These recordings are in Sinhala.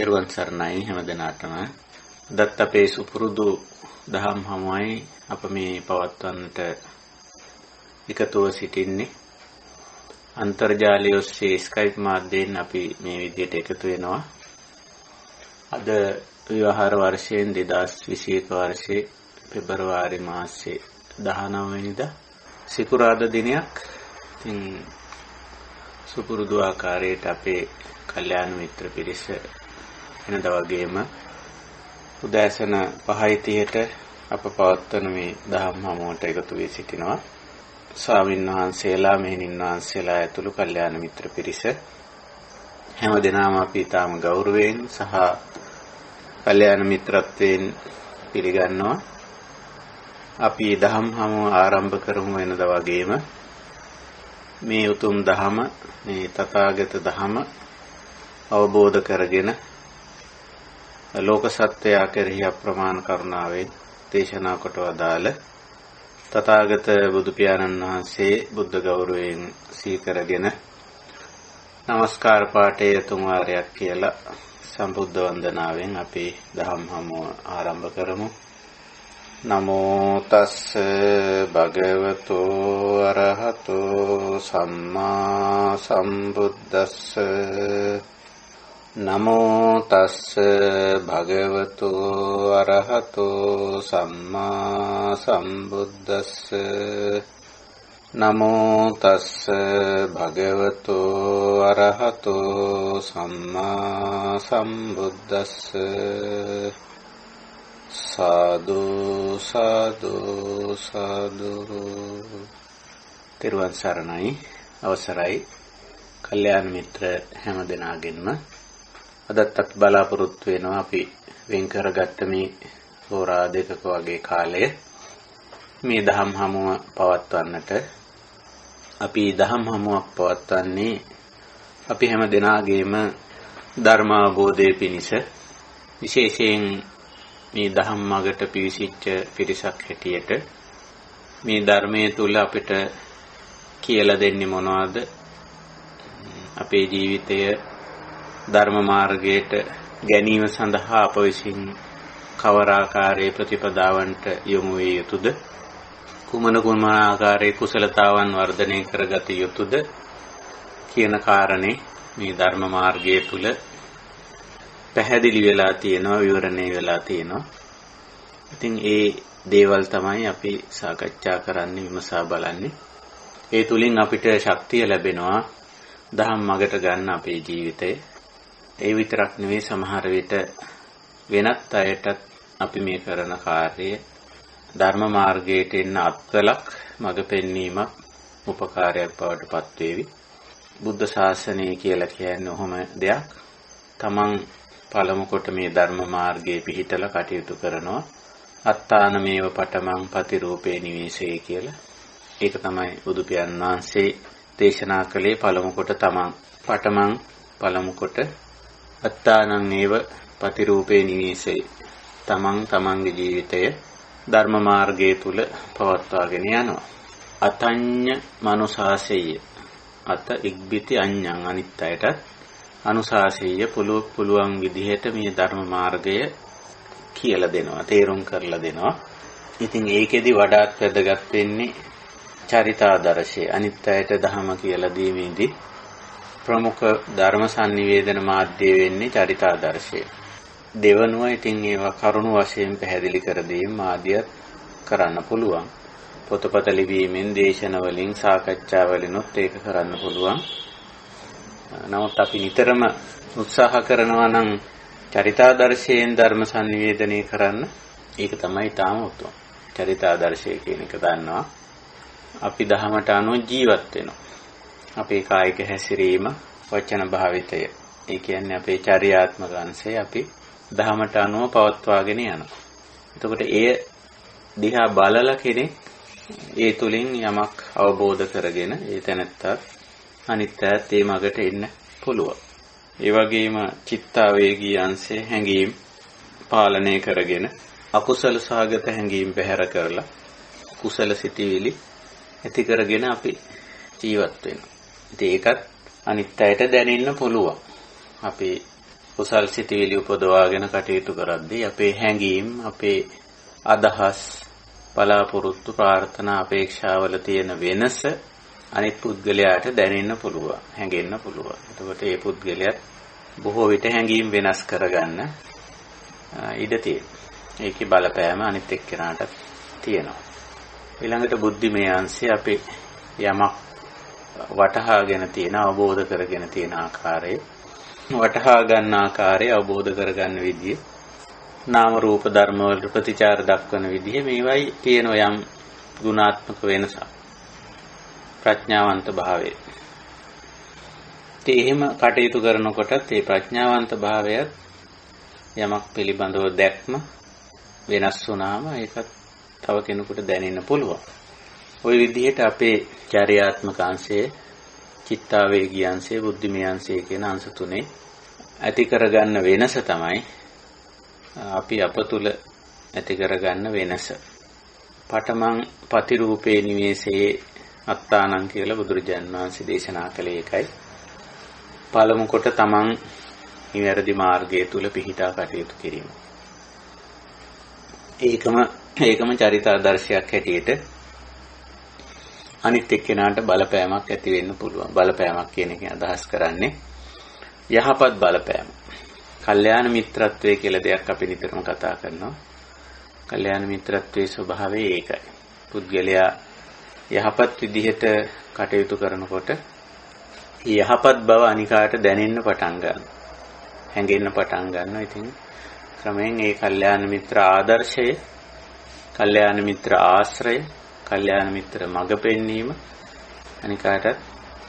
තෙරුවන් සරණයි හැම දිනාටම. දත් අපේ සුපුරුදු දහම් හමුවයි අප මේ පවත්වන්නට එකතුව සිටින්නේ. අන්තර්ජාලය ඔස්සේ ස්කයිප් මාධ්‍යයෙන් අපි මේ විදිහට එකතු වෙනවා. අද විවාහාර වර්ෂයෙන් 2021 වර්ෂයේ පෙබරවාරි මාසයේ 19 වෙනිදා සිකුරාදා දිනයක්. ඉතින් සුපුරුදු ආකාරයට අපේ කල්යාණ මිත්‍ර පිරිස එනදා වගේම උදෑසන 5:30ට අප පවත්වන මේ දහම් හමුවට එකතු වී සිටිනවා. ස්වාමීන් වහන්සේලා, මෙහෙණින් වහන්සේලා ඇතුළු කල්යාණ මිත්‍ර පිරිස හැම දිනම අපි තාම ගෞරවයෙන් සහ කල්යාණ මිත්‍රත්වයෙන් පිළිගන්නවා. අපි දහම් හමුව ආරම්භ කරමු වෙනදා වගේම මේ උතුම් දහම, මේ තථාගත දහම අවබෝධ කරගෙන ලෝක සත්‍යය කෙරෙහි අප්‍රමාණ කරුණාවෙන් දේශනා කොට වදාළ තථාගත බුදු පියාණන් වහන්සේ බුද්ධ ගෞරවයෙන් සීකරගෙන නමස්කාර පාඨය තුන් වාරයක් කියලා සම්බුද්ධ වන්දනාවෙන් අපි දහම් හමුව ආරම්භ කරමු. නමෝ තස්ස භගවතෝ අරහතෝ සම්මා සම්බුද්දස්ස. නමෝ තස්ස භගවතෝ අරහතෝ සම්මා සම්බුද්දස්ස. නමෝ තස්ස භගවතෝ අරහතෝ සම්මා සම්බුද්දස්ස. සාදු සාදු සාදු. තෙරුවන් සරණයි. අවසරයි කල්යාණ මිත්‍ර හැම දෙනාගෙන්ම අදත් අපි බලාපොරොත්තු වෙනවා අපි වෙන් කරගත්ත මේ හෝරා දෙකක වගේ කාලය මේ දහම් හමුව පවත්වන්නට. අපි දහම් හමුවක් පවත්වන්නේ අපි හැම දෙනාගේම ධර්ම අවබෝධය පිණිස, විශේෂයෙන් මේ දහම් මාර්ගයට පිවිසිච්ච පිරිසක් හැටියට මේ ධර්මයේ තුල අපිට කියලා දෙන්නේ මොනවද? අපේ ජීවිතය ධර්ම මාර්ගයට ගැනීම සඳහා අප විසින් කවර ආකාරයේ ප්‍රතිපදාවන්ට යොමු විය යුතුද? කුමන ආකාරයේ කුසලතාවන් වර්ධනය කරගත යුතුද කියන කාරණේ මේ ධර්ම මාර්ගය තුල පැහැදිලි වෙලා තියෙනවා, විවරණය වෙලා තියෙනවා. ඉතින් ඒ දේවල් තමයි අපි සාකච්ඡා කරන්නේ, විමසා බලන්නේ. ඒ තුලින් අපිට ශක්තිය ලැබෙනවා දහම් මගට ගන්න අපේ ජීවිතය. ඒ විතරක් නෙවෙයි, සමහර විට වෙනත් අයටත් අපි මේ කරන කාර්යය ධර්ම මාර්ගයට එන්න අත්වලක්, මඟ පෙන්වීමක්, උපකාරයක් බවට පත් වේවි. බුද්ධ ශාසනය කියලා කියන්නේ ඔහොම දෙයක්. තමන් පළමු කොට මේ ධර්ම මාර්ගයේ පිහිටලා කටයුතු කරනවා. අත්තාන මේව පඨමං පතිරූපේ නිවේසයේ කියලා. ඒක තමයි බුදු පියාණන් වහන්සේ දේශනා කළේ. පළමු කොට පළමු කොට අත්තානං මේව පතිරූපේ නිවේසයේ. තමන්ගේ ජීවිතය ධර්ම මාර්ගයේ තුල පවත්වාගෙන යනවා. අතඤ්ඤ මනුසාසෙය. අත ඉක්බිති අඤ්ඤං. අනිත් අයටත් අනුශාසීය පුළුවන් විදිහට මේ ධර්ම මාර්ගය කියලා දෙනවා, තේරුම් කරලා දෙනවා. ඉතින් ඒකෙදි වඩාත් වැදගත් වෙන්නේ චරිතාදර්ශය. අනිත් අයට ධර්ම කියලා දීමේදී ප්‍රමුඛ ධර්ම sannivedana මාධ්‍ය වෙන්නේ චරිතාදර්ශය. දෙවනුව ඉතින් ඒවා කරුණු වශයෙන් පැහැදිලි කර දීම මාධ්‍යත් කරන්න පුළුවන්. පොතපත ලිවීමෙන්, දේශන වලින්, සාකච්ඡා වලිනුත් ඒක කරන්න පුළුවන්. නමුත් අපි නිතරම උත්සාහ කරනවා නම් චරිතාදර්ශයෙන් ධර්ම sannivedanaya කරන්න. ඒක තමයි තාම උතුම්. චරිතාදර්ශය කියන එක දන්නවා. අපි ධහමට අනුව ජීවත් වෙනවා. අපේ කායික හැසිරීම, වචන භාවිතය, ඒ කියන්නේ අපේ චර්යාත්මක අංශය අපි ධහමට අනුව පවත්වාගෙන යනවා. එතකොට එය දිහා බලලා කෙනෙක් ඒ තුලින් යමක් අවබෝධ කරගෙන ඒ තැනත්තා අනිත් ඈත් ඒ මගට එන්න පුළුවන්. ඒ වගේම චිත්තාවේගී අංශේ හැඟීම් පාලනය කරගෙන අකුසල සහගත හැඟීම් බැහැර කරලා කුසල සිටිවිලි ඇති කරගෙන අපි ජීවත් වෙනවා. ඉතින් ඒකත් අනිත් අයට දැනෙන්න පුළුවන්. අපි කුසල් සිතිවිලි උපදවාගෙන කටයුතු කරද්දී අපේ හැඟීම්, අපේ අදහස්, බලාපොරොත්තු, ප්‍රාර්ථනා, අපේක්ෂාවල තියෙන වෙනස අනිත් පුද්ගලයාට දැනෙන්න පුළුවන්, හැඟෙන්න පුළුවන්. එතකොට මේ පුද්ගලයාත් බොහෝ විට හැඟීම් වෙනස් කරගන්න ඉඩ තියෙනවා. ඒකේ බලපෑම අනිත් එක්කෙනාට තියෙනවා. ඊළඟට බුද්ධිමය අංශය අපි යමක් වටහාගෙන තියෙන, අවබෝධ කරගෙන තියෙන ආකාරය, වටහා ගන්න ආකාරය, අවබෝධ කරගන්න විදිය, නාම රූප ධර්ම වල ප්‍රතිචාර දක්වන විදිය, මේවයි තියෙන යම් ගුණාත්මක වෙනසක්, ප්‍රඥාවන්ත භාවය. එහෙම කටයුතු කරනකොටත් මේ ප්‍රඥාවන්ත භාවයත් යමක් පිළිබඳව දැක්ම වෙනස් වුණාම ඒකත් තව කෙනෙකුට දැනෙන්න පුළුවන්. ওই විදිහට අපේ චර්යාත්මක අංශයේ, චිත්තාවේගී අංශයේ, බුද්ධිමය අංශයේ කියන අංශ තුනේ ඇති කරගන්න වෙනස තමයි අපි අප තුල ඇති කරගන්න වෙනස. පඨමං පතිරූපේ නිවේසයේ අත්තානං කියලා බුදුරජාණන් වහන්සේ දේශනා කළේ ඒකයි. පළමු කොට තමන් නිවැරදි මාර්ගය තුල පිහිටා කටයුතු කිරීම. ඒකම චරිත ආදර්ශයක් හැටියට අනිත් එක්කෙනාට බලපෑමක් ඇති වෙන්න පුළුවන්. බලපෑමක් කියන එකෙන් අදහස් කරන්නේ යහපත් බලපෑම. කල්යාණ මිත්‍රත්වය කියලා දෙයක් අපි නිතරම කතා කරනවා. කල්යාණ මිත්‍රත්වයේ ස්වභාවය ඒකයි. පුද්ගලයා යහපත් විදිහට කටයුතු කරනකොට යහපත් බව අනිකාට දැනෙන්න පටන් ගන්නවා. හැඟෙන්න පටන් ගන්නවා. ඉතින් ක්‍රමයෙන් ඒ කල්යාණ මිත්‍ර ආදර්ශය, කල්යාණ මිත්‍ර ආශ්‍රය, කල්යාණ මිත්‍ර මඟ පෙන්වීම අනිකාටත්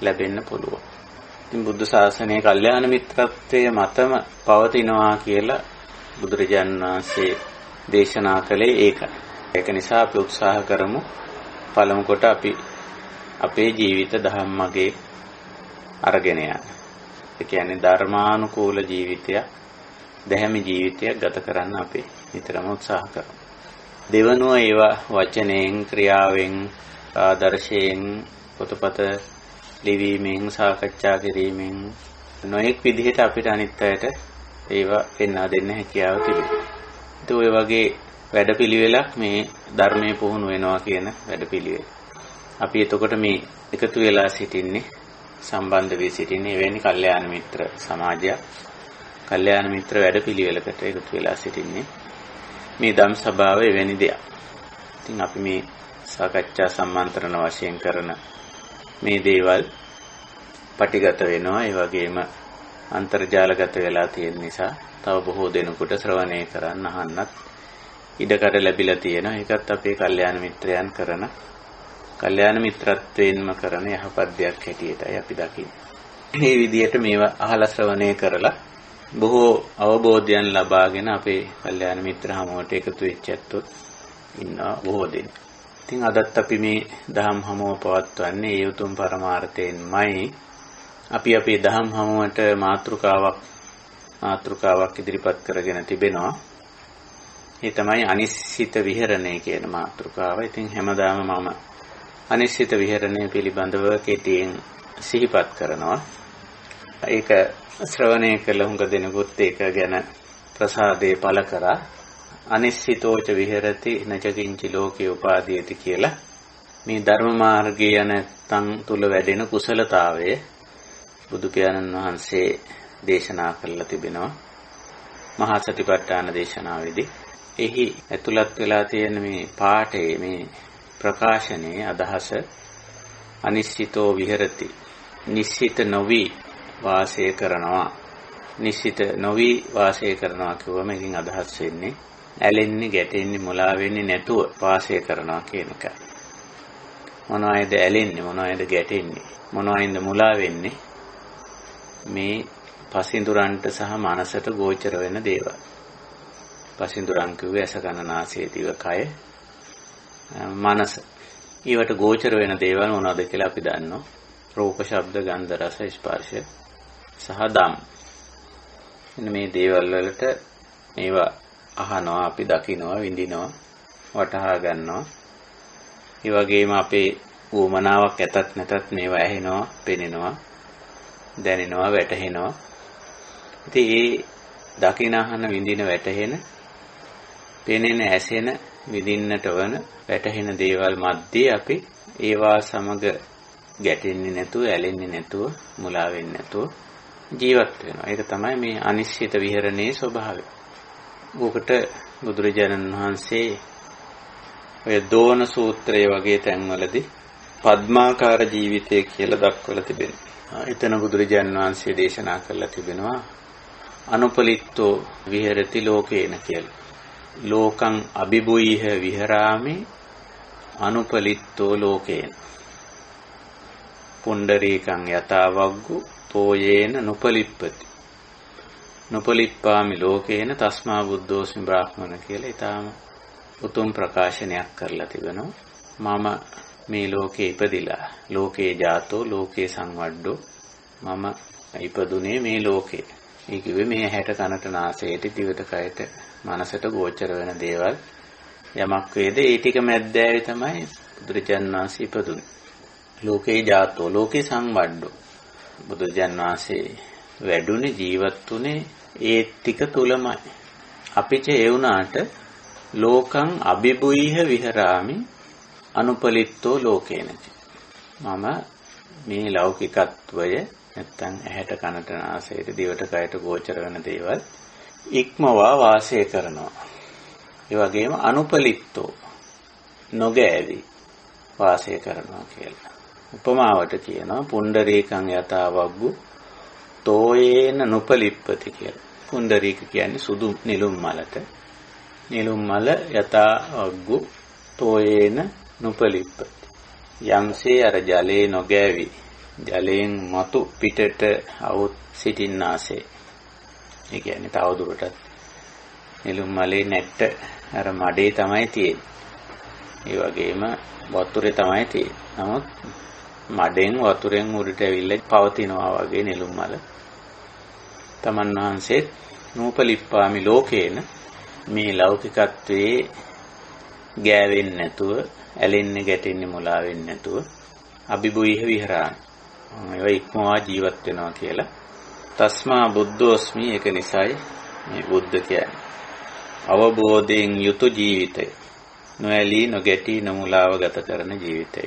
ලැබෙන්න පුළුවන්. ඉතින් බුද්ධ ශාසනයේ කල්යාණ මිත්‍රත්වයේ මතම පවතිනවා කියලා බුදුරජාණන් වහන්සේ දේශනා කළේ ඒකයි. ඒක නිසා අපි උත්සාහ කරමු පළමු කොට අපි අපේ ජීවිත ධම්මගේ අරගෙන යන්න. ඒ කියන්නේ ධර්මානුකූල ජීවිතයක්, දැහැමි ජීවිතයක් ගත කරන්න අපි නිතරම උත්සාහ කරමු. දෙවනුව ඒවා වචනයෙන්, ක්‍රියාවෙන්, ආදර්ශයෙන්, පොතපත ලිවීමෙන්, සාකච්ඡා කිරීමෙන් නොඑක් විදිහට අපිට අනිත් අයට ඒවා පෙන්වා දෙන්න හැකියාව තිබෙනවා. ඒත් ඔය වගේ වැඩපිළිවෙලක් මේ ධර්මයේ පුහුණු වෙනවා කියන වැඩපිළිවෙල. අපි එතකොට මේ එකතු වෙලා සිටින්නේ, සම්බන්ධ වී සිටින්නේ එවැනි කල්යාණ මිත්‍ර සමාජයක්, කල්යාණ මිත්‍ර වැඩපිළිවෙලකට එකතු වෙලා සිටින්නේ. මේ ධම් සභාව එවැනි දෙයක්. ඉතින් අපි මේ සාකච්ඡා සම්මන්ත්‍රණ වශයෙන් කරන මේ දේවල් පටිගත වෙනවා. ඒ වගේම අන්තර්ජාලගත වෙලා තියෙන නිසා තව බොහෝ දෙනෙකුට ශ්‍රවණය කරන්න, අහන්නත් ඉඩකඩ ලැබිලා තියෙනවා. ඒකත් අපේ කල්යාණ මිත්‍රයන් කරන, කල්යාණ මිත්‍රත්වයෙන්ම කරන යහපත් දෙයක් හැටියටයි අපි දකින්නේ. මේ විදිහට මේවා අහලා ශ්‍රවණය කරලා බොහෝ අවබෝධයන් ලබාගෙන අපේ කල්යාණ මිත්‍ර හමුවට එකතු වෙච්ච ඇත්තොත් ඉන්නවා බොහෝ දෙනෙක්. ඉතින් අදත් අපි මේ දහම් හමුව පවත්වන්නේ ඒ උතුම් පරමාර්ථයෙන්මයි. අපි අපේ දහම් හමුවට මාතෘකාවක් ඉදිරිපත් කරගෙන තිබෙනවා. ඒ තමයි අනිශ්චිත විහරණය කියන මාතෘකාව. ඉතින් හැමදාම මම අනිශ්චිත විහරණය පිළිබඳව කෙටියෙන් සිහිපත් කරනවා. ඒක ශ්‍රවණය කළ හුඟ දෙනෙකුත් ඒක ගැන ප්‍රසාදේ පළ කරා. අනිශ්චිතෝච විහෙරති නචකින්චි ලෝකේ උපාදීයති කියලා මේ ධර්ම මාර්ගයේ යන තන් තුල වැඩෙන කුසලතාවය බුදු පියාණන් වහන්සේ දේශනා කළා තිබෙනවා මහා සතිපට්ඨාන දේශනාවේදී. එහි ඇතුළත් වෙලා තියෙන මේ පාඨයේ මේ ප්‍රකාශනයේ අදහස අනිශ්චිතෝ විහෙරති, නිශ්චිත නොවි වාසය කරනවා. නිශ්චිත නොවි වාසය කරනවා කියවම එකකින් අදහස් වෙන්නේ ඇලෙන්නේ, ගැටෙන්නේ, මුලා වෙන්නේ නැතුව වාසය කරනවා කියන එකයි. මොනවයිද ඇලෙන්නේ, මොනවයිද ගැටෙන්නේ, මොනවයින්ද මුලා වෙන්නේ? මේ පසින්දුරන්ට සහ මනසට ගෝචර වෙන දේවල්. පසින්දුරන් කිව්වේ ඇස, කන, නාසය, දිව, කය, මනස. ඊවට ගෝචර වෙන දේවල් මොනවද කියලා අපි දන්නවා. රූප, ශබ්ද, ගන්ධ, රස, ස්පර්ශ සහ ධම්ම. එන්න මේ දේවල් වලට මේවා අහනවා, අපි දකිනවා, විඳිනවා, වටහා ගන්නවා. ඒ වගේම අපේ උවමනාවක් ඇතත් නැතත් මේවා ඇහෙනවා, පෙනෙනවා, දැනෙනවා, වැටහෙනවා. ඉතින් දකින අහන විඳින වැටහෙන පෙනෙන ඇසෙන විඳින්නට වන වැටහෙන දේවල් මැද්දේ අපි ඒවා සමග ගැටෙන්නේ නැතුව ඇලෙන්නේ නැතුව මුලා වෙන්නේ නැතුව ජීවත් වෙනවා. ඒක තමයි මේ අනිශ්චිත විහරණයේ ස්වභාවය. ඕකට බුදුරජාණන් වහන්සේ ඔය දෝන සූත්‍රය වගේ තැන්වලදී පద్මාකාර ජීවිතය කියලා දක්වලා තිබෙනවා. එතන බුදුරජාණන් වහන්සේ දේශනා කරලා තිබෙනවා අනුපලිත්තෝ විහෙරති ලෝකේන කියලා. ලෝකං අභිභූයිහ විහරාමි අනුපලිත්තෝ ලෝකේන. පුණ්ඩරීකං යතාවග්ගු තෝයේන නුපලිප්පති. නුපලිප්පාමි ලෝකේන තස්මා බුද්ධෝස්මි බ්‍රාහ්මණ කියලා ඊටාම උතුම් ප්‍රකාශනයක් කරලා තිබෙනවා. මම මේ ලෝකේ ඉපදිලා ලෝකේ ජාතෝ ලෝකේ සංවඩ්ඩෝ මම ඉපදුනේ මේ ලෝකේ. ඒ කිව්වේ මේ හැට කනට නාසයට දිවට කයට මනසට ගෝචර වෙන දේවල් යමක් වේද ඒ ටික මැද්දෑවේ තමයි බුදුරජාණන් වහන්සේ ඉපදුනේ. ලෝකේ ජාතෝ ලෝකේ සංවඩ්ඩෝ බුදුරජාණන් වහන්සේ වැඩුණේ ජීවත් වුණේ ඒ ටික තුලමයි. අපිට ඒ වුණාට ලෝකං අභිභූයිහ විහරාමි අනුපලිත්තෝ ලෝකේනච. මම මේ ලෞකිකත්වය නැත්තම් ඇහැට කනට නාසයට දිවට කයට ගෝචර වෙන දේවල් ඉක්මවා වාසය කරනවා. ඒ වගේම අනුපලිත්තෝ නොගෑවි වාසය කරනවා කියලා. උපමාවට කියනවා පුණ්ඩරීකං යතාවග්ගු තෝයේන නුපලිප්පති කියලා. පුණ්ඩරීක කියන්නේ සුදු නිලුම් මලට. නිලුම් මල යතාවග්ගු තෝයේන නුපලිප්පති. යම්සේ අර ජලයේ නොගෑවි ජලයෙන් මතු පිටට අවුත් සිටින්නාසේ. ඒ කියන්නේ තවදුරටත් නිලුම් මලේ නැට්ට අර මඩේ තමයි තියෙන්නේ. ඒ වගේම වතුරේ තමයි තියෙන්නේ. නමුත් මඩෙන් වතුරෙන් උඩට ඇවිල්ලා පවතිනවා වගේ නිලුම් මල. තමන් වහන්සේ නූපලිප්පාමි ලෝකේන මේ ලෞකිකත්වයේ ගෑවෙන්නේ නැතුව ඇලෙන්නේ ගැටෙන්නේ මුලා වෙන්නේ නැතුව අභිභූයිහ විහරාමි. ඒවා ඉක්මවා ජීවත් වෙනවා කියලා. තස්මා බුද්ධෝස්මි ඒක නිසායි මේ බුද්ධ කියන්නේ. අවබෝධයෙන් යුතු ජීවිතය. නොඇලී නොගැටී නොමුලාව ගත කරන ජීවිතය.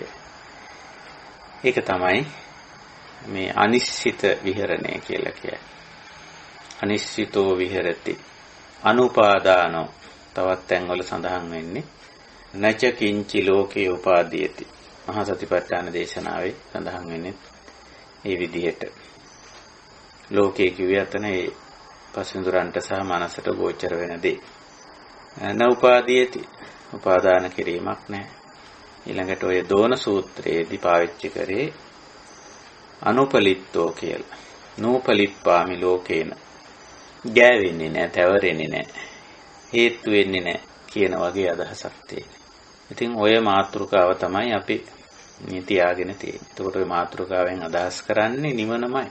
ඒක තමයි මේ අනිශ්චිත විහරණය කියලා කියන්නේ. අනිශ්චිතෝ විහෙරති. අනුපාදානෝ තවත් තැන්වල සඳහන් වෙන්නේ නච කිංචි ලෝකේ උපාදීයති. මහා සතිපට්ඨාන දේශනාවේ සඳහන් වෙන්නේ මේ විදිහට. ලෝකේ කිව්වේ අතන ඒ පසින්දුරන්ට සහ මනසට ගෝචර වෙන දේ. නඋපාදීයති. උපාදාන කිරීමක් නැහැ. ඊළඟට ඔය දෝන සූත්‍රයේදී පාවිච්චි කරේ අනුපලිත්තෝ කියලා. නූපලිප්පාමි ලෝකේන. ගෑවෙන්නේ නැහැ, තැවරෙන්නේ නැහැ. හේතු වෙන්නේ නැහැ කියන වගේ අදහසක් තියෙනවා. ඉතින් ඔය මාතෘකාව තමයි අපි මේ තියාගෙන තියෙන්නේ. එතකොට ඔය මාතෘකාවෙන් අදහස් කරන්නේ නිවනමයි.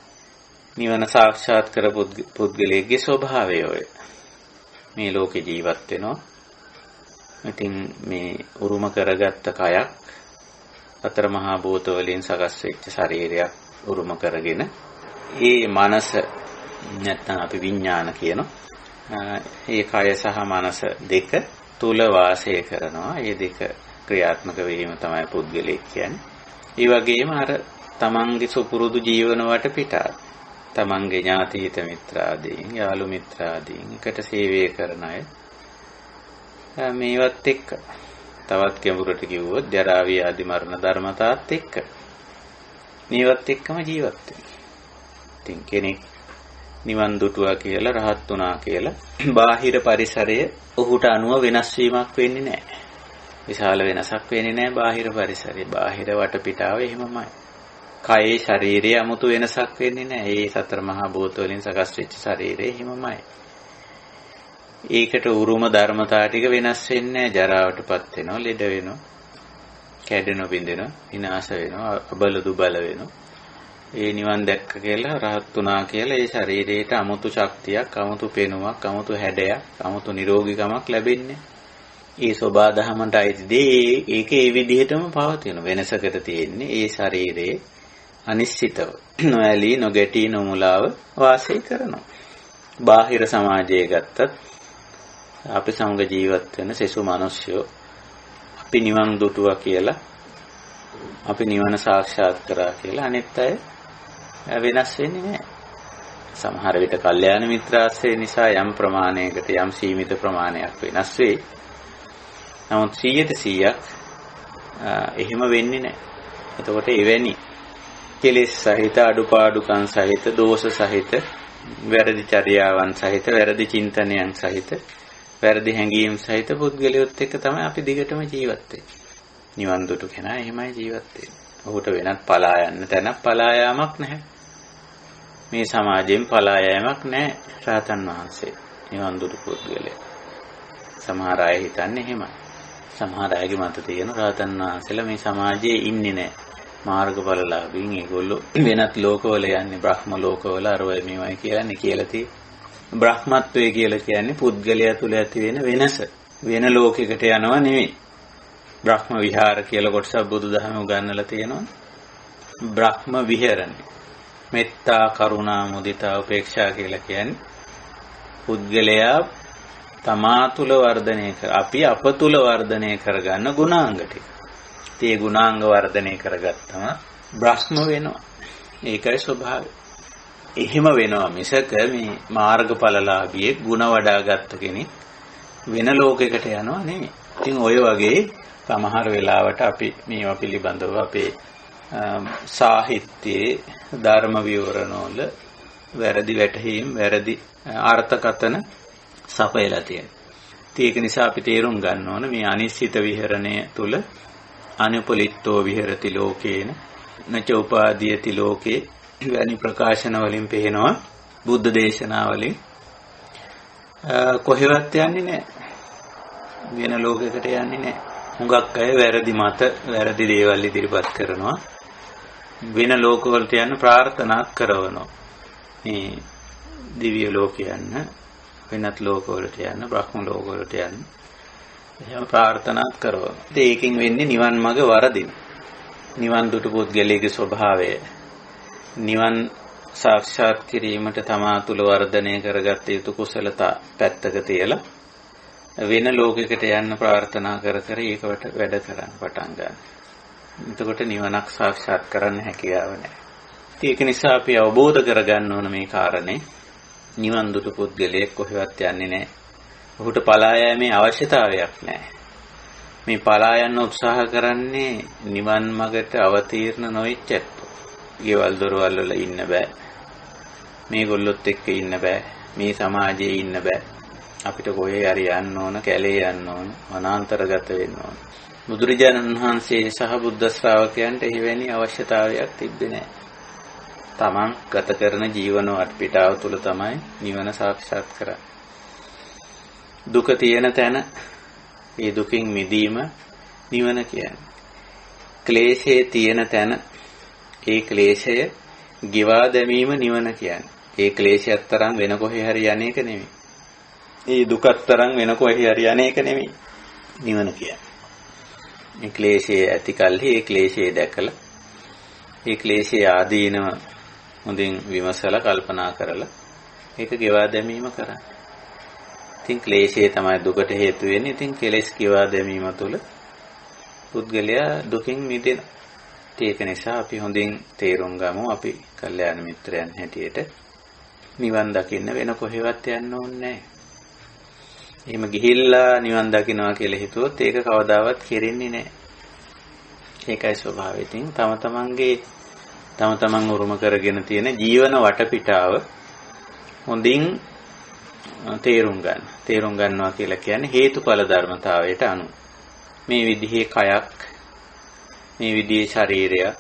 නිවන සාක්ෂාත් කරපු පුද්ගලයෙක්ගේ ස්වභාවය ඔය. මේ ලෝකේ ජීවත් වෙනවා. ඉතින් මේ උරුම කරගත්ත කයක් අතර මහා භූත වලින් සකස් වෙච්ච ශරීරයක් උරුම කරගෙන ඒ මනස නැත්නම් අපි විඥාන කියනවා. ඒ කය සහ මනස දෙක තුල වාසය කරනවා. ඒ දෙක ක්‍රියාත්මක වීම තමයි පුද්ගලයෙක් කියන්නේ. ඒ වගේම අර තමන්ගේ සුපුරුදු ජීවන වටපිටාව තමන්ගේ ඥාති හිත මිත්‍රාදීන් යාළු මිත්‍රාදීන් එකට සේවය කරන අය මේවත් එක්ක තවත් ගැඹුරට කිව්වොත් ජරා ව්‍යාධි මරණ ධර්මතාවත් එක්ක මේවත් එක්කම ජීවත් වෙනවා. ඉතින් කෙනෙක් නිවන් දුටුවා කියලා රහත් වුණා කියලා බාහිර පරිසරය ඔහුට අනුව වෙනස් වීමක් වෙන්නේ නැහැ. විශාල වෙනසක් වෙන්නේ නැහැ බාහිර පරිසරේ. බාහිර වටපිටාව එහෙමමයි. කයේ ශරීරයේ 아무තු වෙනසක් වෙන්නේ නැහැ. ඒ සතර මහා භූත වලින් සකස් වෙච්ච ශරීරය එහෙමමයි. ඒකට උරුම ධර්මතා ටික වෙනස් වෙන්නේ නැහැ. ජරාවටපත් වෙනවා, ලෙඩ වෙනවා, කැඩෙනවා, බිඳෙනවා, විනාශ වෙනවා, අබල දුබල වෙනවා. ඒ නිවන් දැක්ක කියලා රහත් වුණා කියලා ඒ ශරීරයට 아무තු ශක්තියක්, 아무තු පෙනුමක්, 아무තු හැඩයක්, 아무තු නිරෝගීකමක් ලැබෙන්නේ. ඒ සෝබා දහමන්ට අයිතිදී ඒක ඒ විදිහටම පවතින වෙනසකට තියෙන්නේ ඒ ශරීරයේ අනිශ්චිතව නොඇලී නොගැටී නොමුලාව වාසය කරනවා. බාහිර සමාජයේ ගත්තත් අපි සමග ජීවත් වෙන සෙසු මිනිස්සු අපි නිවන් දුටුවා කියලා අපි නිවන සාක්ෂාත් කරා කියලා අනිත් අය වෙනස් වෙන්නේ නැහැ. සමහර විට කල්යාණ මිත්‍රාශ්‍රය නිසා යම් ප්‍රමාණයකට යම් සීමිත ප්‍රමාණයක් වෙනස් වෙයි. නමුත් 100% එහෙම වෙන්නේ නැහැ. එතකොට එවැනි කෙලෙස් සහිත අඩුපාඩුකම් සහිත දෝෂ සහිත වැරදි චර්යාවන් සහිත වැරදි චින්තනයන් සහිත වැරදි හැඟීම් සහිත පුද්ගලයොත් එක්ක තමයි අපි දිගටම ජීවත් වෙන්නේ. නිවන් දුටු කෙනා එහෙමයි ජීවත් වෙන්නේ. ඔහුට වෙනත් පලා යන්න තැනක් පලා යාමක් නැහැ. මේ සමාජයෙන් පලා යෑමක් නැහැ රහතන් වහන්සේ. නිවන් දුටු පුද්ගලයා. සමහර අය හිතන්නේ එහෙමයි. සමහර අයගේ මත තියෙන රහතන් වහන්සේලා මේ සමාජයේ ඉන්නේ නැහැ. මාර්ගඵලලාභීන් ඒගොල්ලෝ වෙනත් ලෝකවල යන්නේ බ්‍රහ්ම ලෝකවල අරවයි මේවයි කියලා තියෙන්නේ. බ්‍රහ්මත්වයේ කියලා කියන්නේ පුද්ගලයා තුළ ඇති වෙන වෙනස. වෙන ලෝකයකට යනවා නෙමෙයි. බ්‍රහ්ම විහාර කියලා කොටසක් බුදුදහමේ උගන්වලා තියෙනවා. බ්‍රහ්ම විහරණය. මෙත්තා කරුණා මුදිතා උපේක්ෂා කියලා කියන්නේ පුද්ගලයා තමා තුළ වර්ධනය කර අපි අප තුළ වර්ධනය කරගන්න ගුණාංග ටික. ඒ ගුණාංග වර්ධනය කරගත්තම බ්‍රහ්ම වෙනවා. ඒකයි ස්වභාවය. එහෙම වෙනවා මිසක මේ මාර්ගඵලලාභියේ ගුණ වඩාගත්ත කෙනෙක් වෙන ලෝකයකට යනවා නෙමෙයි. ඉතින් ඔය වගේ සමහර වෙලාවට අපි මේවා පිළිබඳව අපේ සාහිත්‍යයේ ධර්ම විවරණවල වැරදි වැටහීම් වැරදි අර්ථකථන සපයලා තියෙනවා. ඒක නිසා අපි තේරුම් ගන්න ඕන මේ අනිශ්චිත විහරණය තුල අනුපලිට්ඨෝ විහෙරති ලෝකේන නච උපාදීයති ලෝකේ වැනි ප්‍රකාශන වලින් පේනවා බුද්ධ දේශනා වලින් කොහෙවත් යන්නේ නැහැ. වෙන ලෝකයකට යන්නේ නැහැ. හුඟක් අය වැරදි මත වැරදි දේවල් ඉදිරිපත් කරනවා. වෙන ලෝකවලට යන්න ප්‍රාර්ථනා කරනවා. මේ දිව්‍ය ලෝකයන් වෙනත් ලෝකවලට යන්න බ්‍රහ්ම ලෝකවලට යන්න එහෙම ප්‍රාර්ථනා කරනවා. ඒකෙන් වෙන්නේ නිවන් මඟ වරදින. නිවන් දුටු පුද්ගලයාගේ ස්වභාවය නිවන් සාක්ෂාත් කිරීමට තමා තුළ වර්ධනය කරගත්ත යුතු කුසලතා පැත්තක තියලා වෙන ලෝකයකට යන්න ප්‍රාර්ථනා කර කර ඒකට වැඩ කරන්න පටන් ගන්නවා. එතකොට නිවනක් සාක්ෂාත් කරන්න හැකියාව නැහැ. ඒක නිසා අපි අවබෝධ කරගන්න ඕන මේ කාරණේ නිවන් දුටු පුද්ගලයෙක් කොහෙවත් යන්නේ නැහැ. ඔහුට පලා යෑමේ අවශ්‍යතාවයක් නැහැ. මේ පලා යන්න උත්සාහ කරන්නේ නිවන් මාර්ගයට අවතීර්ණ නොවෙච්ච ඇත්තෝ. ගෙවල් දොරවල් වල ඉන්න බෑ. මේගොල්ලොත් එක්ක ඉන්න බෑ. මේ සමාජයේ ඉන්න බෑ. අපිට කොහේ හරි යන්න ඕන, කැලේ යන්න ඕන, වනාන්තරගත වෙන්න ඕන. බුදුරජාණන් වහන්සේ සහ බුද්ධ ශ්‍රාවකයන්ට එවැනි අවශ්‍යතාවයක් තිබ්බේ නැහැ. තමන් ගත කරන ජීවන වටපිටාව තුළ තමයි නිවන සාක්ෂාත් කරන්නේ. දුක තියෙන තැන ඒ දුකින් මිදීම නිවන කියන්නේ. ක්ලේශයේ තියෙන තැන ඒ ක්ලේශය ගෙවා දැමීම නිවන කියන්නේ. ඒ ක්ලේශයත් තරම් වෙන කොහේ හරි යන්නේක නෙමෙයි. ඒ දුකත් තරම් වෙන කොහේ හරි යන්නේක නෙමෙයි නිවන කියන්නේ. මේ ක්ලේශයේ ඇති කල්හි ඒ ක්ලේශය දැකලා ඒ ක්ලේශයේ ආදීනව හොඳින් විමසලා කල්පනා කරලා ඒක ගෙවා දැමීම කරන්න. ඉතින් ක්ලේශය තමයි දුකට හේතු වෙන්නේ. ඉතින් කෙලෙස් ගෙවා දැමීම තුළ පුද්ගලයා දුකින් මිදෙන. ඒක නිසා අපි හොඳින් තේරුම් ගමු අපි කල්යාණ මිත්‍රයන් හැටියට නිවන් දකින්න වෙන කොහෙවත් යන්න ඕනේ නැහැ. එහෙම ගිහිල්ලා නිවන් දකින්නවා කියලා හිතුවොත් ඒක කවදාවත් කෙරෙන්නේ නැහැ. ඒකයි ස්වභාවය. ඉතින් තම තමන් උරුම කරගෙන තියෙන ජීවන වටපිටාව හොඳින් තේරුම් ගන්න. තේරුම් ගන්නවා කියලා කියන්නේ හේතුඵල ධර්මතාවයට අනුව. මේ විදිහේ කයක් මේ විදිහේ ශරීරයක්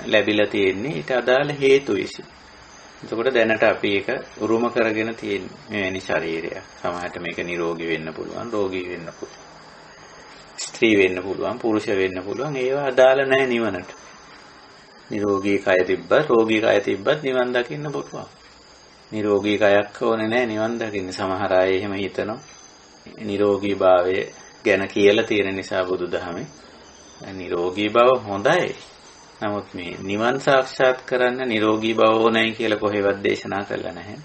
ලැබිලා තියෙන්නේ ඊට අදාළ හේතු විසින්. එතකොට දැනට අපි ඒක උරුම කරගෙන තියෙන්නේ මෙවැනි ශරීරයක්. සමහරට මේක නිරෝගී වෙන්න පුළුවන්, රෝගී වෙන්න පුළුවන්. ස්ත්‍රී වෙන්න පුළුවන්, පුරුෂ වෙන්න පුළුවන්. ඒවා අදාළ නැහැ නිවනට. නිරෝගී කය තිබ්බත්, රෝගී කය තිබ්බත් නිවන් දකින්න පුළුවන්. නිරෝගී කයක් ඕනේ නැහැ නිවන් දකින්න. සමහර අය එහෙම හිතනවා. නිරෝගී භාවය ගැන කියලා තියෙන නිසා බුදුදහමේ නිරෝගී බව හොඳයි. නමුත් මේ නිවන් සාක්ෂාත් කරන්න නිරෝගී බව ඕනයි කියලා කොහෙවත් දේශනා කළා නැහැ.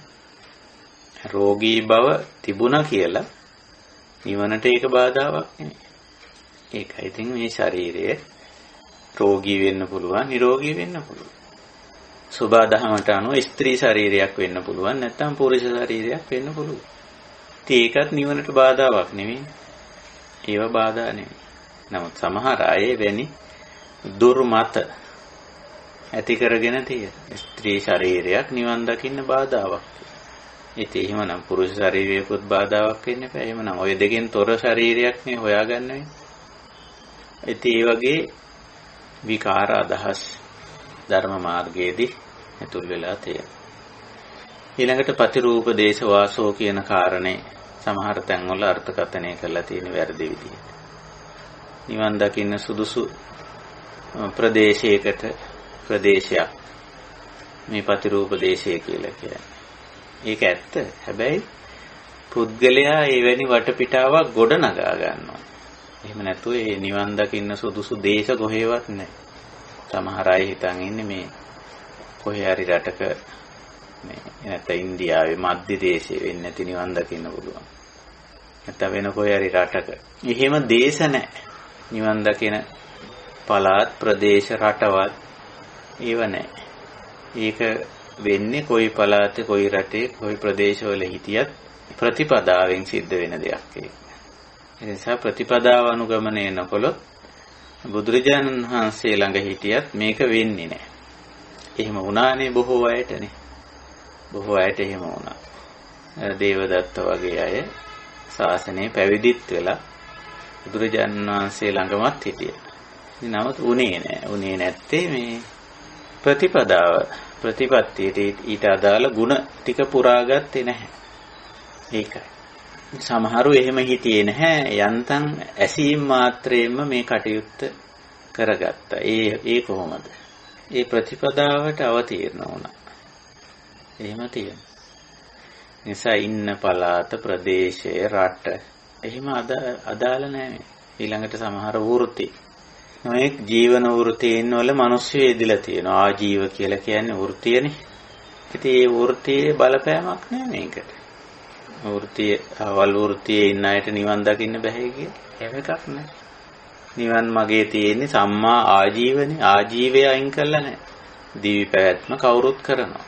රෝගී බව තිබුණා කියලා නිවනට ඒක බාධාවක් නෙමෙයි. ඒකයි ඉතින් මේ ශරීරය රෝගී වෙන්න පුළුවන්, නිරෝගී වෙන්න පුළුවන්. සබදාහමට අනුව ස්ත්‍රී ශරීරයක් වෙන්න පුළුවන්, නැත්නම් පුරුෂ ශරීරයක් වෙන්න පුළුවන්. ඒකත් නිවනට බාධාවක් නෙමෙයි. ඒව බාධා නෙමෙයි. නමුත් සමහර අය වෙනි දුර්මත ඇති කරගෙන තියෙන ස්ත්‍රී ශරීරයක් නිවන් දකින්න බාධාවක්. ඉතින් එහෙමනම් පුරුෂ ශරීරයකත් බාධාවක් වෙන්න එපා. එහෙමනම් ඔය දෙකෙන් තොර ශරීරයක් නේ හොයාගන්න වෙන්නේ. ඉතින් ඒ වගේ විකාර අදහස් ධර්ම මාර්ගයේදී ඇතුල් වෙලා තියෙනවා. ඊළඟට ප්‍රතිරූප දේශ වාසෝ කියන කාරණේ සමහර තැන්වල අර්ථකථනය කරලා තියෙන වැරදි විදිහට. නිවන් දකින්න සුදුසු ප්‍රදේශයක් මේ ප්‍රතිරූප දේශය කියලා කියන්නේ. ඒක ඇත්ත. හැබැයි පුද්ගලයා එවැනි වටපිටාවක් ගොඩ නගා ගන්නවා. එහෙම නැතුව ඒ නිවන් දකින්න සුදුසු දේශ කොහෙවත් නැහැ. සමහර අය හිතන් ඉන්නේ මේ කොහේ හරි රටක මේ නැත්නම් ඉන්දියාවේ මධ්‍ය දේශයේ වෙන්නේ නැති නිවන් දකින්න පුළුවන්. නැත්නම් වෙන කොහේ හරි රටක. එහෙම දේශ නැහැ. නිවන් දකින පළාත් ප්‍රදේශ රටවල් ඒව නැහැ. ඒක වෙන්නේ කොයි පළාතේ කොයි රටේ කොයි ප්‍රදේශවල හිටියත් ප්‍රතිපදාවෙන් සිද්ධ වෙන දෙයක් ඒක. ඒ නිසා ප්‍රතිපදාව අනුගමනය නොකළොත් බුදුරජාණන් වහන්සේ ළඟ හිටියත් මේක වෙන්නේ නැහැ. එහෙම වුණානේ බොහෝ අයටනේ. බොහෝ අයට එහෙම වුණා. දේවදත්ත වගේ අය ශාසනය පැවිදිත් වෙලා බුදුරජාණන් වහන්සේ ළඟමත් හිටියා. නමුත් උනේ නැහැ. උනේ නැත්තේ මේ ප්‍රතිපත්තියට ඊට අදාළ ಗುಣ ටික පුරාගත්තේ නැහැ. ඒකයි. සමහරු එහෙම හිටියේ නැහැ. යන්තම් ඇසීම් මාත්‍රයෙන්ම මේ කටයුත්ත කරගත්තා. ඒ කොහොමද? ඒ ප්‍රතිපදාවට අවතීර්ණ වුණා. එහෙම තියෙනවා. නිසා ඉන්න පළාත ප්‍රදේශය රට එහෙම අදාළ නැහැ. ඊළඟට සමහර වෘත්ති මේ ජීවන වෘත්තීන් වල මිනිස්සු යෙදিলা තියෙනවා. ආජීව කියලා කියන්නේ වෘත්තියනේ. ඉතින් ඒ වෘත්තියේ බලපෑමක් නැහැ මේකට. වෘත්තියේ ඉන්න අයට නිවන් දකින්න බෑ කියලා එහෙම එකක් නැහැ. නිවන් මාගේ තියෙන්නේ සම්මා ආජීවනේ. ආජීවය අයින් කළා නැහැ. දිවි පැවැත්ම කවුරුත් කරනවා.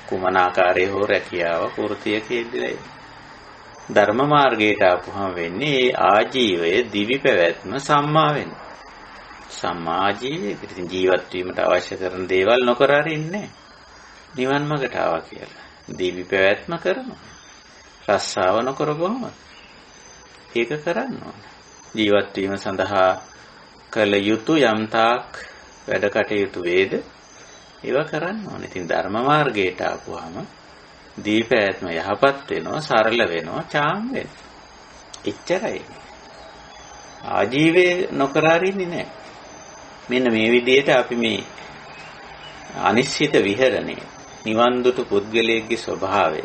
කුමන ආකාරයේ හෝ රැකියාව වෘත්තියක යෙදিলা ධර්ම මාර්ගයට ආපුහම වෙන්නේ ඒ ආජීවය දිවි පැවැත්ම සම්මා වෙනවා. සම්මා ජීවිතේ ඉතින් ජීවත් වීමට අවශ්‍ය කරන දේවල් නොකර ඉන්නේ නිවන් මාර්ගට ආවා කියලා. දිවි පැවැත්ම කරනවා. රස්සාව නොකර කොහොමද? ඒක කරන්න ඕන. ජීවත් වීම සඳහා කළ යුතු යම්තාක් වැඩ කටයුතු වේද ඒවා කරන්න ඕන. ඉතින් ධර්ම මාර්ගයට ආපුවාම දිවි පැවැත්ම යහපත් වෙනවා, සරල වෙනවා, චාම් වෙනවා. එච්චරයි. ආජීවයේ නොකර ඉන්නේ නැහැ. මෙන්න මේ විදිහට අපි මේ අනිශ්චිත විහරණය නිවන් දුටු පුද්ගලයෙක්ගේ ස්වභාවය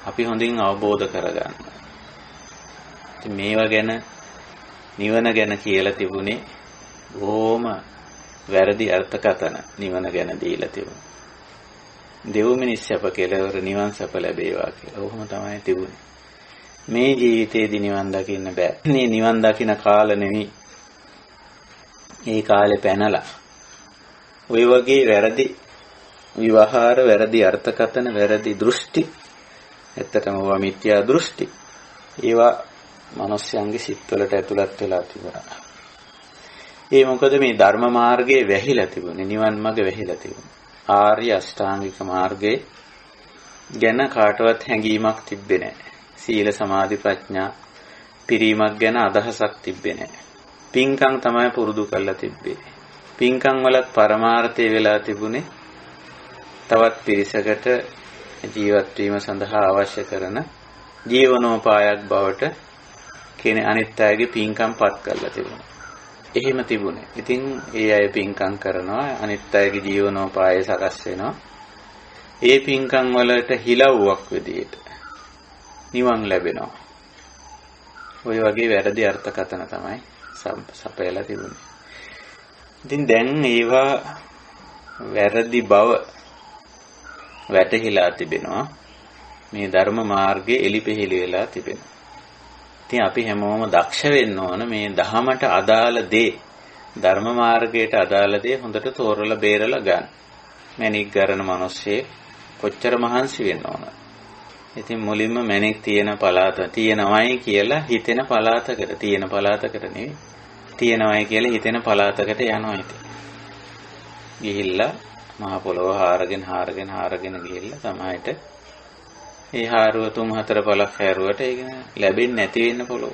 අපි හොඳින් අවබෝධ කරගන්න. ඉතින් මේවා ගැන නිවන ගැන කියලා තිබුණේ බොහොම වැරදි අර්ථකථන නිවන ගැන දීලා තිබුණා. දෙව් මිනිස් සැප කෙලවර නිවන් සැප ලැබේවා කියලා. ඔහොම තමයි තිබුණේ. මේ ජීවිතේදී නිවන් දකින්න බෑ. මේ නිවන් දකින්න කාල නෙමෙයි. ඒ කාලේ පැනලා ওই වගේ වැරදි විවහාර, වැරදි අර්ථකථන, වැරදි දෘෂ්ටි, ඇත්තටම ඒවා මිත්‍යා දෘෂ්ටි. ඒවා මිනිස්යන්ගේ සිත්වලට ඇතුළත් වෙලා තිබුණා. ඒ මොකද මේ ධර්ම මාර්ගයේ වැහිලා තිබුණේ, නිවන් මාර්ග වැහිලා තිබුණේ. ආර්ය අෂ්ටාංගික මාර්ගයේ ගැන කාටවත් හැඟීමක් තිබ්බේ නැහැ. සීල සමාධි ප්‍රඥා පිරීමක් ගැන අදහසක් තිබ්බේ නැහැ. පින්කම් තමයි පුරුදු කරලා තිබ්බේ. පින්කම් වලත් පරමාර්ථය වෙලා තිබුණේ තවත් පිරිසකට ජීවත් වීම සඳහා අවශ්‍ය කරන ජීවනෝපායක් බවට කෙනෙක් අනිත් අයගේ පින්කම් පත් කරලා තිබුණා. එහෙම තිබුණේ. ඉතින් ඒ අය පින්කම් කරනවා, අනිත් අයගේ ජීවනෝපාය සකස් වෙනවා. ඒ පින්කම් වලට හිලව්වක් විදියට නිවන් ලැබෙනවා. ওই වගේ වැරදි අර්ථකථන තමයි සපයලා තිබුණේ. ඉතින් දැන් ඒවා වැරදි බව වැටහිලා තිබෙනවා. මේ ධර්ම මාර්ගයේ එලිපෙහෙලි වෙලා තිබෙනවා. ඉතින් අපි හැමෝම දක්ෂ වෙන්න ඕන මේ දහමට අදාළ දේ, ධර්ම මාර්ගයට අදාළ දේ හොඳට තෝරලා බේරලා ගන්න. මැණික් ගරන මිනිස්සේ කොච්චර මහන්සි වෙන්න ඕන. ඉතින් මුලින්ම මැණික් තියෙන පළාත තියෙනවයි කියලා හිතෙන පළාතකට, තියෙන පළාතකට නෙවෙයි, තියෙනවයි කියලා හිතෙන පළාතකට යනවා ඉතින්. ගිහිල්ලා මහ පොළොව හාරගෙන ගිහිල්ලා සමායට ඒ හාරුව 3-4 පළක් හැරුවට ඒක ලැබෙන්නේ නැති වෙන්න පොළොව.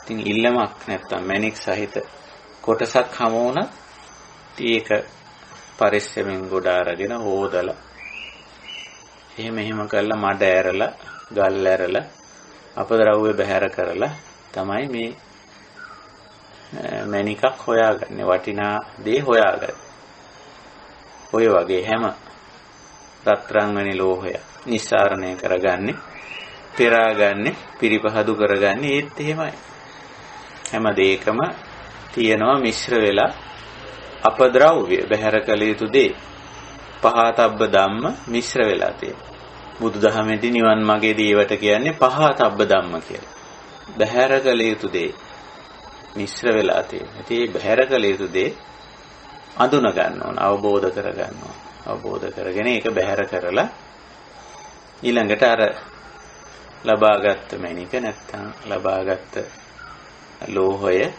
ඉතින් ඉල්ලමක් නැත්තම් මැණික් සහිත කොටසක් හමු වුණත් ඒක පරිස්සමෙන් ගොඩ අරගෙන හොදලා එහෙම කරලා මඩ ඇරලා ගල් ඇරලා අපද්‍රව්‍ය බැහැර කරලා තමයි මේ මැණිකක් හොයාගන්නේ, වටිනා දේ හොයාගන්නේ. ඔය වගේ හැම රත්රන් වැනි ලෝහය නිස්සාරණය කරගන්නේ, පෙරාගන්නේ, පිරිපහදු කරගන්නේ ඒත් එහෙමයි. හැම දෙයකම තියෙනවා මිශ්‍ර වෙලා අපද්‍රව්‍ය බැහැර කළ යුතු දේ. පහතබ්බ ධම්ම මිශ්‍ර වෙලා තියෙනවා. බුදුදහමේදී නිවන් මාර්ගයේදී ඒවට කියන්නේ පහතබ්බ ධම්ම කියලා. බැහැර කළ යුතු දේ මිශ්‍ර වෙලා තියෙනවා. ඉතින් මේ බැහැර කළ යුතු දේ අඳුන ගන්න ඕන, අවබෝධ කර ගන්න ඕන. අවබෝධ කරගෙන ඒක බැහැර කරලා ඊළඟට අර ලබාගත් මැණික නැත්තම් ලබාගත් ලෝහය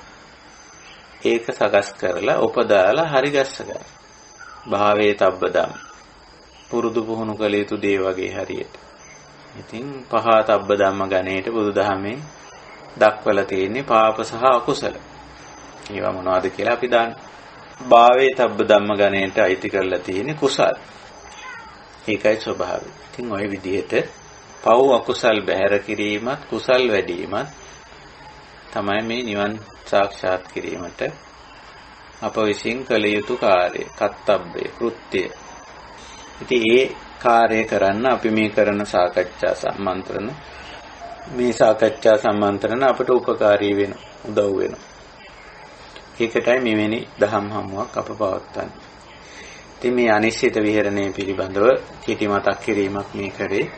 ඒක සකස් කරලා උපදාලා හරි ගස්ස ගන්න. භාවේ තබ්බ ධම්ම. පුරුදු පුහුණු කළ යුතු දේ වගේ හරියට. ඉතින් පහ තබ්බ ධම්ම ගණේට බුදුදහමේ දක්වලා තියෙන්නේ පාප සහ අකුසල. ඒවා මොනවද කියලා අපි දන්නවා. භාවේ තබ්බ ධම්ම ගණේට අයිති කරලා තියෙන්නේ කුසල්. ඒකයි ස්වභාවය. ඉතින් ওই විදිහට පව් අකුසල් බැහැර කිරීමත් කුසල් වැඩිවීමත් තමයි මේ නිවන් සාක්ෂාත් කිරීමට අප විසින් කළ යුතු කාර්යය, කර්තව්‍ය, කෘත්‍යය. ඉතින් ඒ කාර්යය කරන්න අපි මේ කරන සාකච්ඡා සම්මන්ත්‍රණ, මේ සාකච්ඡා සම්මන්ත්‍රණ අපට උපකාරී වෙනවා, උදව් වෙනවා. ඒකටයි මෙවැනි දහම් හමුවක් අප පවත්වන්නේ. ඉතින් මේ අනිශ්චිත විහරණය පිළිබඳව කෙටි මතක් කිරීමක් මේ කරේ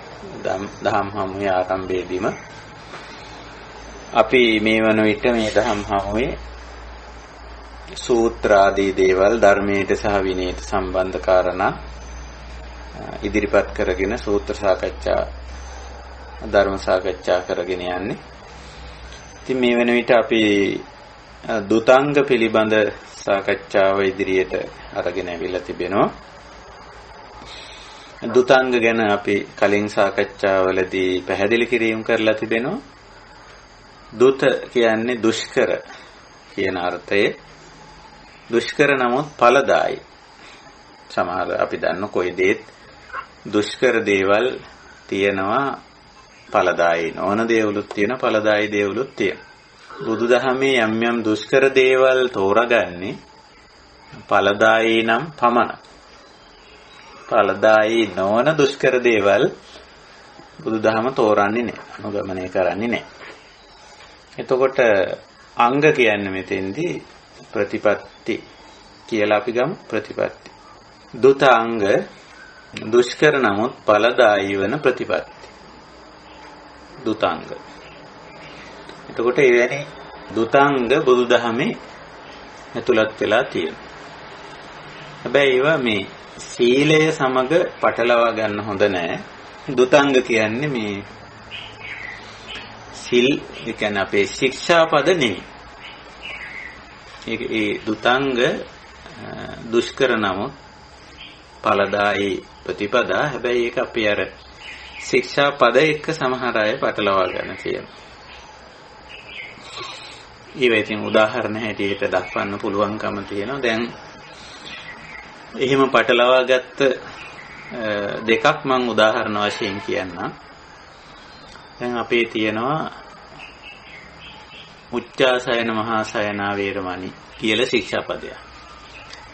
දහම් හමුවේ ආරම්භයේදීම. අපි මේ වන විට මේ දහම් හමුවේ සූත්‍ර ආදී දේවල් ධර්මයට සහ විනයට සම්බන්ධ කාරණා ඉදිරිපත් කරගෙන සූත්‍ර සාකච්ඡා, ධර්ම සාකච්ඡා කරගෙන යන්නේ. ඉතින් මේ වෙන විට අපි දුතාංග පිළිබඳ සාකච්ඡාව ඉදිරියට අරගෙන ඇවිල්ලා තිබෙනවා. දුතාංග ගැන අපි කලින් සාකච්ඡාවලදී පැහැදිලි කිරීම කරලා තිබෙනවා. දුත කියන්නේ දුෂ්කර කියන අර්ථයේ. දුෂ්කර නමුත් ඵලදායි. සමහර අපි දන්න කොයි දේත් දුෂ්කර දේවල් තියෙනවා, ඵලදායි නොවන දේවලුත් තියෙනවා, ඵලදායි දේවලුත් තියෙනවා. බුදුදහමේ යම් යම් දුෂ්කර දේවල් තෝරාගන්නේ ඵලදායි නම් පමණයි. ඵලදායි නොවන දුෂ්කර දේවල් බුදුදහම තෝරන්නේ නැහැ, අනුගමනය කරන්නේ නැහැ. එතකොට අංග කියන්නේ මෙතෙන්දී ප්‍රතිපත්ති කියලා අපි ගමු. ප්‍රතිපත්ති දුතාංග දුෂ්කර නමුත් ඵලදායි වෙන ප්‍රතිපත්ති දුතාංග. එතකොට එවැනි දුතාංග බුදුදහමේ ඇතුළත් වෙලා තියෙනවා. හැබැයි ඒවා මේ සීලය සමග පටලවා ගන්න හොඳ නැහැ. දුතාංග කියන්නේ මේ සිල්, ඒ කියන්නේ අපේ ශික්ෂාපද නෙවෙයි. ඒ දුතාංග දුෂ්කර නමුත් ඵලදායි ප්‍රතිපදා. හැබැයි ඒක අපි අර ශික්ෂාපද එක්ක සමහර අය පටලවා ගන්න තියෙනවා. ඊවෙතින් උදාහරණ හැටියට දක්වන්න පුළුවන්කම තියෙනවා. දැන් එහෙම පටලවා ගත්ත දෙකක් මම උදාහරණ වශයෙන් කියන්නම්. දැන් අපේ තියෙනවා උච්චාසයන මහාසයනා වේරමණී කියලා ශික්ෂාපදයක්.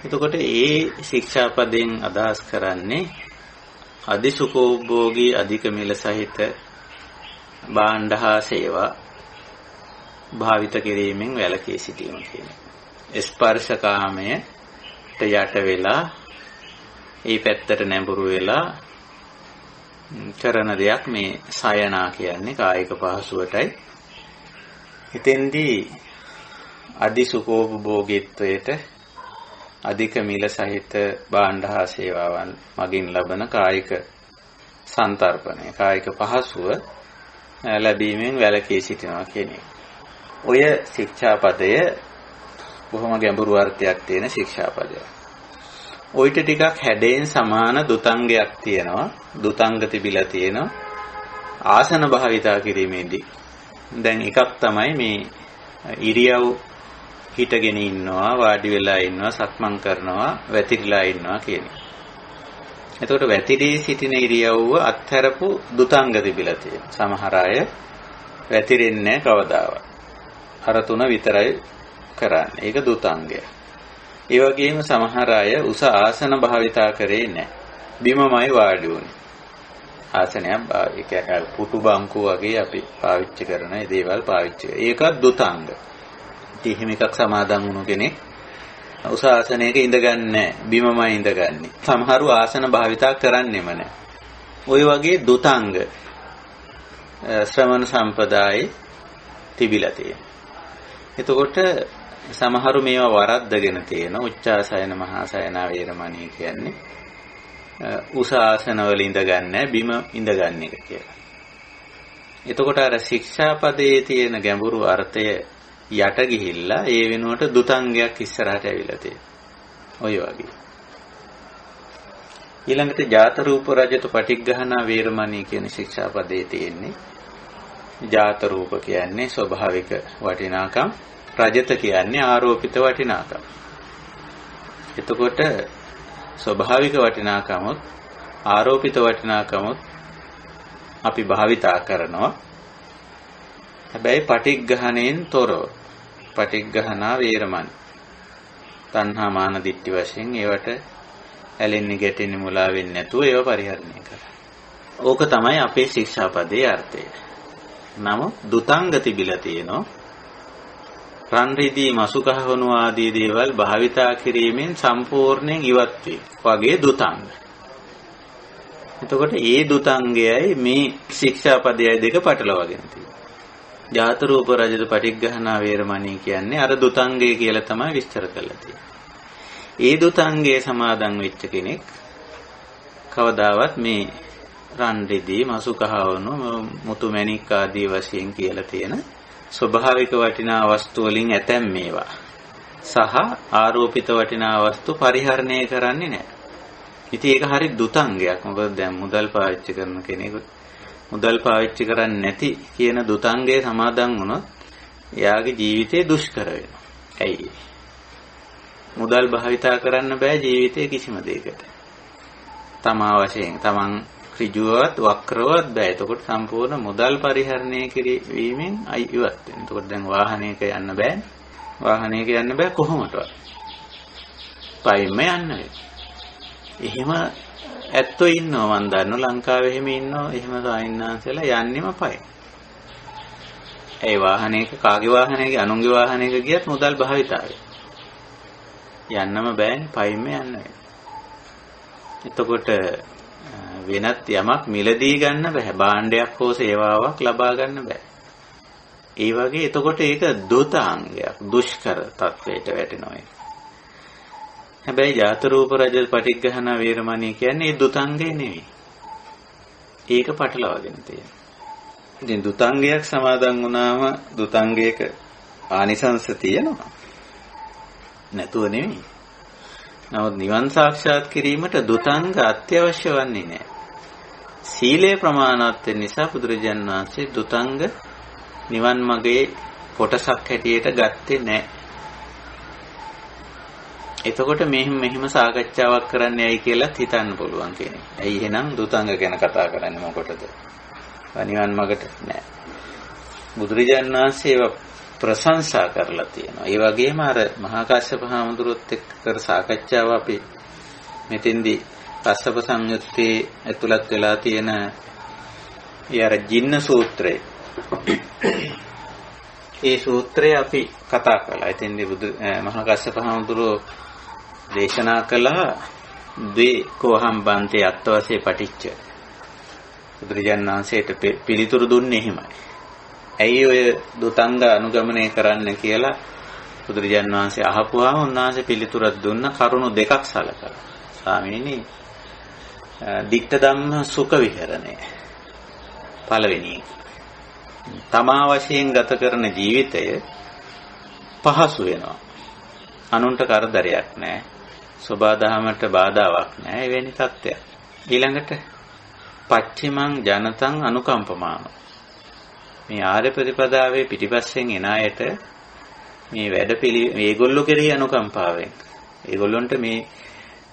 එතකොට ඒ ශික්ෂාපදයෙන් අදහස් කරන්නේ අදිසුකෝභෝගී අධික මිල සහිත භාණ්ඩ හා සේවා භාවිත කිරීමෙන් වැළකී සිටීම කියන එක. ස්පර්ශකාමයට යට වෙලා ඒ පැත්තට නැඹුරු වෙලා කරන දෙයක් මේ සයනා කියන්නේ කායික පහසුවටයි. එතෙන්දී අදිසුඛෝපභෝගීත්වයට අධික මිල සහිත භාණ්ඩ හා සේවාවන් මගින් ලබන කායික සංතරපණය කායික පහසුව ලැබීමෙන් වැළකී සිටිනවා කියන එක. ඔය ශික්ෂාපදය බොහොම ගැඹුරු අර්ථයක් තියෙන ශික්ෂාපදයක්. ඔයිට ටිකක් හැඩයෙන් සමාන දුතංගයක් තියෙනවා. දුතංග තිබිලා තියෙනවා. ආසන භාවිතා කිරීමේදී දැන් එකක් තමයි මේ ඉරියව් හිටගෙන ඉන්නවා, වාඩි වෙලා ඉන්නවා, සක්මන් කරනවා, වැතිරිලා ඉන්නවා කියන එක. එතකොට වැතිරී සිටින ඉරියව්ව අත්හැරපු දුතංග තිබිලා තියෙනවා. සමහර අය වැතිරෙන්නේ කවදාවත්. අර තුන විතරයි කරන්නේ. ඒක දුතංගය. ඒ වගේම සමහර අය උස ආසන භාවිතා කරේ නැහැ. බිමමයි වාඩි වුනේ. ආසනයක් ඒක පුටු බංකු වගේ අපි පාවිච්චි කරන දේවල් පාවිච්චි කරනවා. ඒකත් දුතංග. ඉතින් එකක් සමාදන් වුණු කෙනෙක් උස ආසනයක ඉඳගන්නේ නැහැ. බිමමයි ඉඳගන්නේ. සමහරු ආසන භාවිතා කරන්නේම නැහැ. ওই වගේ දුතංග ශ්‍රමණ සම්පදායේ තිබිලා තියෙනවා. එතකොට සමහරු මේවා වරද්දගෙන තියෙනවා. උච්චාසයන මහාසයන වේරමණී කියන්නේ උස ආසනවල ඉඳගන්නේ බිම ඉඳගන්න එක කියලා. එතකොට අර ශික්ෂාපදයේ තියෙන ගැඹුරු අර්ථය යට ගිහිල්ලා ඒ වෙනුවට දුතංගයක් ඉස්සරහට ඇවිල්ලා තියෙනවා. ඔය වගේ. ඊළඟට ජාත රූප රජත පටිග්ගහනා වේරමණී කියන ශික්ෂාපදයේ තියෙන්නේ ජාත රූප කියන්නේ ස්වභාවික වටිනාකම්, රජත කියන්නේ ආරෝපිත වටිනාකම්. එතකොට ස්වභාවික වටිනාකමොත් ආරෝපිත වටිනාකමොත් අපි භාවිතා කරනවා. හැබැයි පටිග්ගහණයෙන් තොරව. පටිග්ගහනා වේරමණී. තණ්හා මාන දිට්ඨි වශයෙන් ඒවට ඇලෙන්නේ ගැටෙන්නේ මුලා වෙන්නේ නැතුව ඒව පරිහරණය කරනවා. ඕක තමයි අපේ ශික්ෂාපදයේ අර්ථය. නමුත් දුතංග තිබිලා තියෙනවා. රන් රිදී මසු කහවණු ආදී දේවල් භාවිතා කිරීමෙන් සම්පූර්ණයෙන් ඉවත් වගේ දුතංග. එතකොට ඒ දුතංගයයි මේ ශික්ෂාපදයයි දෙක පටලවාගෙන තියෙනවා. ජාත රූප රජත පටිග්ගහනා වේරමණී කියන්නේ අර දුතංගය කියලා තමයි විස්තර කරලා තියෙන්නේ. ඒ දුතංගයේ සමාදන් වෙච්ච කෙනෙක් කවදාවත් මේ රන් රිදී මසු කහවණු මුතු මැණික් ආදී වශයෙන් කියලා තියෙන ස්වභාවික වටිනා වස්තු වලින් ඇතැම් මේවා සහ ආරෝපිත වටිනා වස්තු පරිහරණය කරන්නේ නැහැ. ඉතින් ඒක හරි දුතංගයක්. මොකද දැන් මුදල් පාවිච්චි කරන කෙනෙකුට මුදල් පාවිච්චි කරන්නේ නැති කියන දුතංගයේ සමාදන් වුණොත් එයාගේ ජීවිතේ දුෂ්කර වෙනවා. ඇයි? මුදල් භාවිතා කරන්න බෑ ජීවිතේ කිසිම දෙයකට. තමා වශයෙන් තමන් ඍජුවත් වක්‍රවත් බෑ. එතකොට සම්පූර්ණ මුදල් පරිහරණය කිරීමෙන් ඉවත් වෙනවා. එතකොට දැන් වාහනයක යන්න බෑ. වාහනයක යන්න බෑ කොහොමදවත්. පයින්ම යන්න වෙනවා. එහෙම ඇත්තෝ ඉන්නවා මන් දන්නවා ලංකාවේ එහෙම ඉන්නවා. එහෙම සායන්නාන්සලා යන්නෙම පයින්. ඒ වාහනයක කාගේ වාහනයක අනුන්ගේ වාහනයක ගියත් මුදල් භාවිතාවේ. යන්නම බෑනේ පයින්ම යන්න වෙනවා. එතකොට වෙනත් යමක් මිලදී ගන්න බෑ. භාණ්ඩයක් හෝ සේවාවක් ලබා ගන්න බෑ. ඒ වගේ එතකොට ඒක දුතාංගයක්, දුෂ්කර තත්වයට වැටෙනවා ඒක. හැබැයි ජාත රූප රජ පටිග්ගහනා වේරමණී කියන්නේ ඒ දුතාංගේ නෙවෙයි. ඒක පටලවාගෙන තියෙනවා. ඉතින් දුතාංගයක් සමාදන් වුණාම දුතාංගයක ආනිසංස තියෙනවා. නැතුව නෙවෙයි. නමුත් නිවන් සාක්ෂාත් කිරීමට දුතාංග අත්‍යවශ්‍ය වන්නේ නැහැ. සීලය ප්‍රමාණවත් වෙන නිසා බුදුරජාණන් වහන්සේ දුතාංග නිවන් මාගේ කොටසක් හැටියට ගත්තේ නැහැ. එතකොට මෙහෙම සාකච්ඡාවක් කරන්න ඇයි කියලා හිතන්න පුළුවන් කෙනෙක්. ඇයි එහෙනම් දුතාංග ගැන කතා කරන්නේ මොකටද? නිවන් මාකට නෑ. බුදුරජාණන් වහන්සේ ප්‍රශංසා කරලා තියෙනවා. ඒ වගේම අර මහා කාශ්‍යප හාමුදුරුවොත් එක්ක කර සාකච්ඡාව අපි මෙතෙන්දී කස්සප සංයුත්තේ ඇතුළත් වෙලා තියෙන ඊයර ජින්න සූත්‍රය. ඒ සූත්‍රය අපි කතා කළා. එතෙන්දී මහා කාශ්‍යප හාමුදුරුවෝ දේශනා කළා ද්වේ කෝහම් බන්තේ අත්වසේ පටිච්ච. බුදුරජාණන් වහන්සේට පිළිතුරු දුන්නේ එහෙමයි. ඇයි ඔය දුතංග අනුගමනය කරන්න කියලා බුදුරජාණන් වහන්සේ අහපුවාම උන්වහන්සේ පිළිතුරක් දුන්න කරුණු දෙකක් සලකලා. ස්වාමීනි, ditta ධම්ම සුඛ විහරණය. පළවෙනි එක. තමා වශයෙන් ගත කරන ජීවිතය පහසු වෙනවා. අනුන්ට කරදරයක් නැහැ. සබාදහමට බාධාවක් නැහැ. එවැනි තත්ත්වයක්. ඊළඟට පච්චිමං ජනතං අනුකම්පමාන. මේ ආර්ය ප්‍රතිපදාවේ පිටිපස්සෙන් එන අයට මේ මේගොල්ලෝ කෙරෙහි අනුකම්පාවෙන් ඒගොල්ලොන්ට මේ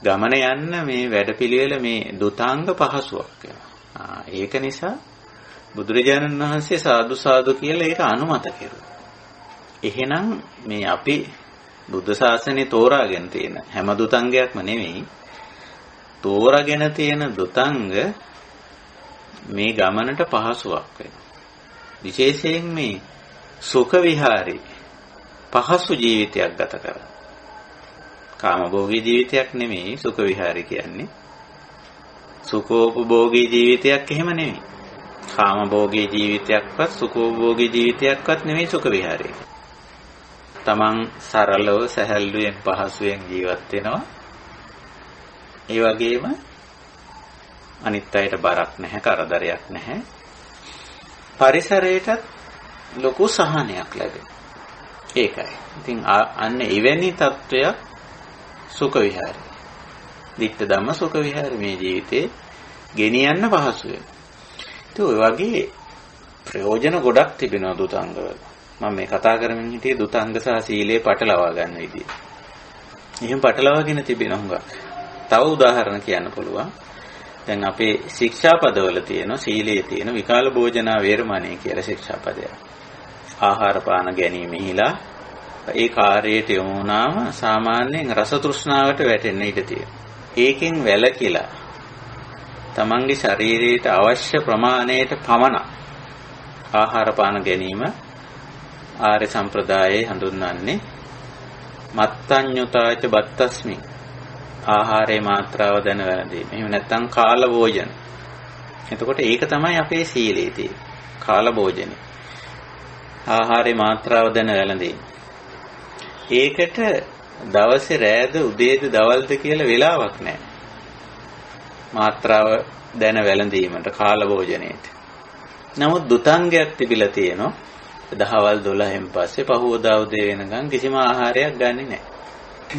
ගමන යන්න මේ වැඩපිළිවෙල මේ දුතාංග පහසුවක් වෙනවා. ඒක නිසා බුදුරජාණන් වහන්සේ සාදු සාදු කියලා ඒක අනුමත කෙරුවා. එහෙනම් මේ අපි බුද්ධ ශාසනය තෝරාගෙන තියෙන හැම දුතංගයක්ම නෙවෙයි, තෝරාගෙන තියෙන දුතංග මේ ගමනට පහසුවක් වෙනවා. විශේෂයෙන් මේ සුඛ විහාරී පහසු ජීවිතයක් ගත කරා. කාමභෝගී ජීවිතයක් නෙමෙයි සුඛ විහාරී කියන්නේ. සුඛෝපභෝගී ජීවිතයක් එහෙම නෙමෙයි. කාමභෝගී ජීවිතයක්වත් සුඛෝපභෝගී ජීවිතයක්වත් නෙමෙයි සුඛ විහාරී. තමන් සරලව සැහැල්ලුවෙන් පහසුවෙන් ජීවත් වෙනවා. ඒ වගේම අනිත් අයට බරක් නැහැ, කරදරයක් නැහැ. පරිසරයටත් ලොකු සහනයක් ලැබෙනවා. ඒකයි. ඉතින් අන්න එවැනි තත්වයක් සුඛ විහාරය. ditta ධම්ම සුඛ විහාරය මේ ජීවිතේ ගෙනියන්න පහසු වෙනවා. ඉතින් ඔය වගේ ප්‍රයෝජන ගොඩක් තිබෙනවා දුතංගවල. මම මේ කතා කරමින් හිටියේ දුතංග සහ සීලේ පටලවා ගන්න විදිය. එහෙම පටලවාගෙන තිබෙනවා හුඟක්. තව උදාහරණ කියන්න පුළුවන්. දැන් අපේ ශික්ෂාපදවල තියෙන සීලයේ තියෙන විකාල භෝජනා වේරමණී කියලා ශික්ෂාපදයක්. ආහාර පාන ගැනීමෙහිලා ඒ කාර්යයට යොමු වුණාම සාමාන්‍යයෙන් රස තෘෂ්ණාවට වැටෙන්න ඉඩ තියෙනවා. ඒකෙන් වැළකීලා තමන්ගේ ශරීරයට අවශ්‍ය ප්‍රමාණයට පමණ ආහාර පාන ගැනීම ආර්ය සම්ප්‍රදායේ හඳුන්වන්නේ මත්තඤ්ඤුතාච බත්තස්මි. ආහාරයේ මාත්‍රාව දැන වැළඳීම. එහෙම නැත්නම් කාල භෝජන. එතකොට ඒක තමයි අපේ සීලයේ තියෙන්නේ. කාල භෝජන. ආහාරයේ මාත්‍රාව දැන වැළඳීම. ඒකට දවසේ රෑද උදේද දවල්ද කියලා වෙලාවක් නැහැ. මාත්‍රාව දැන වැළඳීමට කාල භෝජනයේට. නමුත් දුතංගයක් තිබිලා තියෙනවා. දහවල් 12න් පස්සේ පහුවදා උදේ වෙනකන් කිසිම ආහාරයක් ගන්නෙ නැහැ.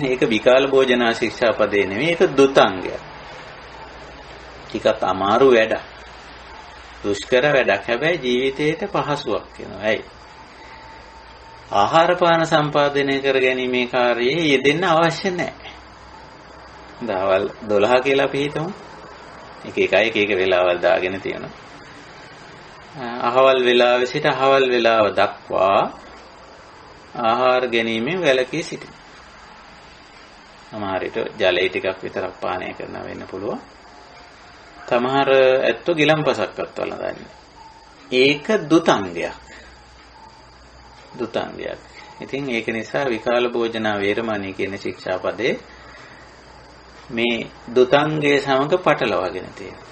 ඒක විකාල භෝජනා ශික්ෂාපදේ නෙමෙයි, ඒක දුතංගයක්. ටිකක් අමාරු වැඩක්. දුෂ්කර වැඩක්. හැබැයි ජීවිතේට පහසුවක් වෙනවා. ඇයි? ආහාර පාන සම්පාදනය කර ගැනීමේ කාර්යයේ යෙදෙන්න අවශ්‍ය නැහැ. දහවල් 12 කියලා අපි හිතමු. එක එක වෙලාවල් දාගෙන තියෙනවා. අහවල් වෙලාවෙ සිට අහවල් වෙලාව දක්වා ආහාර ගැනීමෙන් වැළකී සිටින්න. සමහර විට ජලය ටිකක් විතරක් පානය කරන වෙන්න පුළුවන්. සමහර ඇත්තෝ ගිලම්පසක්වත් වළඳන්නේ. ඒක දුතංගයක්. දුතංගයක්. ඉතින් ඒක නිසා විකාල භෝජනා වේරමණී කියන ශික්ෂාපදේ මේ දුතංගයේ සමග පටලවාගෙන තියෙනවා.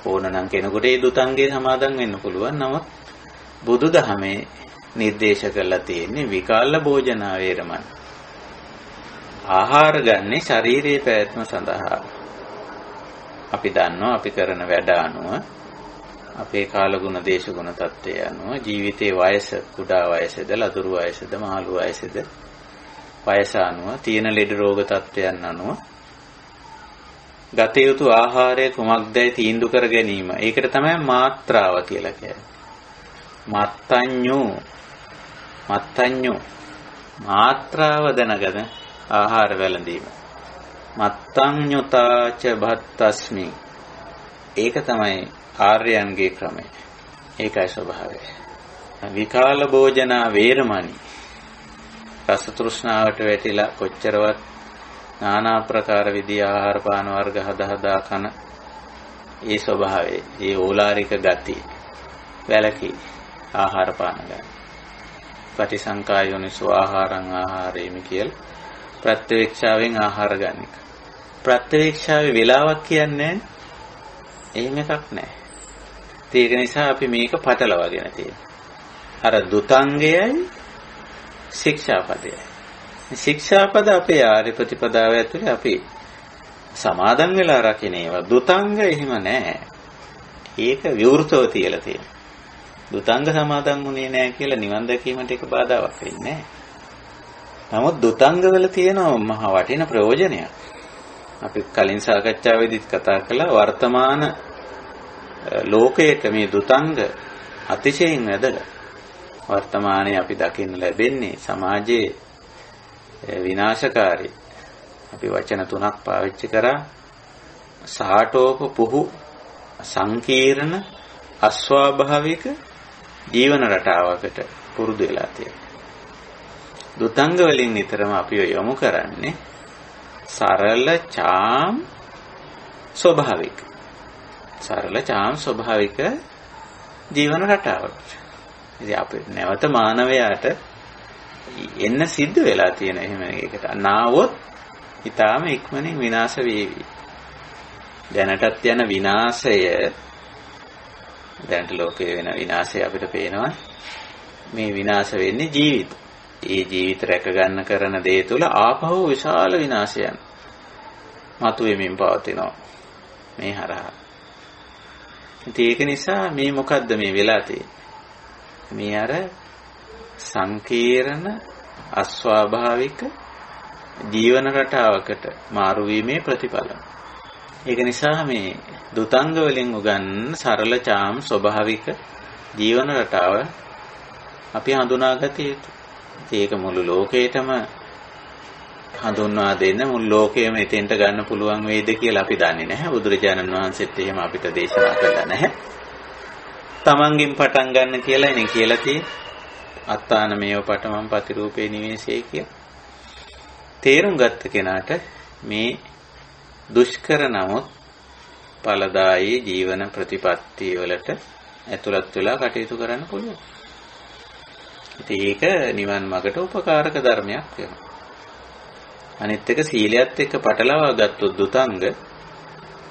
ඕනනම් කෙනෙකුට ඒ දුතංගයේ සමාදන් වෙන්න පුළුවන්. නමුත් බුදුදහමේ නිර්දේශ කරලා තියෙන්නේ විකාල භෝජනා වේරමණී. ආහාර ගන්නේ ශාරීරික පැවැත්ම සඳහා. අපි දන්නවා අපි කරන වැඩ අනුව අපේ කාලගුණ දේශගුණ තත්ත්වය අනුව ජීවිතයේ වයස කුඩා වයසේද ලදරු වයසේද මහලු වයසේද වයස අනුව තියෙන ලෙඩ රෝග තත්ත්වයන් අනුව ගත යුතු ආහාරය කුමක්දයි තීන්දුව කර ගැනීම. ඒකට තමයි මාත්‍රාව කියලා කියන්නේ. මත්තඤ්ඤෝ මාත්‍රාව දැනගෙන ආහාර වැළඳීම. මත්තඤ්ඤුතාච භත්තස්මි. ඒක තමයි ආර්යයන්ගේ ක්‍රමය. ඒකයි ස්වභාවය. විකාල භෝජනා වේරමණී. රස තෘෂ්ණාවට වැටිලා කොච්චරවත් নানা ප්‍රකාර විදි ආහාර පාන වර්ග හදා කන ඒ ස්වභාවය, ඒ ඕලාරික ගති වැළකී ආහාර පාන ගන්න. පටිසංකායෝනිසෝ ආහාරං ආහාරේමි කියලා ප්‍රත්‍යවේක්ෂාවෙන් ආහාර ගන්න එක. ප්‍රත්‍යවේක්ෂාවේ වේලාවක් කියන්නේ එහෙම එකක් නැහැ. ඒක නිසා අපි මේක පටලවාගෙන තියෙනවා. අර දුතංගයයි ශික්ෂාපදයයි. ශික්ෂාපද අපේ ආර්ය ප්‍රතිපදාව ඇතුලේ අපි සමාදන් වෙලා රකින්න ඒවා. දුතංග එහෙම නැහැ. ඒක විවෘතව තියලා තියෙනවා. දුතංග සමාදන් වුණේ නැහැ කියලා නිවන් දැකීමට ඒක බාධාවක් වෙන්නේ නැහැ. නමුත් දුතංග වල තියෙන මහ වටින ප්‍රයෝජනයක්. අපි කලින් සාකච්ඡාවේදීත් කතා කළා වර්තමාන ලෝකයක මේ දුතංග අතිශයින් වැදගත්. වර්තමානයේ අපි දකින්න ලැබෙන්නේ සමාජයේ විනාශකාරී. අපි වචන තුනක් පාවිච්චි කරා. සාටෝප පුහු සංකීර්ණ අස්වාභාවික ජීවන රටාවකට පුරුදු වෙලා තියෙනවා. දුතංග වලින් නිතරම අපි යොමු කරන්නේ සරල චාම් ස්වභාවික. සරල චාම් ස්වභාවික ජීවන රටාවකට. ඉතින් අපි නැවත මානවයාට එන්න සිද්ධ වෙලා තියෙන එහෙම එකකට. නාවොත් ඊටාම ඉක්මනින් විනාශ වේවි. දැනටත් යන විනාශය දැනට ලෝකේ වෙන විනාශය අපිට පේනවා. මේ විනාශ වෙන්නේ ජීවිත. ඒ ජීවිත රැක ගන්න කරන දේ තුල ආපහු විශාල විනාශයන් මතුවෙමින් පවතිනවා. මේ හරහා. ඉතින් ඒක නිසා මේ මොකද්ද මේ වෙලා තියෙන්නේ? මේ අර සංකීර්ණ අස්වාභාවික ජීවන රටාවකට මාරු වීමේ ප්‍රතිඵල. ඒක නිසා මේ දුතංග වලින් උගන් සරල චාම් ස්වභාවික ජීවන රටාව අපි හඳුනාගත යුතුයි. ඒක මුළු ලෝකේටම හඳුන්වා දෙන්න මුළු ලෝකයම එතෙන්ට ගන්න පුළුවන් වේද කියලා අපි දන්නේ නැහැ. බුදුරජාණන් වහන්සේත් එහෙම අපිට දේශනා කළා නැහැ. තමන්ගෙන් පටන් ගන්න කියලා එනේ කියලා තියෙන්නේ. අත්තාන මේව පඨමං පතිරූපේ නිවේශේ කියලා. තේරුම් ගත්ත කෙනාට මේ දුෂ්කර නමුත් ඵලදායී ජීවන ප්‍රතිපත්තිය වලට ඇතුළත් වෙලා කටයුතු කරන්න පුළුවන්. ඉතින් ඒක නිවන් මාර්ගට උපකාරක ධර්මයක් වෙනවා. අනිත් එක සීලයත් එක්ක පටලවා ගත්තොත් දුතංග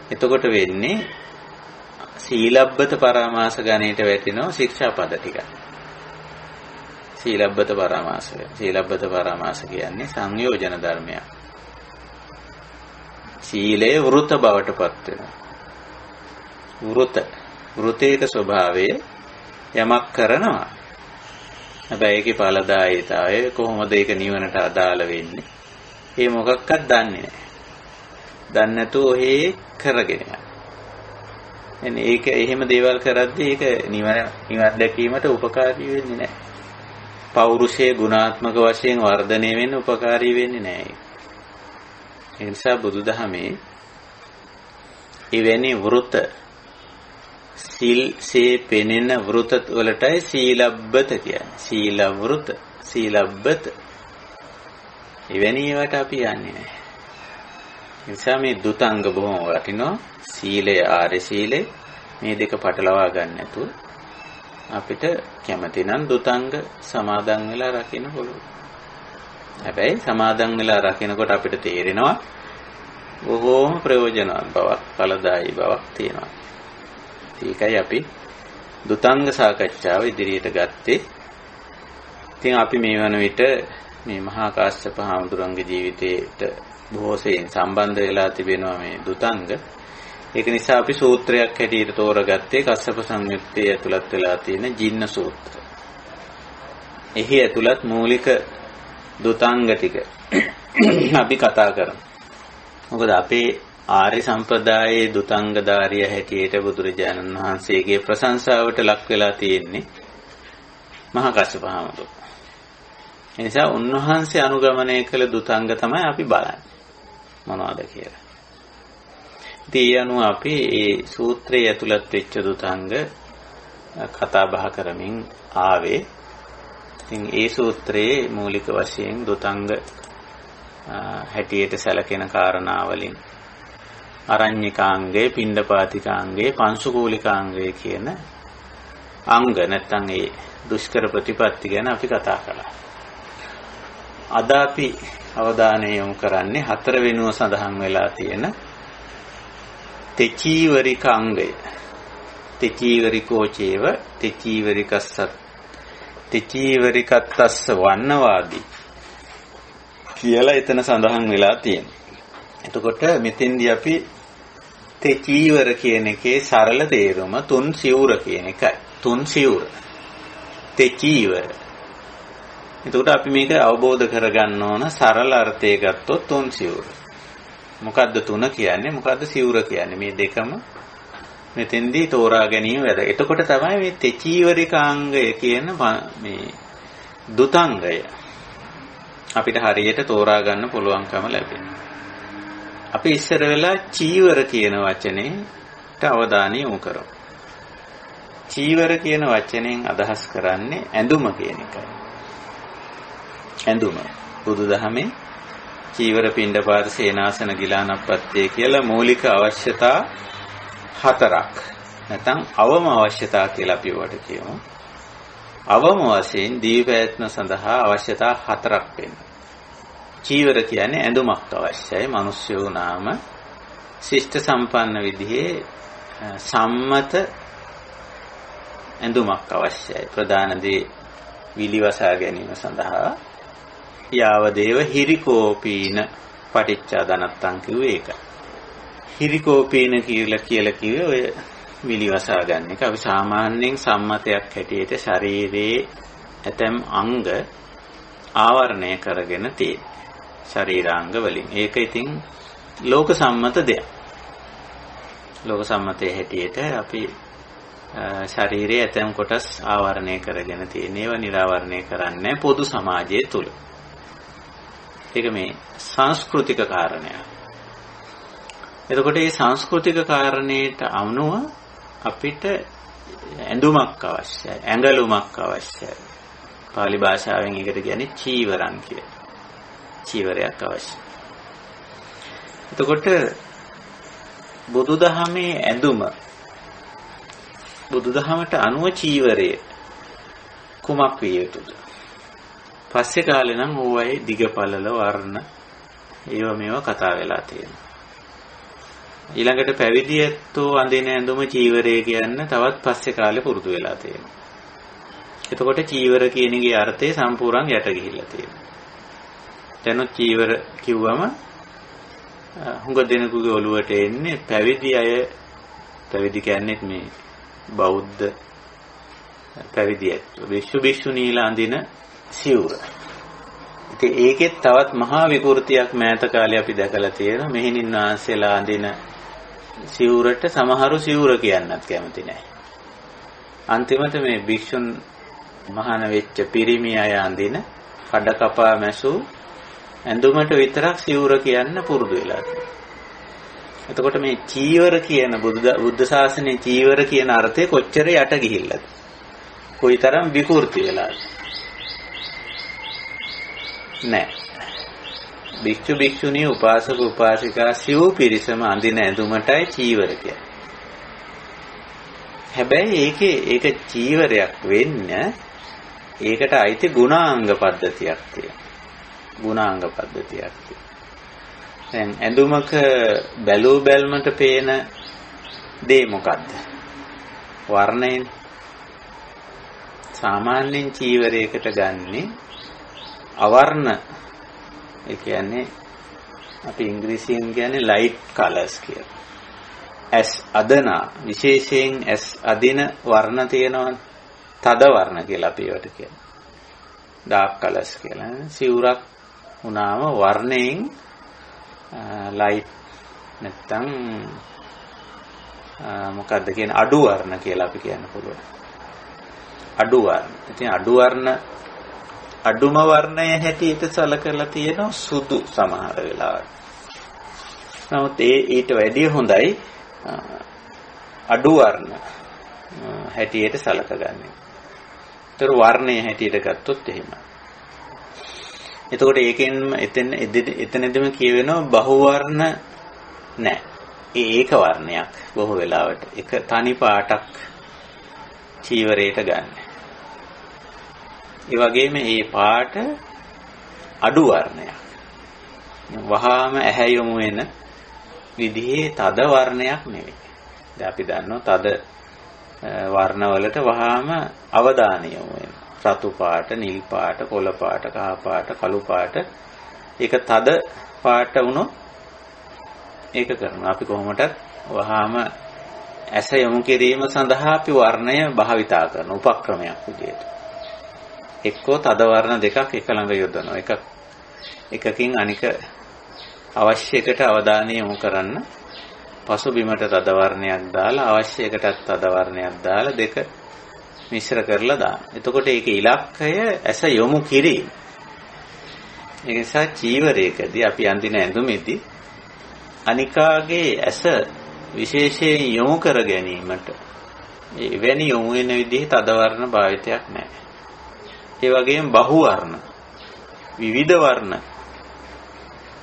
එතකොට වෙන්නේ සීලබ්බත පරාමාස ගණයට වැටෙනවා ශික්ෂාපද ටික. සීලබ්බත පරාමාසය. සීලබ්බත පරාමාස කියන්නේ සංයෝජන ධර්මයක්. සීලේ වෘත බවටපත් වෙනවා. වෘතේක ස්වභාවය යමක් කරනවා. හැබැයි ඒකේ ඵලදායීතාවය කොහොමද ඒක නිවනට අදාළ වෙන්නේ? ඒ මොකක්වත් දන්නේ නැහැ. දන්නේ නැතුව ඔහේ කරගෙන යනවා. එන්නේ ඒක එහෙම දේවල් කරද්දී ඒක නිවන දැකීමට උපකාරී වෙන්නේ නැහැ. පෞරුෂයේ ගුණාත්මක වශයෙන් වර්ධනය වෙන්න උපකාරී වෙන්නේ නැහැ. ඒ නිසා බුදුදහමේ එවැනි වෘත සීල්සේ පෙනෙන වෘත වලටයි සීලබ්බත කියන්නේ. සීලවෘත, සීලබ්බත. එවැනි ඒවාට අපි යන්නේ නැහැ. ඒ නිසා මේ දුතංග බොහොම වටිනවා. සීලය, ආර්ය සීලය මේ දෙක පටලවා ගන්න නැතුව අපිට කැමති නම් දුතංග සමාදන් වෙලා රකින්න පුළුවන්. හැබැයි සමාදන් වෙලා රකින්නකොට අපිට තේරෙනවා බොහෝම ප්‍රයෝජනවත් බවක්, ඵලදායී බවක් තියෙනවා. ඒකයි අපි දුතංග සාකච්ඡාව ඉදිරියට ගත්තේ. ඉතින් අපි මේ වන විට මේ මහා කාශ්‍යප හාමුදුරන්ගේ ජීවිතයට බොහෝ සෙයින් සම්බන්ධ වෙලා තිබෙනවා මේ දුතංග. ඒක නිසා අපි සූත්‍රයක් හැටියට තෝරගත්තේ කස්සප සංයුත්තේ ඇතුළත් වෙලා තියෙන ජින්න සූත්‍රය. එහි ඇතුළත් මූලික දුතංග ටික අපි කතා කරමු. මොකද අපේ ආර්ය සම්ප්‍රදායේ දුතංගධාරිය හැටියට බුදුරජාණන් වහන්සේගේ ප්‍රශංසාවට ලක් වෙලා තියෙන්නේ මහා කස්සප හාමුදුරුවෝ. ඒ නිසා උන්වහන්සේ අනුගමනය කළ දුතංග තමයි අපි බලන්නේ මොනවද කියලා. ඉතින් ඒ අනුව අපි මේ සූත්‍රයේ ඇතුළත් වෙච්ච දුතංග කතා බහ කරමින් ආවේ. ඉතින් ඒ සූත්‍රයේ මූලික වශයෙන් දුතංග හැටියට සැලකෙන කාරණාවලින් අරඤ්ඤිකාංගය, පිණ්ඩපාතිකාංගය, පංසුකූලිකාංගය කියන අංග නැත්නම් ඒ දුෂ්කර ප්‍රතිපත්ති ගැන අපි කතා කළා. අද අපි අවධානය යොමු කරන්නේ 4 වෙනුව සඳහන් වෙලා තියෙන තෙචීවරික අංගය. තෙචීවරිකෝ චේව තෙචීවරිකස්සත් තෙචීවරිකත්තස්ස වන්නවාදී කියලා එතන සඳහන් වෙලා තියෙනවා. එතකොට මෙතෙන්දී අපි තෙචීවර කියන එකේ සරල තේරුම තුන් සිවුර කියන එකයි. තුන් සිවුර. තෙචීවර. එතකොට අපි මේක අවබෝධ කරගන්න ඕන සරල අර්ථය ගත්තොත් තුන් සිවුර. මොකද්ද තුන කියන්නේ? මොකද්ද සිවුර කියන්නේ? මේ දෙකම මෙතෙන්දී තෝරා ගැනීම වැදගත්. එතකොට තමයි මේ තෙචීවරිකාංගය කියන මේ දුතංගය අපිට හරියට තෝරා ගන්න පුළුවන්කම ලැබෙනවා. අපි ඉස්සර වෙලා චීවර කියන වචනේට අවධානය යොමු කරමු. චීවර කියන වචනයෙන් අදහස් කරන්නේ ඇඳුම කියන එකයි. ඇඳුම. බුදුදහමේ චීවර පිණ්ඩපාත සේනාසන ගිලානප්පත්තිය කියලා මූලික අවශ්‍යතා හතරක්. නැත්නම් අවම අවශ්‍යතා කියලා අපි ඒවට කියමු. අවම වශයෙන් දීපෑත්ම සඳහා අවශ්‍යතා හතරක් වෙනවා. චීවර කියන්නේ ඇඳුමක් අවශ්‍යයි. මිනිස්සු නාම ශිෂ්ට සම්පන්න විදිහේ සම්මත ඇඳුමක් අවශ්‍යයි. ප්‍රධාන දේ විලිවසා ගැනීම සඳහා යාවදේව හිරිකෝපීන පටිච්චාදනත්තං කිව්වේ ඒකයි. හිරිකෝපීන කියලා කිව්වේ ඔය විලිවසා ගන්න එක. අපි සාමාන්‍යයෙන් සම්මතයක් හැටියට ශරීරයේ ඇතැම් අංග ආවරණය කරගෙන තියෙන ශරීරාංග වලින්. ඒක ඉතින් ලෝක සම්මත දෙයක්. ලෝක සම්මතයේ හැටියට අපි ශරීරයේ ඇතැම් කොටස් ආවරණය කරගෙන තියෙන ඒවා නිරාවරණය කරන්නේ පොදු සමාජය තුල. ඒක මේ සංස්කෘතික කාරණයක්. එතකොට මේ සංස්කෘතික කාරණේට අනුව අපිට ඇඳුමක් අවශ්‍යයි. ඇඟලුමක් අවශ්‍යයි. පාලි භාෂාවෙන් ඒකට කියන්නේ චීවරං කියලා. චීවරයක් අවශ්‍යයි. එතකොට බුදුදහමේ ඇඳුම බුදුදහමට අනුව චීවරය කුමක් විය යුතුද? පස්සේ කාලේ නම් ඕවයි දිගපළල වර්ණ ඒව මේව කතා වෙලා තියෙනවා. ඊළඟට පැවිදියත්ෝ අඳින ඇඳුම චීවරය කියන්න තවත් පස්සේ කාලේ පුරුදු වෙලා තියෙනවා. එතකොට චීවර කියන එකේ අර්ථය සම්පූර්ණ යට ගිහිල්ලා තියෙනවා. දැන් චීවර කිව්වම හුඟ දෙනෙකුගේ ඔළුවට එන්නේ පැවිදි අය. පැවිදි කියන්නේ මේ බෞද්ධ පැවිදියත් විශ්ව භික්ෂුණීලා අඳින සිවුර. ඉතින් ඒකෙත් තවත් මහා විකෘතියක් මෑත කාලේ අපි දැකලා තියෙනවා. මෙහෙණින් වහන්සේලා අඳින සිවුරට සමහරු සිවුර කියන්නත් කැමති නැහැ. අන්තිමට මේ භික්ෂුන් මහාන වෙච්ච පිරිමි අය අඳින කඩ කපා මැසූ ඇඳුමට විතරක් සිවුර කියන්න පුරුදු වෙලා තියෙනවා. එතකොට මේ චීවර කියන බුද්ධ ශාසනයේ චීවර කියන අර්ථය කොච්චර යට ගිහිල්ලාද? කොයිතරම් විකෘති වෙලාද? නෑ. භික්ෂු භික්ෂුණී උපාසක උපාසිකා සිව් පිරිසම අඳින ඇඳුමටයි චීවර කියන්නේ. හැබැයි ඒක චීවරයක් වෙන්න ඒකට අයිති ගුණාංග පද්ධතියක් තියෙනවා. ගුණාංග පද්ධතියක් තියෙනවා. දැන් ඇඳුමක බැලූ බැල්මට පේන දේ මොකද්ද? වර්ණයනේ. සාමාන්‍යයෙන් චීවරයකට ගන්නේ අවර්ණ. ඒ කියන්නේ අපි ඉංග්‍රීසියෙන් කියන්නේ ලයිට් කලර්ස් කියලා. ඇස් අදනා විශේෂයෙන් ඇස් අදින වර්ණ තියෙනවනේ. තද වර්ණ කියලා අපි ඒවට කියනවා. ඩාර්ක් කලර්ස් කියලා. සිවුරක් වුණාම වර්ණයෙන් ලයිට් නැත්තම් මොකද්ද කියන්නේ අඩු වර්ණ කියලා අපි කියන්න පුළුවන්. අඩු වර්ණ. ඉතින් අඩු වර්ණ අඩුම වර්ණය හැටියට සලකලා තියෙනවා සුදු සමහර වෙලාවට. නමුත් ඊට වැඩිය හොඳයි අඩු වර්ණ හැටියට සලකගන්නේ. ඒතර වර්ණය හැටියට ගත්තොත් එහෙමයි. එතකොට ඒකෙන් එතනදිම කියවෙනවා බහු වර්ණ නැහැ. ඒක වර්ණයක් බොහෝ වෙලාවට. එක තනි පාටක් චීවරයට ගන්න. ඒ වගේම මේ පාට අඩු වර්ණයක්. වහාම ඇහැ යොමු වෙන විදිහේ තද වර්ණයක් නෙවෙයි. දැන් අපි දන්නවා තද වර්ණවලට වහාම අවධානය යොමු වෙනවා. රතු පාට, නිල් පාට, කොළ පාට, කහ පාට, කළු පාට. ඒක තද පාට වුණොත් ඒක කරනවා. අපි කොහොමදත් වහාම ඇස යොමු කිරීම සඳහා අපි වර්ණය භාවිතා කරන උපක්‍රමයක් විදියට. එක්කෝ තද වර්ණ දෙකක් එක ළඟ යොදනවා. එකකින් අනික අවශ්‍ය එකට අවධානය යොමු කරන්න පසුබිමට තද වර්ණයක් දාලා අවශ්‍ය එකටත් තද වර්ණයක් දාලා දෙක මිශ්‍ර කරලා දාන්න. එතකොට ඒකේ ඉලක්කය ඇස යොමු කිරීම. ඒ නිසා චීවරයකදී අපි අඳින ඇඳුමේදී අනිකාගේ ඇස විශේෂයෙන් යොමු කර ගැනීමට එවැනි යොමු වෙන විදිහේ තද වර්ණ භාවිතයක් නැහැ. ඒ වගේම බහු වර්ණ විවිධ වර්ණ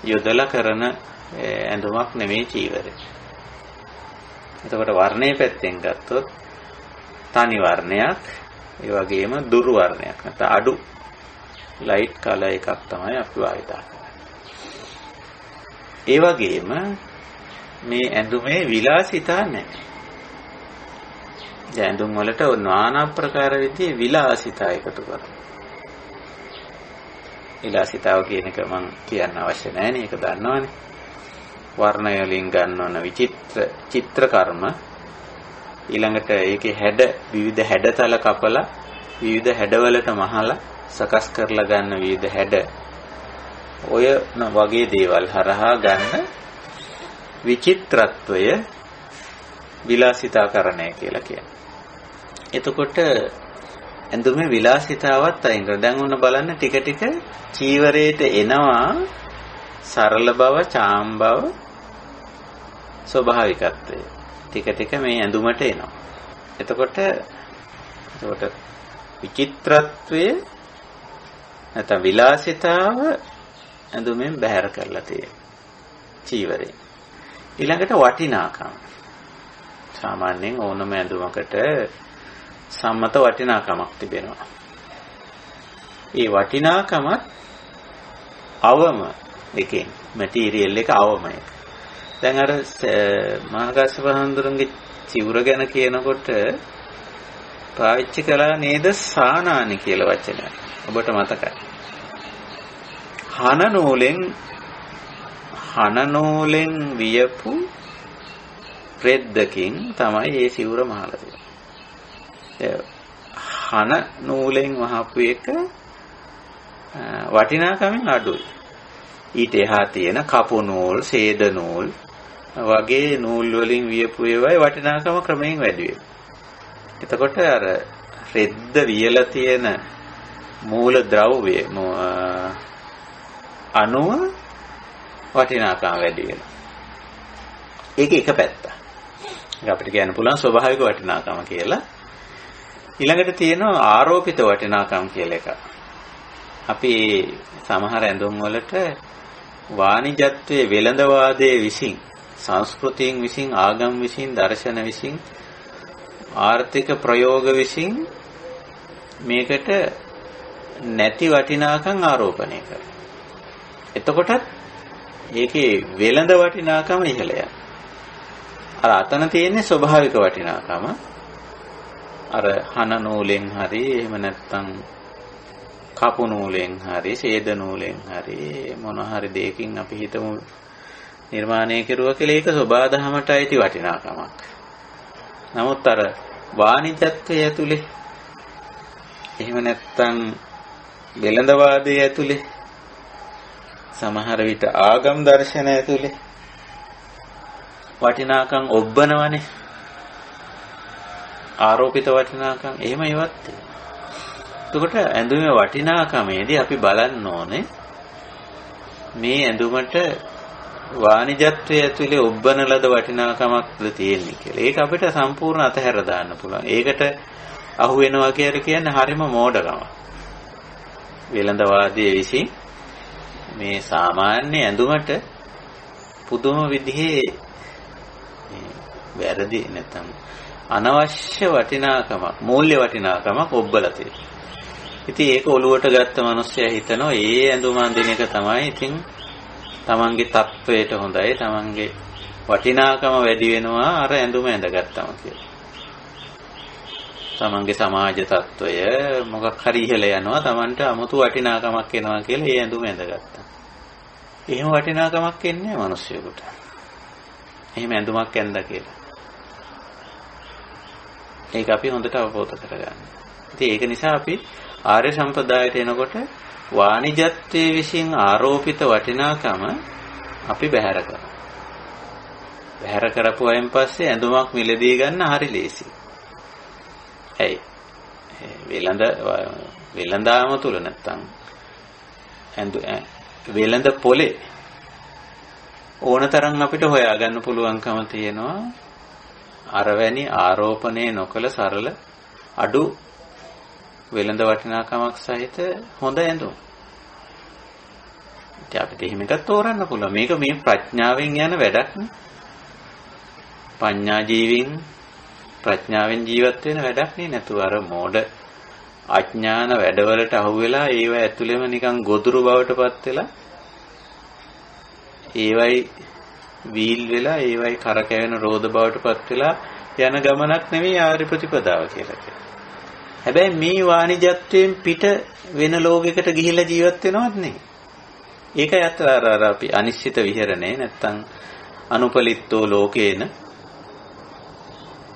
යොදලා කරන ඇඳුමක් නෙමෙයි චීවරය. එතකොට වර්ණයේ පැත්තෙන් ගත්තොත් තනි වර්ණයක්, ඒ වගේම දුරු වර්ණයක් නැත්නම් අඩු ලයිට් කලර් එකක් තමයි අපි භාවිතා කරන්නේ. ඒ වගේම මේ ඇඳුමේ විලාසිතා නැහැ. දැන් ඇඳුම් වලට নানা ප්‍රකාර විදිහේ විලාසිතා එකතු කරනවා. විලාසිතාව කියන එක මම කියන්න අවශ්‍ය නැහැ නේ. ඒක දන්නවනේ. වර්ණය වලින් ගන්නවන චිත්‍ර කර්ම ඊළඟට ඒකේ හැඩ විවිධ හැඩතල කපලා විවිධ හැඩවලට මහලා සකස් කරලා ගන්න විවිධ හැඩ ඔය වගේ දේවල් හරහා ගන්න විචිත්‍රත්වය විලාසිතාකරණය කියලා කියන්නේ. එතකොට ඇඳුමේ විලාසිතාවත් අයින් කරලා දැන් ඔන්න බලන්න ටික ටික චීවරයට එනවා සරල බව, චාම් බව, ස්වභාවිකත්වය. ටික ටික මේ ඇඳුමට එනවා. එතකොට විචිත්‍රත්වය නැත්නම් විලාසිතාව ඇඳුමෙන් බැහැර කරලා තියෙනවා චීවරේ. ඊළඟට වටිනාකම. සාමාන්‍යයෙන් ඕනම ඇඳුමකට සම්මත වටිනාකමක් තිබෙනවා. ඒ වටිනාකම අවම එකෙන් මැටීරියල් එක අවම එක. දැන් අර මහාකාශ්‍යප හඳුරන්ගේ චිවුර ගැන කියනකොට පාවිච්චි කළා නේද සානානි කියලා වචනය. ඔබට මතකයි. හන නූලෙන් වියපු රෙද්දකින් තමයි මේ සිවුර මහලා තියෙන්නේ. හන නූලෙන් වහපු එක වටිනාකමින් අඩුයි. ඊට එහා තියෙන කපු නූල්, සේද නූල් වගේ නූල් වලින් වියපු ඒවායි වටිනාකම ක්‍රමයෙන් වැඩි වෙනවා. එතකොට අර රෙද්ද වියලා තියෙන මූල ද්‍රව්‍ය අණුව වටිනාකම වැඩි වෙනවා. ඒක එක පැත්තක්. අපිට කියන්න පුළුවන් ස්වභාවික වටිනාකම කියලා. ඊළඟට තියෙනවා ආරෝපිත වටිනාකම් කියලා එකක්. අපි සමහර ඇඳුම් වලට වාණිජත්වයේ වෙළඳවාදයේ විසින්, සංස්කෘතියෙන් විසින්, ආගම් විසින්, දර්ශන විසින්, ආර්ථික ප්‍රයෝග විසින් මේකට නැති වටිනාකම් ආරෝපණය කරනවා. එතකොටත් ඒකේ වෙළඳ වටිනාකම ඉහළ යනවා. අර අතන තියෙන්නේ ස්වභාවික වටිනාකම. අර හන නූලෙන් හරි එහෙම නැත්නම් කපු නූලෙන් හරි සේද නූලෙන් හරි මොන හරි දෙයකින් අපි හිතමු නිර්මාණය කෙරුවා කියලා ඒක සබාධමයට ඇති වටිනාකමක්. නමුත් අර වාණිජත්වයේ ඇතුලේ එහෙම නැත්නම් වෙළඳවාදයේ ඇතුලේ සමහර විට ආගම් දර්ශන ඇතුලේ වටිනාකම් ඔබ්බනවනේ. ආරෝපිත වටිනාකම් එහෙම ඒවත් තියෙනවා. එතකොට ඇඳුමේ වටිනාකමේදී අපි බලන්න ඕනේ මේ ඇඳුමට වාණිජත්වයේ ඇතුලේ ඔබ්බන ලද වටිනාකමක්ද තියෙන්නේ කියලා. ඒක අපිට සම්පූර්ණ අතහැර දාන්න පුළුවන්. ඒකට අහු වෙනවා කියන්නේ හරිම මෝඩකමක්. වෙළඳවාදයේ විසින් මේ සාමාන්‍ය ඇඳුමට පුදුම විදිහේ වැරදි නැත්නම් අනවශ්‍ය වටිනාකමක්, මූල්‍ය වටිනාකමක් ඔබ්බලා තියෙනවා. ඉතින් ඒක ඔලුවට ගත්ත මිනිස්සයා හිතනවා ඒ ඇඳුම අඳින එක තමයි ඉතින් තමන්ගේ තත්වයට හොඳයි, තමන්ගේ වටිනාකම වැඩි වෙනවා අර ඇඳුම ඇඳගත්තම කියලා. තමන්ගේ සමාජ තත්වය මොකක් හරි ඉහළ යනවා, තමන්ට 아무තු වටිනාකමක් එනවා කියලා ඒ ඇඳුම ඇඳගත්තා. එහෙම වටිනාකමක් එන්නේ නැහැ මිනිස්සුෙකුට. එහෙම ඇඳුමක් ඇඳලා කියලා. ඒක අපි හොඳට අවබෝධ කරගන්න. ඉතින් ඒක නිසා අපි ආර්ය සම්ප්‍රදායට එනකොට වාණිජත්වයේ විසින් ආරෝපිත වටිනාකම අපි බැහැර කරනවා. බැහැර කරපුවායින් පස්සේ ඇඳුමක් මිලදී ගන්න හරි ලේසි. ඇයි? වෙළඳාම තුල නැත්තම් වෙළඳ පොලේ ඕනතරම් අපිට හොයාගන්න පුළුවන්කම තියෙනවා අරවැනි ආරෝපණය නොකළ සරල අඩු වෙළඳ වටිනාකමක් සහිත හොඳ ඇඳුම්. ඉතින් අපිට එහෙම එකක් තෝරන්න පුළුවන්. මේක මේ ප්‍රඥාවෙන් යන වැඩක් නේ. පඤ්ඤා ජීවින් ප්‍රඥාවෙන් ජීවත් වෙන වැඩක් නේ. නැතුව අර මෝඩ අඥාන වැඩවලට අහුවෙලා ඒව ඇතුළෙම නිකන් ගොදුරු බවටපත් වෙලා ඒවයි වීල් වෙලා ඒවයි කරකැවෙන රෝද බවටපත් වෙලා යන ගමනක් නෙවෙයි ආර්ය ප්‍රතිපදාව කියලා කියන්නේ. හැබැයි මේ වාණිජත්වයෙන් පිට වෙන ලෝකයකට ගිහිලා ජීවත් වෙනවත් නෙවෙයි. ඒකයි අර අපි අනිශ්චිත විහරණේ නැත්තම් අනුපලිත්තෝ ලෝකේන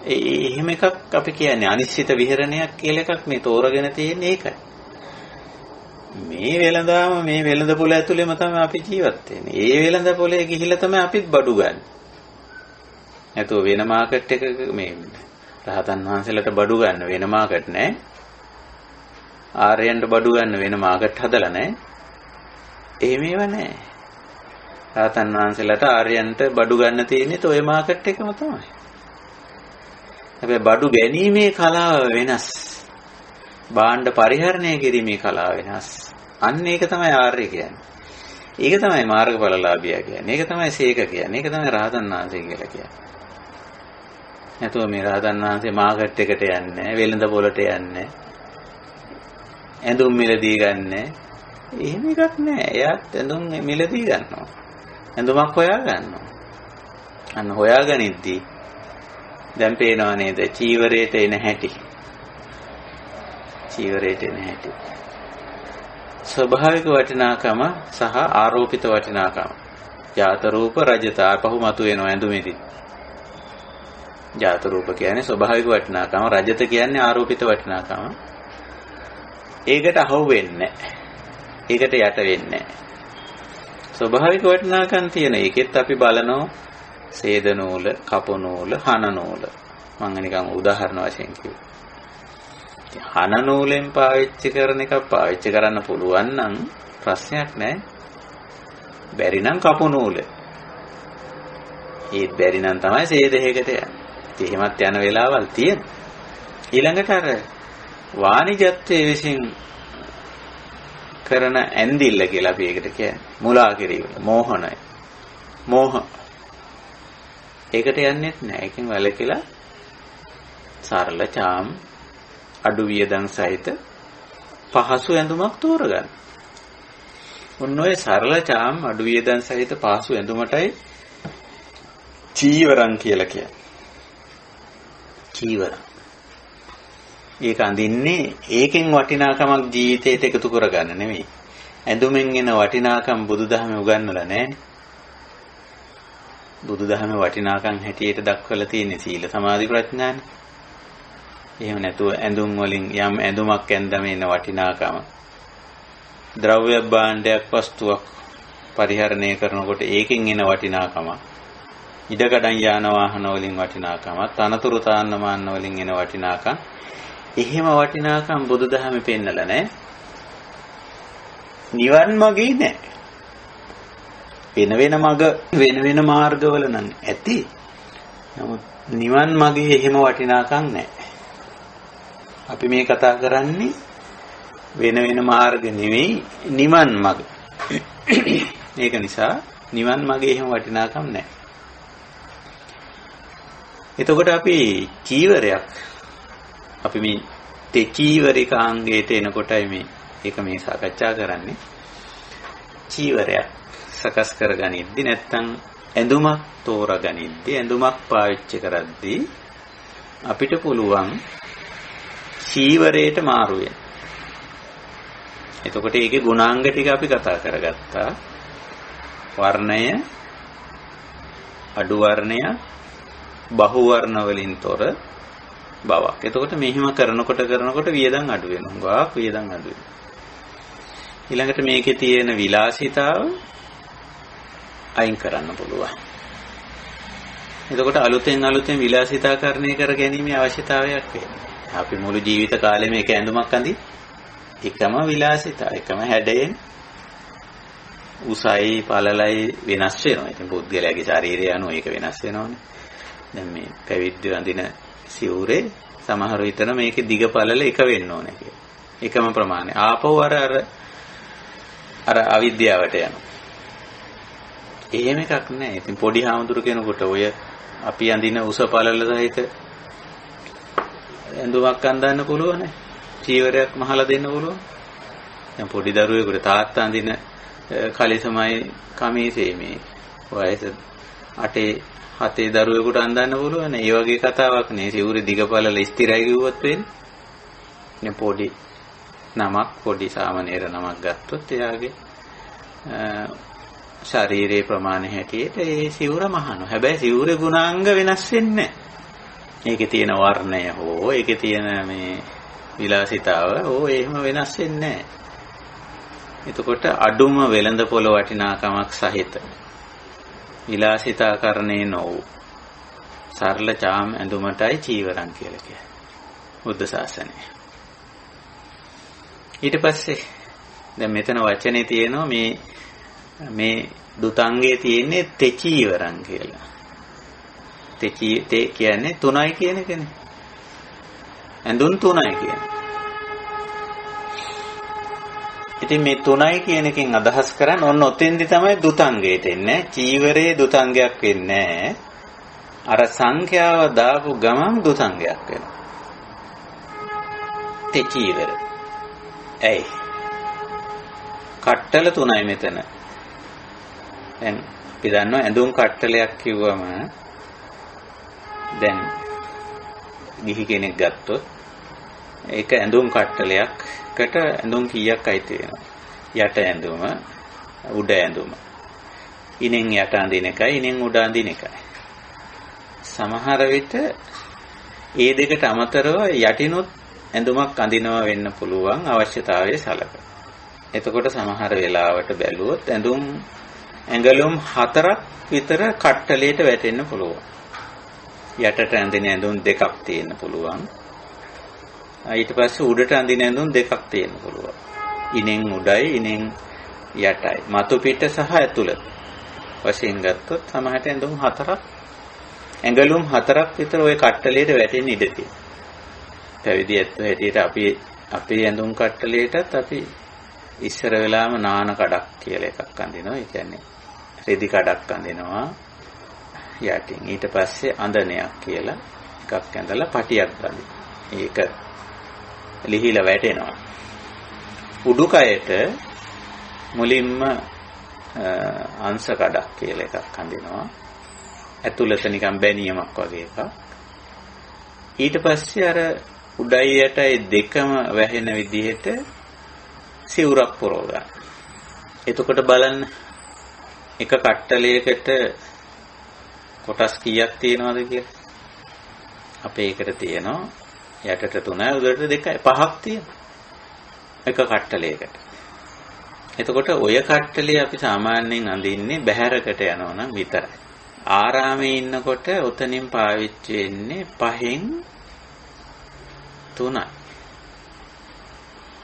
එහෙම එකක් අපි කියන්නේ අනිශ්චිත විහරණයක් කියලා එකක් මේ තෝරගෙන තියෙන්නේ ඒකයි. මේ වෙළඳාම මේ වෙළඳ පොළ ඇතුළේම තමයි අපි ජීවත් වෙන්නේ. ඒ වෙළඳ පොළේ ගිහිල්ලා තමයි අපිත් බඩු ගන්න. නැතුව වෙන මාකට් එකක මේ රහතන් වහන්සේලාට බඩු ගන්න වෙන මාකට් නැහැ. ආර්යයන්ට බඩු ගන්න වෙන මාකට් හදලා නැහැ. එහෙම ඒවා නැහැ. රහතන් වහන්සේලාට ආර්යයන්ට බඩු ගන්න තියෙන්නේ ඔය මාකට් එකම තමයි. හැබැයි බඩු ගැනීමේ කලාව වෙනස්. භාණ්ඩ පරිහරණය කිරීමේ කලාව වෙනස්. අන්න ඒක තමයි ආර්ය කියන්නේ. ඒක තමයි මාර්ගඵලලාභියා කියන්නේ. ඒක තමයි සීක කියන්නේ. ඒක තමයි රහතන් වහන්සේ කියලා කියන්නේ. නැතුව මේ රහතන් වහන්සේ මාකට් එකට යන්නේ, වෙළඳ පොළට යන්නේ, ඇඳුම් මිලදී ගන්නෑ. එහෙම එකක් නෑ. එයාත් ඇඳුම් මිලදී ගන්නවා. ඇඳුමක් හොයා ගන්නවා. අන්න හොයාගනිද්දී දැන් පේනව නේද චීවරයට එන හැටි. චීවරයට එන හැටි. ස්වභාවික වටිනාකම සහ ආරෝපිත වටිනාකම. ජාත රූප රජත ආපහු මතු වෙනවා ඇඳුමේදී. ජාත රූප කියන්නේ ස්වභාවික වටිනාකම, රජත කියන්නේ ආරෝපිත වටිනාකම. ඒකට අහු වෙන්නේ නැහැ. ඒකට යට වෙන්නේ නැහැ. ස්වභාවික වටිනාකම් තියෙන එකෙත් අපි බලනවා සේද නූල, කපු නූල, හන නූල. මම නිකන් උදාහරණ වශයෙන් කිව්වා. හන නූලෙන් පාවිච්චි කරන එක පාවිච්චි කරන්න පුළුවන් නම් ප්‍රශ්නයක් නැහැ. බැරි නම් කපු නූල. ඒත් බැරි නම් තමයි සේදයකට යන්නේ. එහෙමත් යන වෙලාවල් තියෙන. ඊළඟට අර වාණිජත්වයේ විසින් කරන ඇඳිල්ල කියලා අපි ඒකට කියන්නේ. මුලා කිරීම, මෝහනය. මෝහ. ඒකට යන්නේ නැහැ. ඒකෙන් වැළකීලා සරල චාම් අඩු වියදම් සහිත පහසු ඇඳුමක් තෝරගන්න. ඔන්න ඔය සරල චාම් අඩු වියදම් සහිත පහසු ඇඳුමටයි චීවරම් කියලා කියන්නේ. චීවරම්. ඒක අඳින්නේ ඒකෙන් වටිනාකමක් ජීවිතයට එකතු කරගන්න නෙමෙයි. ඇඳුමෙන් එන වටිනාකම් බුදුදහමේ උගන්වලා නැහැනේ. බුදුදහමේ වටිනාකම් හැටියට දක්වලා තියෙන්නේ සීල සමාධි ප්‍රඥානේ. එහෙම නැතුව ඇඳුම් වලින් යම් ඇඳුමක් ඇඳම එන වටිනාකම. ද්‍රව්‍ය භාණ්ඩයක් වස්තුවක් පරිහරණය කරනකොට ඒකෙන් එන වටිනාකම. ඉඩකඩම් යාන වාහන වලින් වටිනාකම, තනතුරු තාන්න මාන්න වලින් එන වටිනාකම්. එහෙම වටිනාකම් බුදුදහමේ පෙන්නලා නැහැ. නිවන් මාර්ගේ නැහැ. වෙන වෙන මග වෙන වෙන මාර්ගවල නම් ඇති. නමුත් නිවන් මාර්ගේ එහෙම වටිනාකම් නැහැ. අපි මේ කතා කරන්නේ වෙන වෙන මාර්ග නෙවෙයි නිවන් මාර්ග. ඒක නිසා නිවන් මාර්ගේ එහෙම වටිනාකම් නැහැ. එතකොට අපි චීවරයක් අපි මේ තෙචීවරිකාංගයට එනකොටයි මේක මේ සාකච්ඡා කරන්නේ. චීවරයක් සකස් කරගනිද්දි නැත්තම් ඇඳුමක් තෝරගනිද්දී ඇඳුමක් පාවිච්චි කරද්දී අපිට පුළුවන් චීවරයට මාරු වෙන්න. එතකොට ඒකේ ගුණාංග ටික අපි කතා කරගත්තා. වර්ණය, අඩු වර්ණය, බහු වර්ණ වලින් තොර බවක්. එතකොට මෙහිම කරනකොට වියදම් අඩු වෙනවා. ගාක් වියදම් අඩු වෙනවා. ඊළඟට මේකේ තියෙන විලාසිතාව අයින් කරන්න පුළුවන්. එතකොට අලුතෙන් විලාසිතාකරණය කර ගැනීමේ අවශ්‍යතාවයක් වෙනවා. අපි මුළු ජීවිත කාලෙම එක ඇඳුමක් අඳින් එකම විලාසිතා, එකම හැඩයෙන් උසයි පළලයි වෙනස් වෙනවා. ඉතින් පුද්ගලයාගේ ශරීරය අනුව ඒක වෙනස් වෙනවනේ. දැන් මේ පැවිද්දෝ අඳින සිවුරේ සමහර විටන මේකේ දිග පළල එක වෙන්න ඕනේ කියලා. එකම ප්‍රමාණය. ආපහු අර අවිද්‍යාවට යනවා. එහෙම එකක් නැහැ. ඉතින් පොඩි හාමුදුරු කෙනෙකුට ඔය අපි අඳින උස පළල සහිත ඇඳුමක් අඳින්න පුළුවන් නේ. චීවරයක් මහලා දෙන්න පුළුවන්. දැන් පොඩි දරුවෙකුට තාත්තා අඳින කලිසමයි කමීසේ මේ වයස 8 දරුවෙකුට අඳින්න පුළුවන්. ඒ වගේ කතාවක් නේ. සිවුරේ දිගපළල ස්ථිරයි කිව්වොත් වෙන්නේ. නේ පොඩි නමක් පොඩි සාමාන්‍යර නමක් ගත්තොත් එයාගේ ශරීරයේ ප්‍රමාණය හැටියට ඒ සිවුර මහනවා. හැබැයි සිවුරේ ගුණාංග වෙනස් වෙන්නේ නැහැ. ඒකේ තියෙන වර්ණය හෝ ඒකේ තියෙන මේ විලාසිතාව හෝ එහෙම වෙනස් වෙන්නේ නැහැ. එතකොට අඩුම වෙළඳ පොළ වටිනාකමක් සහිත විලාසිතාකරණේ නොවු සරල චාම් ඇඳුමටයි චීවරම් කියලා කියන්නේ. බුද්ධ ශාසනය. ඊට පස්සේ දැන් මෙතන වචනේ තියෙනවා මේ දුතංගේ තියෙන්නේ තෙචීවරම් කියලා. තේ කියන්නේ තුනයි කියන එකනේ. ඇඳුම් තුනයි කියන්නේ. ඉතින් මේ තුනයි කියන එකෙන් අදහස් කරන්නේ ඔන්න ඔතෙන්දි තමයි දුතංගයට එන්නේ. චීවරයේ දුතංගයක් වෙන්නේ නැහැ. අර සංඛ්‍යාව දාපු ගමන් දුතංගයක් වෙනවා. තෙචීවර. ඇයි? කට්ටල තුනයි මෙතන. දැන් අපි දන්නවා ඇඳුම් කට්ටලයක් කිව්වම දැන් ගිහි කෙනෙක් ගත්තොත් ඒක ඇඳුම් කට්ටලයක්කට ඇඳුම් කීයක් අයිති වෙනවා. යට ඇඳුම, උඩ ඇඳුම. ඉනෙන් යට අඳින එකයි, ඉනෙන් උඩ අඳින එකයි. සමහර විට ඒ දෙකට අමතරව යටිනුත් ඇඳුමක් අඳිනවා වෙන්න පුළුවන් අවශ්‍යතාවයේ සලක. එතකොට සමහර වෙලාවට බැලුවොත් ඇඟලුම් 4ක් විතර කට්ටලයට වැටෙන්න පුළුවන්. යටට අඳින ඇඳුම් 2ක් තියෙන්න පුළුවන්. ඊට පස්සේ උඩට අඳින ඇඳුම් 2ක් තියෙන්න පුළුවන්. ඉනෙන් උඩයි, ඉනෙන් යටයි. මතු පිට සහ ඇතුළත වශයෙන් ගත්තොත් සමහරට ඇඳුම් 4ක් ඇඟලුම් 4ක් විතර ওই කට්ටලයට වැටෙන්න ඉඩ තියෙනවා. පැවිදි ඇත්ත හැටියට අපේ ඇඳුම් කට්ටලයටත් අපි ඉස්සර වෙලාම නාන කඩක් කියලා එකක් අඳිනවා. ඒ කියන්නේ රෙදි කඩක් අඳිනවා යටින්. ඊට පස්සේ අඳනයක් කියලා එකක් ඇඳලා පටියක් බඳිනවා. ඒක ලිහිලා වැටෙනවා. උඩුකයට මුලින්ම අංශ කඩක් කියලා එකක් අඳිනවා. ඇතුළත නිකන් බැනියමක් වගේ එකක්. ඊට පස්සේ අර උඩයි යටයි දෙකම වැහෙන විදිහට සිවුරක් පුරව ගන්න. එතකොට බලන්න එක කට්ටලයකට කොටස් කීයක් තියෙනවද කියලා. අපේ එකට තියෙනවා යටට 3යි උඩට 2යි 5ක් තියෙනවා. එක කට්ටලයකට. එතකොට ඔය කට්ටලිය අපි සාමාන්‍යයෙන් අඳින්නේ බහැරකට යනවා නම් විතරයි. ආරාමේ ඉන්නකොට උතනින් පාවිච්චි වෙන්නේ 5න් 3යි.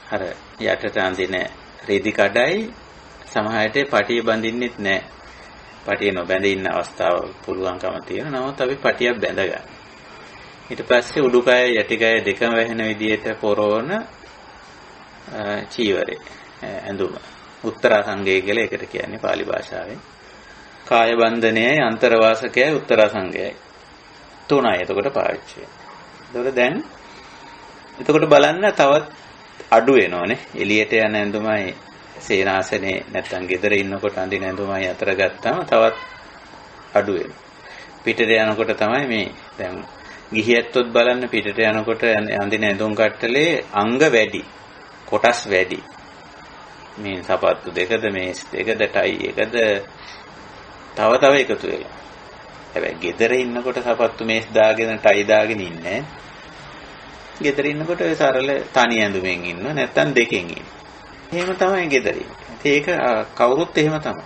අර යටට අඳින රෙදි කඩයි සමහරට පටිය බඳින්නෙත් නැහැ. පටිය නොබැඳ ඉන්න අවස්ථාව පුළුවන්කම තියෙනවා. නමුත් අපි පටියක් බැඳ ගන්න. ඊට පස්සේ උඩුකය යටිකය දෙකම වැහෙන විදිහට පොරවන චීවරේ ඇඳුම. උත්තරාසංගය කියලා ඒකට කියන්නේ pāli භාෂාවෙන්. කාය බන්ධනයයි අන්තරවාසකයයි උත්තරාසංගයයි. තුනයි එතකොට පාවිච්චි වෙන්නේ. එතකොට බලන්න තවත් අඩු වෙනවනේ. එළියට යන ඇඳුමයි සේනාසනේ නැත්තම් ගෙදර ඉන්නකොට අඳින ඇඳුමයි අතර ගත්තාම තවත් අඩු වෙනවා. පිටට යනකොට තමයි මේ දැන් ගිහියැත්තොත් බලන්න පිටට යනකොට අඳින ඇඳුම් කට්ටලේ අංග වැඩි. කොටස් වැඩි. මේ සපත්තු දෙකද මේස් දෙකද ටයි එකද තව එකතු වෙලා. හැබැයි ගෙදර ඉන්නකොට සපත්තු මේස් දාගෙන ටයි දාගෙන ඉන්නේ. ගෙදර ඉන්නකොට ඔය සරල තනි ඇඳුමෙන් ඉන්නවා නැත්තම් දෙකෙන් ඉන්නවා. එහෙම තමයි ගෙදර ඉන්නේ. ඒක කවුරුත් එහෙම තමයි.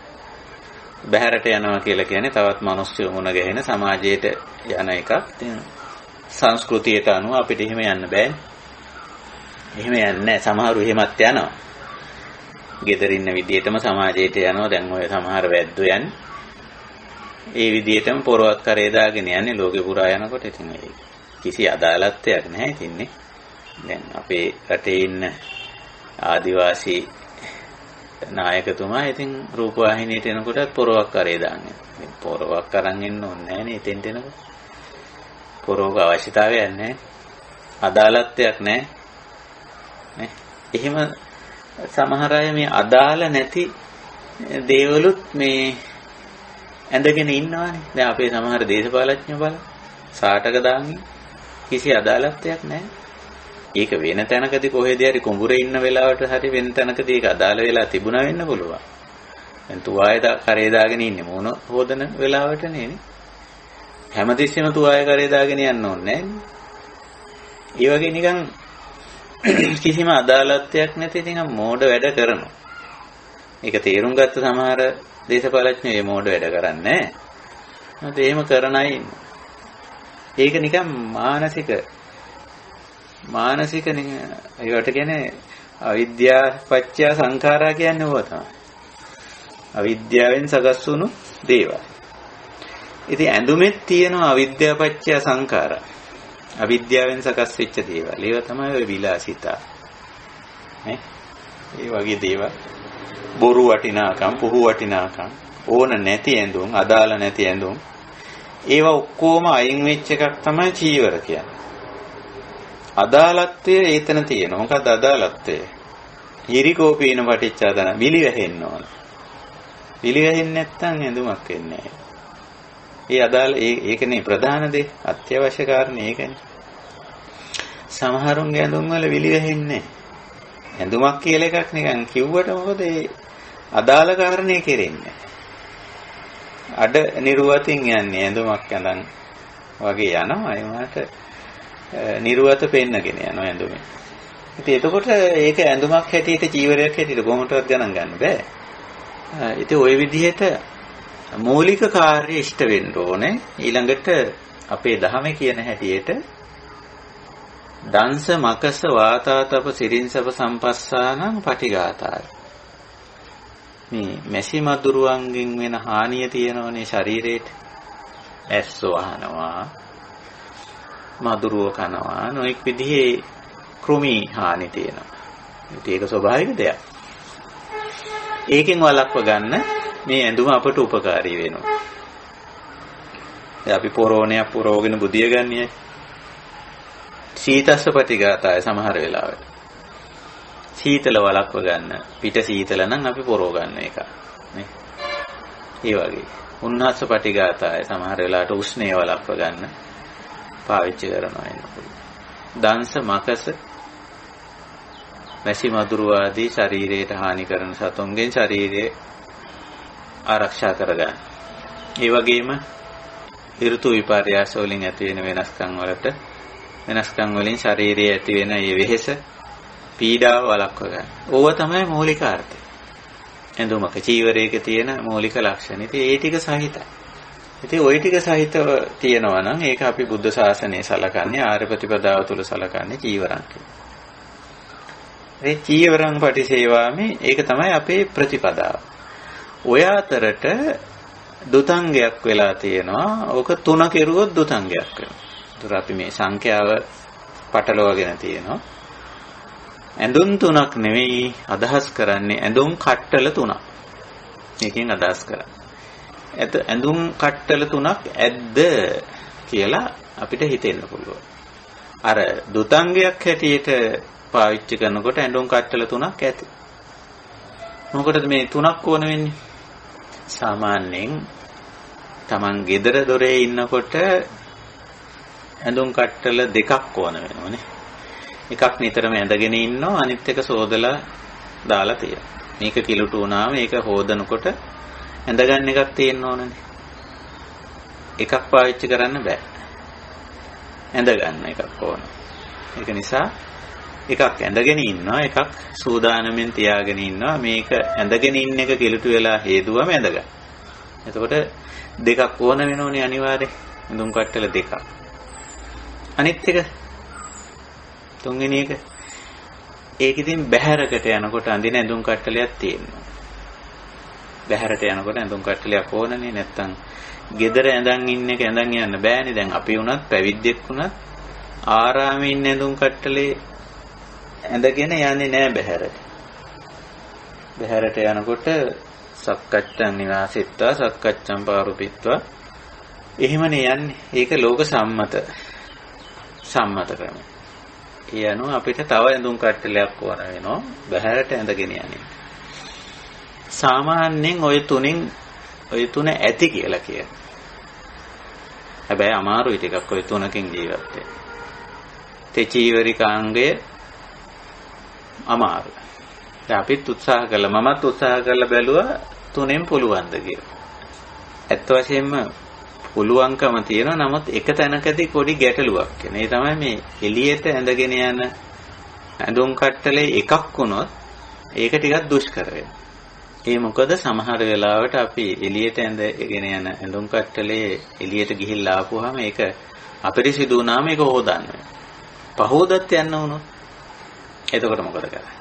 බහැරට යනවා කියලා කියන්නේ තවත් මිනිස්සු මුණ ගැහෙන සමාජයට යන එකක්. ඉතින් සංස්කෘතියට අනුව අපිට එහෙම යන්න බෑනේ. එහෙම යන්නේ නැහැ. සමහරු එහෙමත් යනවා. ගෙදර ඉන්න විදිහටම සමාජයට යනවා. දැන් ඔය සමහර වැද්දෝ යන්නේ. ඒ විදිහටම පොරවත් කරේ දාගෙන යන්නේ ලෝකේ පුරා යනකොට. ඉතින් ඒ කිසි අදාළත්වයක් නැහැ ඉතින්නේ. දැන් අපේ රටේ ඉන්න ආදිවාසී නායකතුමා ඉතින් රූපවාහිනියට එනකොටත් පොරවක් කරේ දාන්නේ. ඉතින් පොරවක් අරන් එන්න ඕනේ නැහැ නේ එතෙන්ට එනකොට. පොරවක අවශ්‍යතාවයක් නැහැ. අදාළත්වයක් නැහැ. නේ? එහෙම සමහර අය මේ අදාළ නැති දේවලුත් මේ ඇඳගෙන ඉන්නවානේ. දැන් අපේ සමහර දේශපාලඥයෝ බලන්න. සාටක දාන්නේ කිසි අදාළත්වයක් නැහැ. ඒක වෙන තැනකදී කොහෙද හරි කුඹුරේ ඉන්න වෙලාවට හරි වෙන තැනකදී ඒක අදාළ වෙලා තිබුණා වෙන්න පුළුවන්. දැන් තුවාය කරේ දාගෙන ඉන්නේ මොන හොදන වෙලාවට නේ. හැමතිස්සෙම තුවාය කරේ දාගෙන යන්න ඕනේ නෑනේ. ඒ වගේ නිකන් කිසිම අදාළත්වයක් නැති නිකන් මෝඩ වැඩ කරනවා. ඒක තේරුම් ගත්ත සමහර දේශපාලඥයෝ මේ මෝඩ වැඩ කරන්නේ නැහැ. එහෙම කරන අය ඉන්නවා. ඒක නිකන් මානසික ඒකට කියන්නේ අවිද්‍යාව පත්‍ය සංඛාරා කියන්නේ ඕවා තමයි. අවිද්‍යාවෙන් සකස් වුණු දේවල්. ඉතින් ඇඳුමෙත් තියෙනවා අවිද්‍යාව පත්‍ය සංඛාරා. අවිද්‍යාවෙන් සකස් වෙච්ච දේවල්. ඒවා තමයි ඔය විලාසිතා. නේ? ඒ වගේ දේවල්. බොරු වටිනාකම්, පුහු වටිනාකම්, ඕන නැති ඇඳුම්, අදාළ නැති ඇඳුම්. ඒවා ඔක්කොම අයින් වෙච්ච එකක් තමයි චීවර කියන්නේ. අදාළත්වය ඒතන තියෙනවා. මොකද අදාළත්වය? හිරිකෝපීන පටිච්චාදන විලි වැහෙන්න ඕන. විලි වැහෙන්නේ නැත්නම් ඇඳුමක් වෙන්නේ නැහැ. ඒ අදාළ ඒකනේ ප්‍රධාන දේ. අත්‍යවශ්‍ය කාරණේ ඒකනේ. සමහරුන්ගේ ඇඳුම් වල විලි වැහෙන්නේ නැහැ. ඇඳුමක් කියලා එකක් නිකන් කිව්වට මොකද ඒ අදාළ කාරණේ කෙරෙන්නේ. අඩ නිර්වතින් යන්නේ ඇඳුමක් ඇඳන් වගේ යනවා. ඒ වුණාට නිර්වත පෙන්නගෙන යනවා ඇඳුමේ. ඉතින් එතකොට ඒක ඇඳුමක් හැටියට චීවරයක් හැටියට කොහොමදවත් ගණන් ගන්න බෑ. ඉතින් ওই විදිහට මූලික කාර්ය ඉෂ්ට වෙන්න ඕනේ. ඊළඟට අපේ ධහමේ කියන හැටියට දංශ මකස වාතාතප සිරින්සප සම්පස්සානං පටිඝාතාය. මේ මැසි මදුරුවන්ගෙන් වෙන හානිය තියෙනවනේ ශරීරේට. ඇස් වහනවා, මදුරුව කනවා, නොඑක් විදිහේ කෘමි හානි තියෙනවා. ඒක ස්වභාවික දෙයක්. ඒකෙන් වළක්ව ගන්න මේ ඇඳුම අපට උපකාරී වෙනවා. අපි පොරෝණයක් පුරවගෙන බුදිය ගන්නෑ. සීතස්ස පටිඝාතාය සමහර වෙලාවට. සීතල වළක්ව ගන්න. පිට සීතල නම් අපි පොරව ගන්න එක. නේ. ඒ වගේ. උන්නස්ස පටිඝාතාය සමහර වෙලාවට උෂ්ණය වළක්ව ගන්න පාවිච්චි කරනවා එනකොට. දංශ මකස මැසි මදුරු ආදී ශරීරයට හානි කරන සතුන්ගෙන් ශරීරය ආරක්ෂා කරගන්න. ඒ වගේම ඍතු විපර්යාස වලින් ඇති වෙන වෙනස්කම් වලින් ශරීරයේ ඇති වෙන මේ වෙහෙස පීඩාව වළක්ව ගන්න. ඕව තමයි මූලික අර්ථය. ඇඳුමක චීවරයක තියෙන මූලික ලක්ෂණ. ඉතින් ඒ ටික සහිතයි. ඉතින් ওই ටික සහිතව තියෙනවා නම් ඒක අපි බුද්ධ ශාසනයේ සලකන්නේ ආර්ය ප්‍රතිපදාව තුළ සලකන්නේ චීවරං කියලා. ඒ චීවරං පටිසේවාමේ ඒක තමයි අපේ ප්‍රතිපදාව. ඔය අතරට දුතංගයක් වෙලා තියෙනවා. ඕක 3 කෙරුවොත් දුතංගයක් වෙනවා. ඒතර අපි මේ සංඛ්‍යාව පටලවාගෙන තියෙනවා. ඇඳුම් 3ක් නෙවෙයි අදහස් කරන්නේ ඇඳුම් කට්ටල 3ක්. මේකෙන් අදහස් කරන්නේ. ඇඳුම් කට්ටල 3ක් ඇද්ද කියලා අපිට හිතෙන්න පුළුවන්. අර දුතංගයක් හැටියට පාවිච්චි කරනකොට ඇඳුම් කට්ටල 3ක් ඇති. මොකටද මේ 3ක් ඕන වෙන්නේ? සාමාන්‍යයෙන් Taman gedara dore ඉන්නකොට ඇඳුම් කට්ටල දෙකක් ඕන වෙනවනේ. එකක් නිතරම ඇඳගෙන ඉන්නවා අනිත් එක සෝදලා දාලා තියෙනවා. මේක කිලුටු වුණාම ඒක හොදනකොට ඇඳගන්න එකක් තියෙන්න ඕනනේ. එකක් පාවිච්චි කරන්න බෑ. ඇඳගන්න එකක් ඕන. ඒක නිසා එකක් ඇඳගෙන ඉන්නවා එකක් සූදානම්ෙන් තියාගෙන ඉන්නවා. මේක ඇඳගෙන ඉන්න එක කිලුටු වෙලා හේදුවම ඇඳගන්න. එතකොට දෙකක් ඕන වෙනෝනේ අනිවාර්යෙන්. ඇඳුම් කට්ටල දෙකක්. අනිත් එක තුන්වෙනි එක ඒක ඉතින් බහැරකට යනකොට අඳින ඇඳුම් කට්ටලයක් තියෙනවා. බහැරට යනකොට ඇඳුම් කට්ටලයක් ඕනනේ. නැත්තම් ගෙදර ඇඳන් ඉන්න එක ඇඳන් යන්න බෑනේ. දැන් අපි වුණත් පැවිද්දෙක් වුණත් ආරාමේ ඉන්න ඇඳුම් කට්ටලේ ඇඳගෙන යන්නේ නෑ බහැරට. බහැරට යනකොට සක්කච්ඡන් නිවාසෙත්වා සක්කච්ඡන් පාරුපිත්වා එහෙමනේ යන්නේ. ඒක ලෝක සම්මත ක්‍රමය. ඒ අනුව අපිට තව ඇඳුම් කට්ටලයක් ඕන වෙනවා බහැරට ඇඳගෙන යන්නේ. සාමාන්‍යයෙන් ඔය තුන ඇති කියලා කියනවා. හැබැයි අමාරුයි ටිකක් ඔය තුනකින් ජීවත් වෙන්න. තෙචීවරිකාංගය අමාරුයි. දැන් අපිත් උත්සාහ කළා මමත් උත්සාහ කරලා බැලුවා තුනෙන් පුළුවන්ද කියලා. ඇත්ත වශයෙන්ම පුළුවන්කම තියෙනවා. නමුත් එක තැනකදී පොඩි ගැටලුවක් එන. ඒ තමයි මේ එළියට ඇඳගෙන යන ඇඳුම් කට්ටලේ එකක් වුණොත් ඒක ටිකක් දුෂ්කර වෙනවා. ඒ මොකද සමහර වෙලාවට අපි එළියට ඇඳගෙන යන ඇඳුම් කට්ටලේ එළියට ගිහිල්ලා ආපුවාම ඒක අපිරිසිදු වුණාම ඒක හොදන්න වෙනවා. පහෝදත් යන්න වුණොත් එතකොට මොකද කරන්නේ?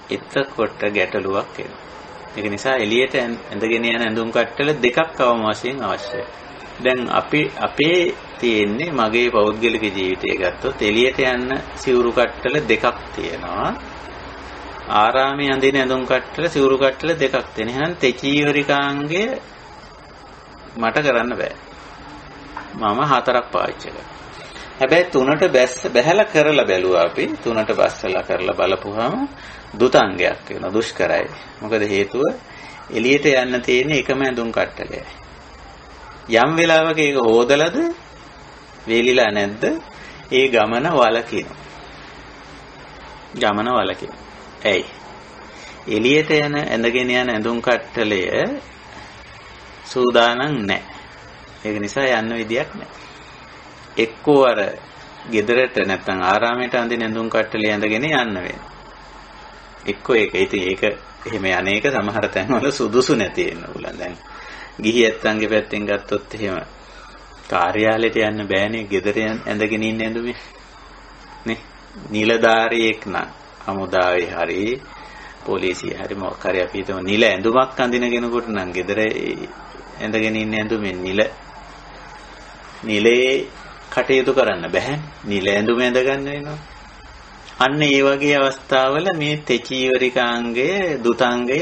එතකොට ගැටලුවක් එනවා. ඒක නිසා එළියට ඇඳගෙන යන ඇඳුම් කට්ටල දෙකක් අවම වශයෙන් අවශ්‍යයි. දැන් අපේ තියෙන්නේ මගේ පෞද්ගලික ජීවිතය ගත්තොත් එළියට යන්න සිවුරු කට්ටල දෙකක් තියෙනවා. ආරාමයේ අඳින ඇඳුම් කට්ටල සිවුරු කට්ටල දෙකක් තියෙනවා. එහෙනම් තෙචීවරිකාංගය මට කරන්න බෑ. මම හතරක් පාවිච්චි කරනවා. හැබැයි තුනට බැහැලා කරලා බැලුවා අපි. තුනට බස්සලා කරලා බලපුවාම දුතාංගයක් වෙනවා. දුෂ්කරයි. මොකද හේතුව එළියට යන්න තියෙන එකම ඇඳුම් කට්ටලයයි. යම් වෙලාවක ඒක හොදලාද වේලිලා නැද්ද ඒ ගමන වලකිනවා. ඇයි? එළියට යන ඇඳගෙන යන ඇඳුම් කට්ටලය සූදානම් නැහැ. ඒක නිසා යන්න විදියක් නැහැ. එක්කෝ අර ගෙදරට නැත්නම් ආරාමයට අඳින ඇඳුම් කට්ටලේ ඇඳගෙන යන්න වෙනවා. එක්කෝ ඒක. ඉතින් ඒක එහෙම යන්නේක සමහර තැන්වල සුදුසු නැති වෙන්න උලන්. දැන් ගිහි ඇත්තන්ගේ පැත්තෙන් ගත්තොත් එහෙම කාර්යාලයට යන්න බෑනේ ගෙදර ඇඳගෙන ඉන්න ඇඳුමේ. නේ? නිලධාරියෙක් නම් හමුදාවේ හරි පොලිසිය හරි මොකක් හරි අපි හිතමු නිල ඇඳුමක් අඳින කෙනෙකුට නම් ගෙදර ඇඳගෙන ඉන්න ඇඳුමෙන් නිලේ කටයුතු කරන්න බෑ. නිල ඇඳුම ඇඳ ගන්න වෙනවා. අන්න ඒ වගේ අවස්ථාවල මේ තෙචීවරිකාංගය දුතාංගය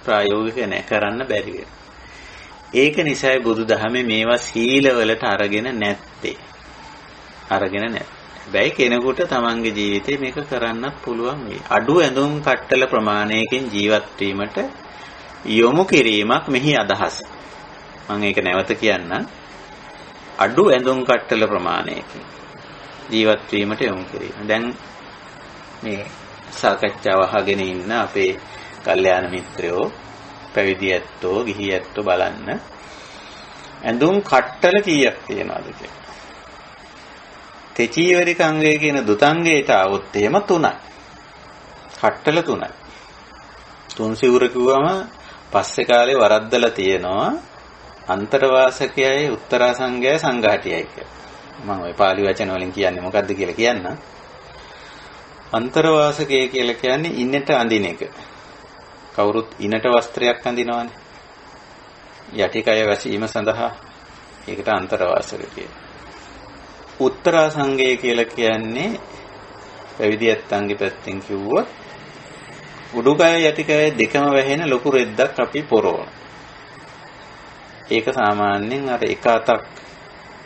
ප්‍රායෝගික නැහැ කරන්න බැරි වෙනවා. ඒක නිසායි බුදුදහමේ මේවා සීලවලට අරගෙන නැත්තේ. හැබැයි කෙනෙකුට තමන්ගේ ජීවිතේ මේක කරන්නත් පුළුවන් වෙයි. අඩු ඇඳුම් කට්ටල ප්‍රමාණයකින් ජීවත් වීමට යොමු කිරීමක් මෙහි අදහස. මම ඒක නැවත කියන්නම්. අඩු ඇඳුම් කට්ටල ප්‍රමාණයකින් ජීවත් වීමට යොමු කිරීම. දැන් මේ සාකච්ඡාව අහගෙන ඉන්න අපේ කල්යාණ මිත්‍රයෝ පැවිදි ඇත්තෝ ගිහි ඇත්තෝ බලන්න ඇඳුම් කට්ටල කීයක් තියෙනවද කියලා. තෙචීවරිකාංගය කියන දුතාංගයට આવොත් එහෙම 3යි. කට්ටල 3යි. තුන් සිවුර කිව්වම පස්සේ කාලේ වරද්දලා තියෙනවා අන්තරවාසකයයි උත්තරාසංගයයි සංඝාටියයි කියලා. මම ওই පාලි වචන වලින් කියන්නේ මොකද්ද කියලා කියන්න. අන්තරවාසකය කියලා කියන්නේ ඉන්නට අඳින එක. කවුරුත් ඉනට වස්ත්‍රයක් අඳිනවනේ. යටිකය වැසීම සඳහා ඒකට අන්තරවාසක කියනවා. උත්තරාසංගය කියලා කියන්නේ පැවිදි ඇත්තන්ගේ පැත්තෙන් කිව්වොත් උඩුකය යටිකය දෙකම වැහෙන ලොකු රෙද්දක් අපි පොරවන. ඒක සාමාන්‍යයෙන් අර එක අතක්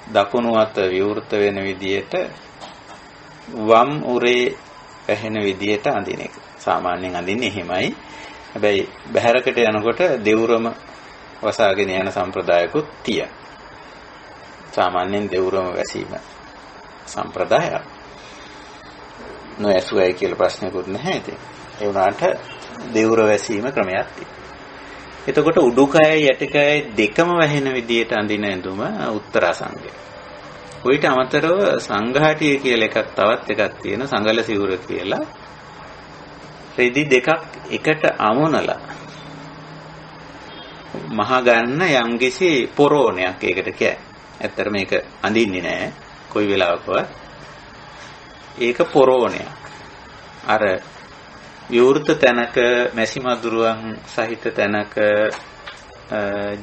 දකුණු අත විවෘත වෙන විදියට වම් උරේ වැහෙන විදියට අඳින එක. සාමාන්‍යයෙන් අඳින්නේ එහෙමයි. හැබැයි බහැරකට යනකොට දෙවුරම වසාගෙන යන සම්ප්‍රදායකුත් තියෙනවා. සාමාන්‍යයෙන් දෙවුරම වැසීම සම්ප්‍රදායක්. නොඇසුවයි කියලා ප්‍රශ්නකුත් නැහැ ඉතින්. ඒ වුණාට දෙවුර වැසීම ක්‍රමයක් තියෙනවා. එතකොට උඩුකය යටිකය දෙකම වැහෙන විදියට අඳින ඇඳුම උත්තරාසංගය. ඊට අමතරව සංඝාටිය කියලා එකක් තවත් එකක් තියෙන සංගල සිවුර කියලා. රෙදි දෙකක් එකට අමුණලා මහා ගන්න යම්කිසි පොරෝණයක් ඒකට කියන්නේ. ඇත්තට මේක අඳින්නේ නැහැ කොයි වෙලාවකවත්. ඒක පොරෝණයක්. අර විවෘත තැනක මැසි මදුරුවන් සහිත තැනක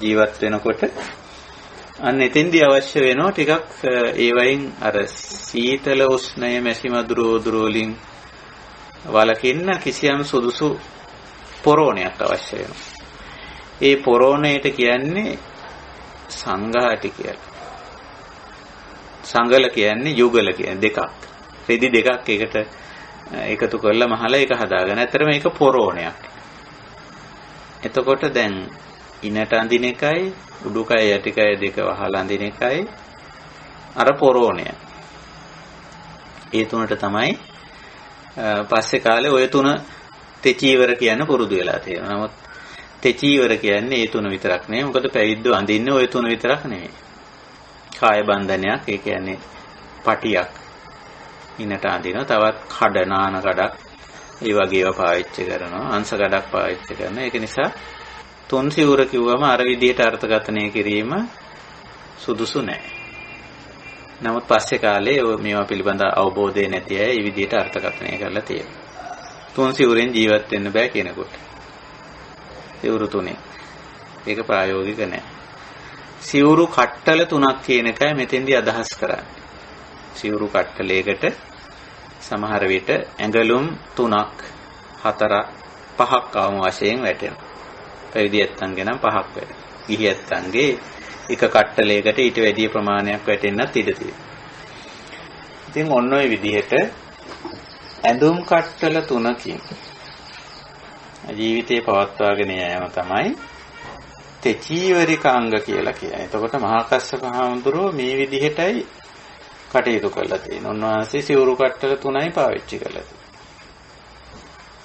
ජීවත් වෙනකොට අන්න එතෙන්දී අවශ්‍ය වෙනවා ටිකක් ඒ වයින් අර සීතල උෂ්ණය මැසි මදුරු වලින් වලකින්න කිසියම් සුදුසු පොරෝණයක් අවශ්‍ය වෙනවා. ඒ පොරෝණයට කියන්නේ සංඝාටි කියලා. සංගල කියන්නේ යුගල කියන්නේ දෙකක්. රෙදි දෙකක් එකට එකතු කරලා මහලා ඒක හදාගන්න. ඇත්තට මේක පොරෝණයක්. එතකොට දැන් ඉනට අඳින එකයි උඩුකය යටිකය දෙක වහලා අඳින එකයි අර පොරෝණය. ඒ තුනට තමයි පස්සේ කාලේ ඔය තුන තෙචීවර කියන පුරුදු වෙලා තියෙනවා. නමුත් තෙචීවර කියන්නේ ඒ තුන විතරක් නෙවෙයි. මොකද පැවිද්දෝ අඳින්නේ ඔය තුන විතරක් නෙවෙයි. කාය බන්ධනයක් ඒ කියන්නේ පටියක් ඉනට අඳිනවා. තවත් කඩ නාන කඩක් ඒ වගේ ඒවා පාවිච්චි කරනවා. අංශ කඩක් පාවිච්චි කරනවා. ඒක නිසා තුන් සිවුර කිව්වම අර විදිහට අර්ථකථනය කිරීම සුදුසු නැහැ. නමුත් පස්සේ කාලේ මේවා පිළිබඳ අවබෝධය නැති අය මේ විදිහට අර්ථකථනය කරලා තියෙනවා. තුන් සිවුරෙන් ජීවත් වෙන්න බෑ කෙනෙකුට. සිවුරු තුනේ. ඒක ප්‍රායෝගික නැහැ. සිවුරු කට්ටල තුනක් කියන එකයි මෙතෙන්දී අදහස් කරන්නේ. සිවුරු කට්ටලයකට සමහර විට ඇඟලුම් 3ක් 4ක් 5ක් අවම වශයෙන් වැටෙනවා. පැවිදි ඇත්තන්ගේ නම් 5ක් වැටෙනවා. ගිහි ඇත්තන්ගේ එක කට්ටලයකට ඊට වැඩි ප්‍රමාණයක් වැටෙන්නත් ඉඩ තියෙනවා. ඉතින් ඔන්න ඔය විදිහට ඇඳුම් කට්ටල 3කින් ජීවිතේ පවත්වාගෙන යෑම තමයි තෙචීවරිකාංග කියලා කියන්නේ. එතකොට මහා කස්සප හාමුදුරුවෝ මේ විදිහටයි කටයුතු කරලා තියෙනවා. උන්වහන්සේ සිවුරු කට්ටල 3යි පාවිච්චි කළා.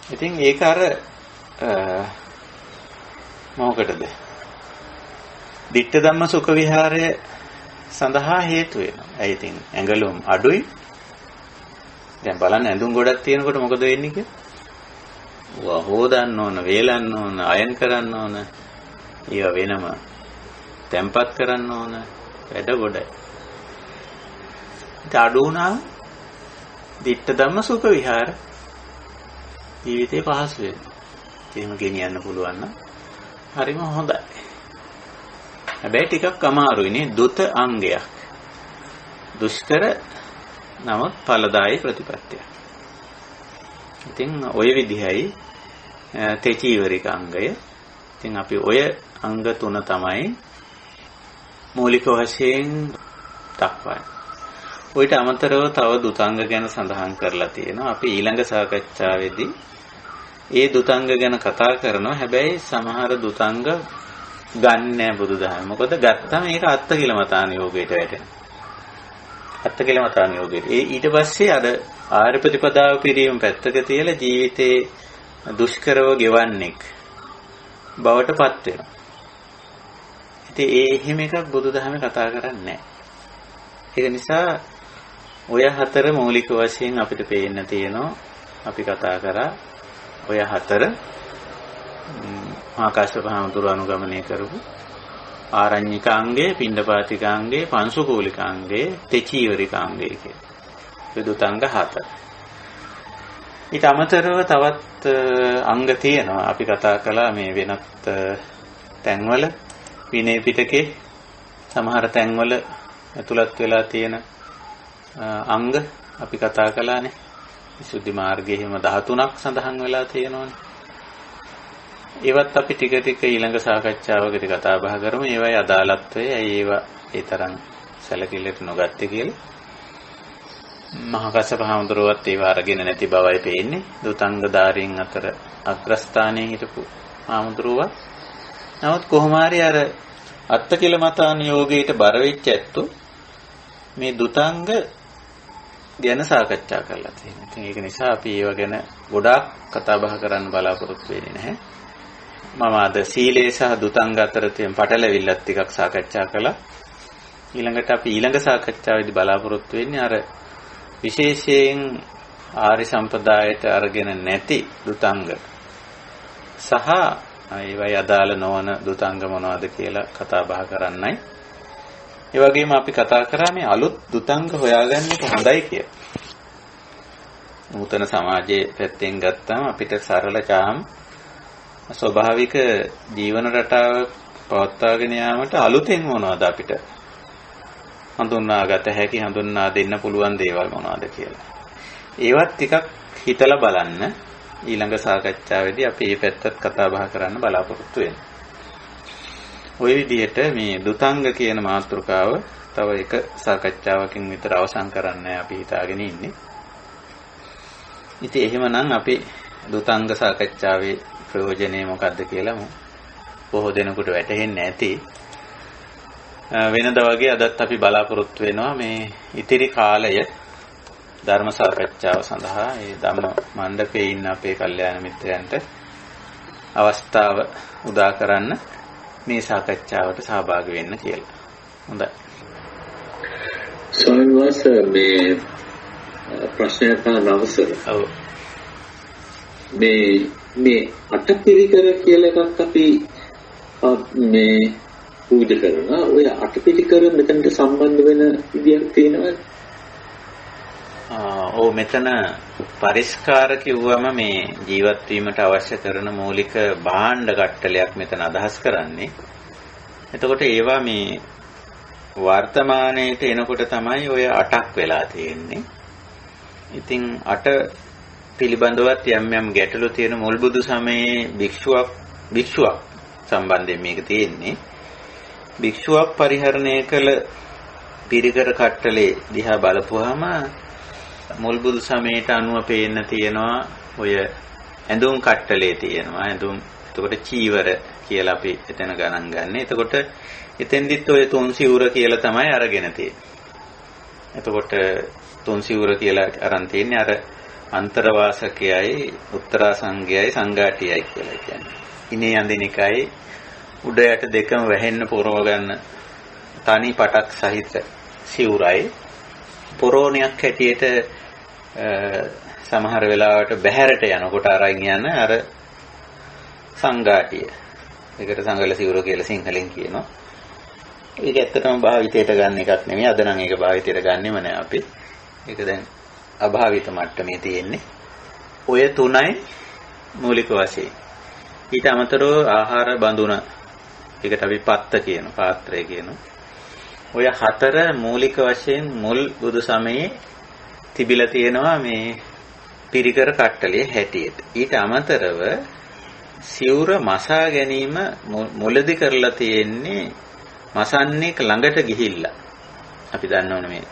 ඉතින් ඒක අර මොකටද? ditta dhamma sukha vihāraya සඳහා හේතු වෙනවා. ඒ ඉතින් ඇඟලුම් අඩුයි. දැන් බලන්න ඇඳුම් ගොඩක් තියෙනකොට මොකද වෙන්නේ කියලා? හොදන්න ඕන, වේලන්න ඕන, අයන් කරන්න ඕන. ඒව වෙනම තැම්පත් කරන්න ඕන. වැඩ ගොඩයි. ඒක අඩු වුණා ditta dhamma sukha vihāra ජීවිතේ පහසු වෙනවා. එහෙම ගෙනියන්න පුළුවන් නම් හරිම හොඳයි. හැබැයි ටිකක් අමාරුයි නේ දුත අංගයක්. දුෂ්කර නමුත් ඵලදායී ප්‍රතිපත්තියක්. ඉතින් ඔය විදිහයි තෙචීවරික අංගය. ඉතින් අපි ඔය අංග තුන තමයි මූලික වශයෙන් දක්වන්නේ. ඔයිට අමතරව තව දුතාංග ගැන සඳහන් කරලා තියෙනවා. අපි ඊළඟ සාකච්ඡාවේදී ඒ දුතාංග ගැන කතා කරනවා. හැබැයි සමහර දුතාංග ගන්න නෑ බුදුදහම. මොකද ගත්තම ඒක අත්තිකිලමතාන යෝගයට වැටෙනවා. අත්තිකිලමතාන යෝගයට. ඊට පස්සේ අර ආර්ය ප්‍රතිපදාව පිළිම පැත්තක තියලා ජීවිතේ දුෂ්කරව ගෙවන්නෙක් බවට පත් වෙනවා. ඉතින් එහෙම එකක් බුදුදහමේ කතා කරන්නේ නෑ. ඒක නිසා ඔය හතර මූලික වශයෙන් අපිට පේන්න තියෙනවා. අපි කතා කරා ඔය හතර මහා කස්සප හාමුදුරුවෝ අනුගමනය කරපු ආරඤ්ඤිකාංගය, පිණ්ඩපාතිකාංගය, පංසුකූලිකාංගය, තෙචීවරිකාංගය කියන විදුතාංග හතර. ඊට අමතරව තවත් අංග තියෙනවා. අපි කතා කළා මේ වෙනත් තැන්වල විනය පිටකේ සමහර තැන්වල ඇතුළත් වෙලා තියෙන අංග අපි කතා කළානේ. විසුද්ධි මාර්ගයේ හිම 13ක් සඳහන් වෙලා තියෙනවානේ. ඒවත් අපි ටික ටික ඊළඟ සාකච්ඡාවකදී කතා බහ කරමු. ඒවයි අදාළත්වය, ඒවා ඒ තරම් සැලකිල්ලට නොගත්තේ කියලා. මහා කස්සප හාමුදුරුවෝත් ඒව අරගෙන නැති බවයි පේන්නේ. දුතංග ධාරීන් අතර අග්‍රස්ථානයේ හිටපු හාමුදුරුවෝ නමුත් කොහොම හරි අර අත්තකිල මතානුയോഗයට බර වෙච්ච ඇත්තෝ මේ දුතංග ගැන සාකච්ඡා කරලා තියෙනවා. ඉතින් ඒක නිසා අපි ඒව ගැන ගොඩාක් කතා බහ කරන්න බලාපොරොත්තු වෙන්නේ නැහැ. මම අද සීලේ සහ දුතංග අතර තියෙන පටලැවිල්ලත් ටිකක් සාකච්ඡා කළා. ඊළඟට අපි ඊළඟ සාකච්ඡාවේදී බලාපොරොත්තු වෙන්නේ අර විශේෂයෙන් ආරි සම්පදායට අරගෙන නැති දුතංග සහ ඒවයි අදාළ නොවන දුතංග මොනවද කියලා කතා බහ කරන්නයි. ඒ වගේම අපි කතා කරා මේ අලුත් දුතංග හොයාගන්න එක හොඳයි කියලා. නූතන සමාජයේ පැත්තෙන් ගත්තාම අපිට සරල චාම් ස්වභාවික ජීවන රටාව පවත්වාගෙන යාමට අලුතෙන් මොනවද අපිට හඳුන්වාගත හැකි හඳුන්වා දෙන්න පුළුවන් දේවල් මොනවද කියලා. ඒවත් ටිකක් හිතලා බලන්න. ඊළඟ සාකච්ඡාවේදී අපි මේ පැත්තත් කතා බහ කරන්න බලාපොරොත්තු වෙනවා. ওই විදිහට මේ දුතංග කියන මාතෘකාව තව එක සාකච්ඡාවකින් විතර අවසන් කරන්න අපි හිතාගෙන ඉන්නේ. ඉතින් එහෙමනම් අපි දුතංග සාකච්ඡාවේ ප්‍රයෝජනය මොකක්ද කියලා බොහෝ දෙනෙකුට වැටහෙන්නේ නැති. වෙනදා වගේ අදත් අපි බලාපොරොත්තු වෙනවා මේ ඉතිරි කාලය ධර්ම සාකච්ඡාව සඳහා ඒ ධම්ම මණ්ඩපයේ ඉන්න අපේ කල්යාණ මිත්‍රයන්ට අවස්ථාව උදා කරන්න මේ සාකච්ඡාවට සහභාගී වෙන්න කියලා. හොඳයි. ස්වාමීන් වහන්සේ මේ ප්‍රශ්නයක් අහන්න අවසරයි. ඔව්. මේ අටපිරිකර කියලා එකක් අපි මේ පූජා කරනවා. ඔය අටපිරිකර මෙතනට සම්බන්ධ වෙන විදියක් තියෙනවද? ඔව් මෙතන පරිස්කාර කිව්වම මේ ජීවත් වීමට අවශ්‍ය කරන මූලික භාණ්ඩ කට්ටලයක් මෙතන අදහස් කරන්නේ. එතකොට ඒවා මේ වර්තමානයේට එනකොට තමයි ඔය 8ක් වෙලා තියෙන්නේ. ඉතින් 8 පිළිබඳවත් යම් යම් ගැටලු තියෙන මුල් බුදු සමයේ භික්ෂුවක් සම්බන්ධයෙන් මේක තියෙන්නේ. භික්ෂුවක් පරිහරණය කළ පිරිකර කට්ටලේ දිහා බලපුවාම මුල් බුදු සමයට අනුව පේන්න තියෙනවා ඔය ඇඳුම් කට්ටලේ තියෙනවා. ඇඳුම් එතකොට චීවර කියලා අපි එතන ගණන් ගන්න. එතකොට එතෙන්දිත් ඔය තුන් සිවුර කියලා තමයි අරගෙන තියෙන්නේ. එතකොට තුන් සිවුර කියලා අරන් තියෙන්නේ අර අන්තරවාසකයයි උත්තරාසංගයයි සංඝාටියයි කියලා කියන්නේ. ඉනේ අඳිනිකයි උඩ යට දෙකම වැහෙන්න පොරව ගන්න තනි පටක් සහිත සිවුරයි පොරෝණයක් හැටියට සමහර වෙලාවට බහැරට යනකොට අරන් යන අර සංඝාටිය. ඒකට සංඝල සිවුර කියලා සිංහලෙන් කියනවා. ඒක ඇත්තටම භාවිතයට ගන්න එකක් නෙමෙයි. අද නම් ඒක භාවිතයට ගන්නෙම නෑ අපි. ඒක දැන් අභාවිත මට්ටමේ තියෙන්නේ. ඔය තුනයි මූලික වශයෙන්. ඊට අමතරව ආහාර බඳුන. ඒකට අපි පත්ත කියන පාත්‍රය කියනවා. ඔය 4 මූලික වශයෙන් මුල් බුදු සමයේ තිබිලා තියෙනවා මේ පිරිකර කට්ටලයේ හැටියට. ඊට අමතරව සිවුර මසා ගැනීම මුලදී කරලා තියෙන්නේ මසන්නේ ළඟට ගිහිල්ලා. අපි දන්නවනේ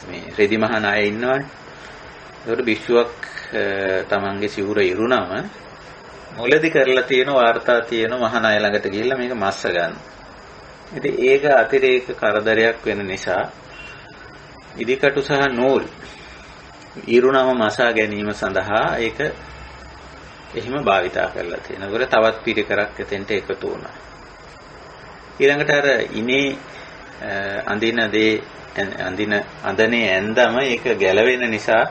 මේ රෙදි මහන අය ඉන්නවනේ. ඒකට භික්ෂුවක් තමන්ගේ සිවුර ඉරුණම මුලදී කරලා තියෙන වාර්තා තියෙන මහන අය ළඟට ගිහිල්ලා මේක මස්ස ගන්න. ඉතින් ඒක අතිරේක කරදරයක් වෙන නිසා ඉදිකටු සහ නූල් ඉරුණම මසා ගැනීම සඳහා ඒක එහෙම භාවිතා කරලා තියෙනවා. ඒකට තවත් පිරිකරක් එතෙන්ට එකතු වුණා. ඊළඟට අර ඉනේ අඳිනේ ඇඳම ඒක ගැලවෙන නිසා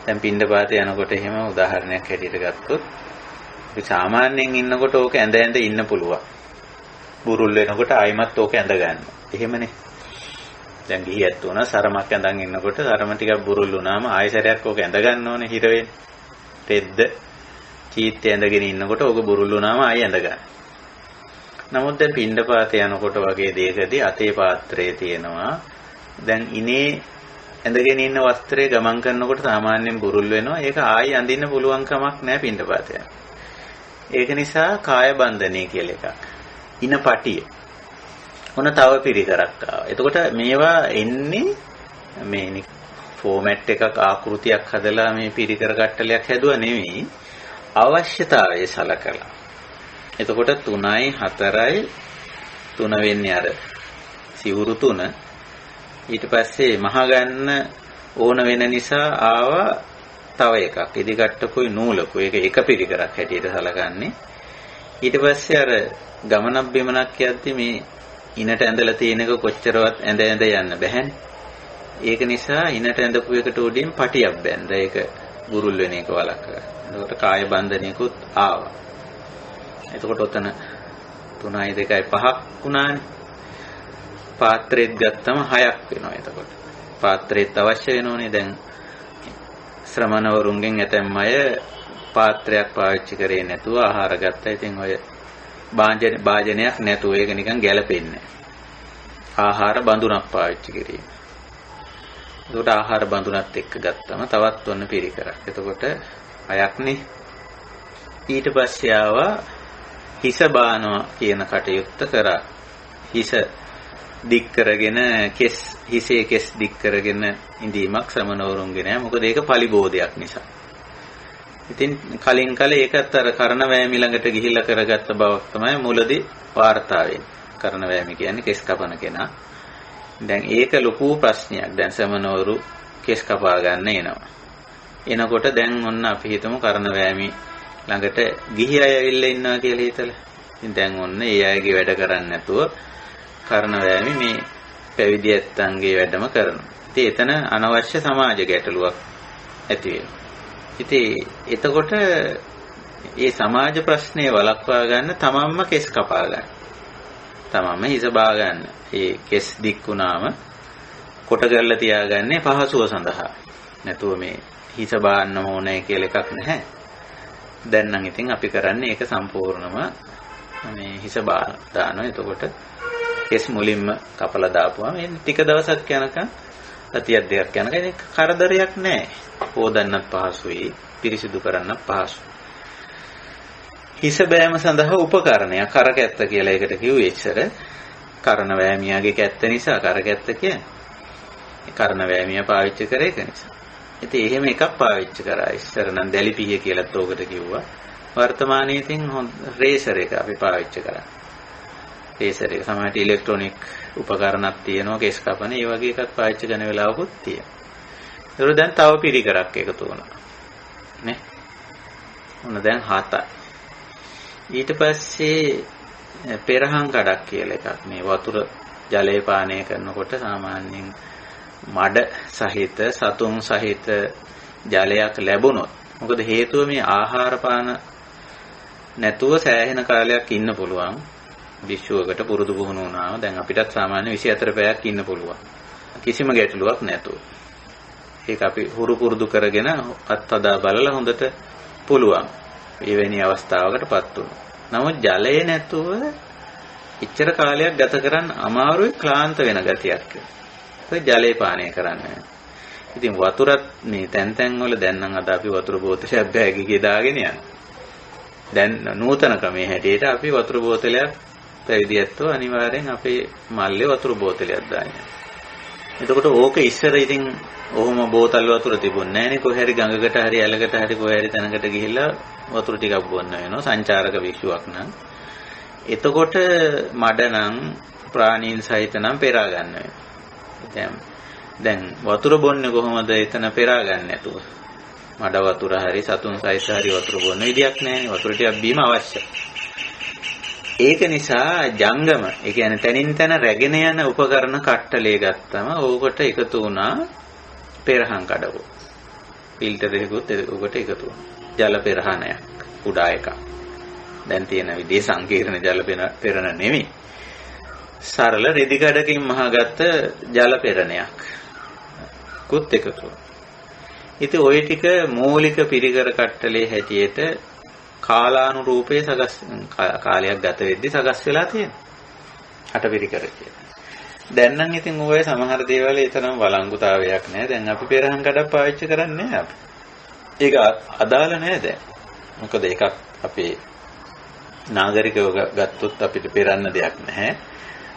දැන් පින්ඩපාතේ යනකොට එහෙම උදාහරණයක් හැටියට ගත්තොත් සාමාන්‍යයෙන් ඉන්නකොට ඕක ඇඳ ඉන්න පුළුවන්. බුරුල් වෙනකොට ආයිමත් ඕක ඇඳ ගන්න. එහෙමනේ. දැන් ගිහියත් උනා සරමක් ඇඳන් ඉන්නකොට සරම ටිකක් බුරුල් වුණාම ආයෙසරයක් ඕක ඇඳ ගන්න ඕනේ හිර වෙන්න. තෙද්ද චීත්තේ ඇඳගෙන ඉන්නකොට ඕක බුරුල් වුණාම ආයෙ ඇඳ ගන්න. නමුත් දැන් පින්ඩපාතේ යනකොට වගේ දෙයකදී අතේ පාත්‍රය තියෙනවා. දැන් ඉනේ ඇඳගෙන ඉන්න වස්ත්‍රය ගමන් කරනකොට සාමාන්‍යයෙන් බුරුල් වෙනවා. ඒක ආයෙ අඳින්න පුළුවන් කමක් නැහැ පින්ඩපාතේ. ඒක නිසා කාය බන්ධනය කියලා එකක්. ඉන පටිය. මොන තව පිරිකරක් ආවා. එතකොට මේවා එන්නේ මේ ෆෝමැට් එකක් ආකෘතියක් හදලා මේ පිරිකර කට්ටලයක් හැදුවා නෙවෙයි අවශ්‍යතාවය සලකලා. එතකොට 3යි 4යි 3 වෙන්නේ අර සිවුරු 3. ඊට පස්සේ මහ ගන්න ඕන වෙන නිසා ආවා තව එකක්. ඉදිකට්ටකුයි නූලකුයි. ඒක එක පිරිකරක් හැටියට සලකන්නේ. ඊට පස්සේ අර ගමනක් බිමනක් යද්දි මේ ඉනට ඇඳලා තියෙන එක කොච්චරවත් ඇඳ යන්න බැහැනේ. ඒක නිසා ඉනට ඇඳපු එකට උඩින් පටියක් බැඳ. ඒක ගුරුල් වෙන එක වළක්වා. එතකොට කාය බන්ධනයකුත් ආවා. එතකොට ඔතන 3යි 2යි 5ක් වුණානේ. පාත්‍රෙත් ගත්තම 6ක් වෙනවා එතකොට. පාත්‍රෙත් අවශ්‍ය වෙනෝනේ. දැන් ශ්‍රමණවරුන්ගෙන් ඇතැම් අය පාත්‍රයක් පාවිච්චි කරේ නැතුව ආහාර ගත්තා. ඉතින් ඔය භාජනයක් නැතුව ඒක නිකන් ගැලපෙන්නේ නැහැ. ආහාර බඳුනක් පාවිච්චි කිරීම. එතකොට ආහාර බඳුනත් එක්ක ගත්තම තවත් ඔන්න පිරිකරක්. එතකොට 6ක්නේ. ඊට පස්සේ ආවා හිස බානවා කියන කටයුත්ත කරා. හිස දික් කරගෙන හිසේ කෙස් දික් කරගෙන ඉඳීමක් ශ්‍රමණවරුන්ගේ නෑ. මොකද ඒක පලිබෝධයක් නිසා. ඉතින් කලින් කලේ ඒකත් අර කරන වෑමි ළඟට ගිහිල්ලා කරගත්ත බවක් තමයි මුලදී වාර්තා වෙන්නේ. කරන වෑමි කියන්නේ කෙස් කපන කෙනා. දැන් ඒක ලොකු ප්‍රශ්නයක්. දැන් ශ්‍රමණවරු කෙස් කපා ගන්න එනවා. එනකොට දැන් ඔන්න අපි හිතමු කරන වෑමි ළඟට ගිහි අය ඇවිල්ලා ඉන්නවා කියලා හිතලා. ඉතින් දැන් ඔන්න ඒ අයගේ වැඩ කරන්නේ නැතුව කරන වෑමි මේ පැවිදි ඇත්තන්ගේ වැඩම කරනවා. ඉතින් එතන අනවශ්‍ය සමාජ ගැටලුවක් ඇති වෙනවා. ඉතින් එතකොට මේ සමාජ ප්‍රශ්නේ වළක්වා ගන්න තමන්ම කෙස් කපා ගන්න. තමන්ම හිස බා ගන්න. ඒ කෙස් දික් වුණාම කොට කරලා තියාගන්නේ පහසුව සඳහා. නැතුව මේ හිස බාන්න ඕනේ කියලා එකක් නැහැ. දැන් නම් ඉතින් අපි කරන්නේ ඒක සම්පූර්ණම මේ හිස බා දානවා. එතකොට කෙස් මුලින්ම කපලා දාපුවා මේ ටික දවසක් යනකම් සතියක් දෙකක් යනකම් ඒක කරදරයක් නැහැ. හොදන්නත් පහසුයි, පිරිසිදු කරන්නත් පහසුයි. හිස බෑම සඳහා උපකරණයක් කරකැත්ත කියලා ඒකට කිව්වේ ඉස්සර. කරන වෑමියාගේ කැත්ත නිසා කරකැත්ත කියන්නේ. කරන වෑමියා පාවිච්චි කරේ ඒක නිසා. ඉතින් එහෙම එකක් පාවිච්චි කරා. ඉස්සර නම් දැලිපිය කියලාත් ඕකට කිව්වා. වර්තමානයේ ඉතින් රේසර් එක අපි පාවිච්චි කරා. රේසර් එක සමහරට ඉලෙක්ට්‍රොනික උපකරණක් තියෙනවා කෙස් කපන. ඒ වගේ එකක් පාවිච්චි කරන වෙලාවකුත් තියෙනවා. ඒක දැන් තව පිරිකරක් එකතු වුණා. නේ? මොන දැන් 7යි. ඊට පස්සේ පෙරහන් කඩක් කියලා එකක්. මේ වතුර ජලය පානය කරනකොට සාමාන්‍යයෙන් මඩ සහිත සතුන් සහිත ජලයක් ලැබුණොත් මොකද හේතුව මේ ආහාර පාන නැතුව සෑහෙන කාලයක් ඉන්න පුළුවන්. විශ්වයකට පුරුදු පුහුණු වුණාම දැන් අපිටත් සාමාන්‍ය 24 පැයක් ඉන්න පුළුවන්. කිසිම ගැටලුවක් නැතුව. ඒක අපි හුරු පුරුදු කරගෙන අත්හදා බලලා හොඳට පුළුවන්. එවැනි අවස්ථාවකටපත් වුණා. නමුත් ජලය නැතුව ඉච්චර කාලයක් ගත කරන්න අමාරුයි, ක්ලාන්ත වෙන ගතියක්. ඒක ජලය පානය කරන්න. ඉතින් වතුරත් මේ තැන් වල දැන් නම් අද අපි වතුර බෝතලයක් බෑග් දාගෙන යනවා. දැන් නූතන ක්‍රමයේ හැටියට අපි වතුර බෝතලයක් පැවිදි ඇත්තෝ අනිවාර්යෙන් අපේ මල්ලේ වතුර බෝතලයක් දාන්නේ. එතකොට ඕක ඉස්සර ඉතින් ඔහොම බෝතල් වතුර තිබුණේ නැහනේ. කොහේ හරි ගඟකට හරි ඇලකට හරි කොහේ හරි තැනකට ගිහිල්ලා වතුර ටිකක් බොන්න වෙනවා සංචාරක විශ්ුවක් නම්. එතකොට මඩ නම් ප්‍රාණීන් සහිත නම් පෙරා ගන්න වෙනවා. දැන් වතුර බොන්නේ කොහොමද? එතන පෙරා ගන්න නැතුව. මඩ වතුර හරි සතුන් සහිත හරි වතුර බොන්න විදියක් නැහැනේ. වතුර ටිකක් බීම අවශ්‍යයි. ඒක නිසා ජංගම, ඒ කියන්නේ තනින් තන රැගෙන යන උපකරණ කට්ටලේ ගත්තම ඕකට එකතු වුණා පෙරහන් කඩවෝ. ෆිල්ටර් එකකුත් ඕකට එකතු වුණා. ජල පෙරහනයක් කුඩා එකක්. දැන් තියෙන විදිහේ සංකීර්ණ ජල පෙරණ නෙමෙයි. සරල රෙදි කඩකින් මහගත්ත ජල පෙරණයක්. කුත් එකතු වුණා. ඉතින් ওই ටික මූලික පිරිකර කට්ටලේ හැටියට කාලානුරූපයේ කාලයක් ගත වෙද්දී සකස් වෙලා තියෙනවා. අටපිරිකර කියලා. දැන් නම් ඉතින් ඔය සමහර දේවල් ඒතරම් වළංගුතාවයක් නැහැ. දැන් අපි පෙරහන් කඩක් පාවිච්චි කරන්නේ නැහැ අපි. ඒක අදාළ නැහැ දැන්. මොකද එකක් අපේ නාගරිකව ගත්තොත් අපිට පෙරන්න දෙයක් නැහැ.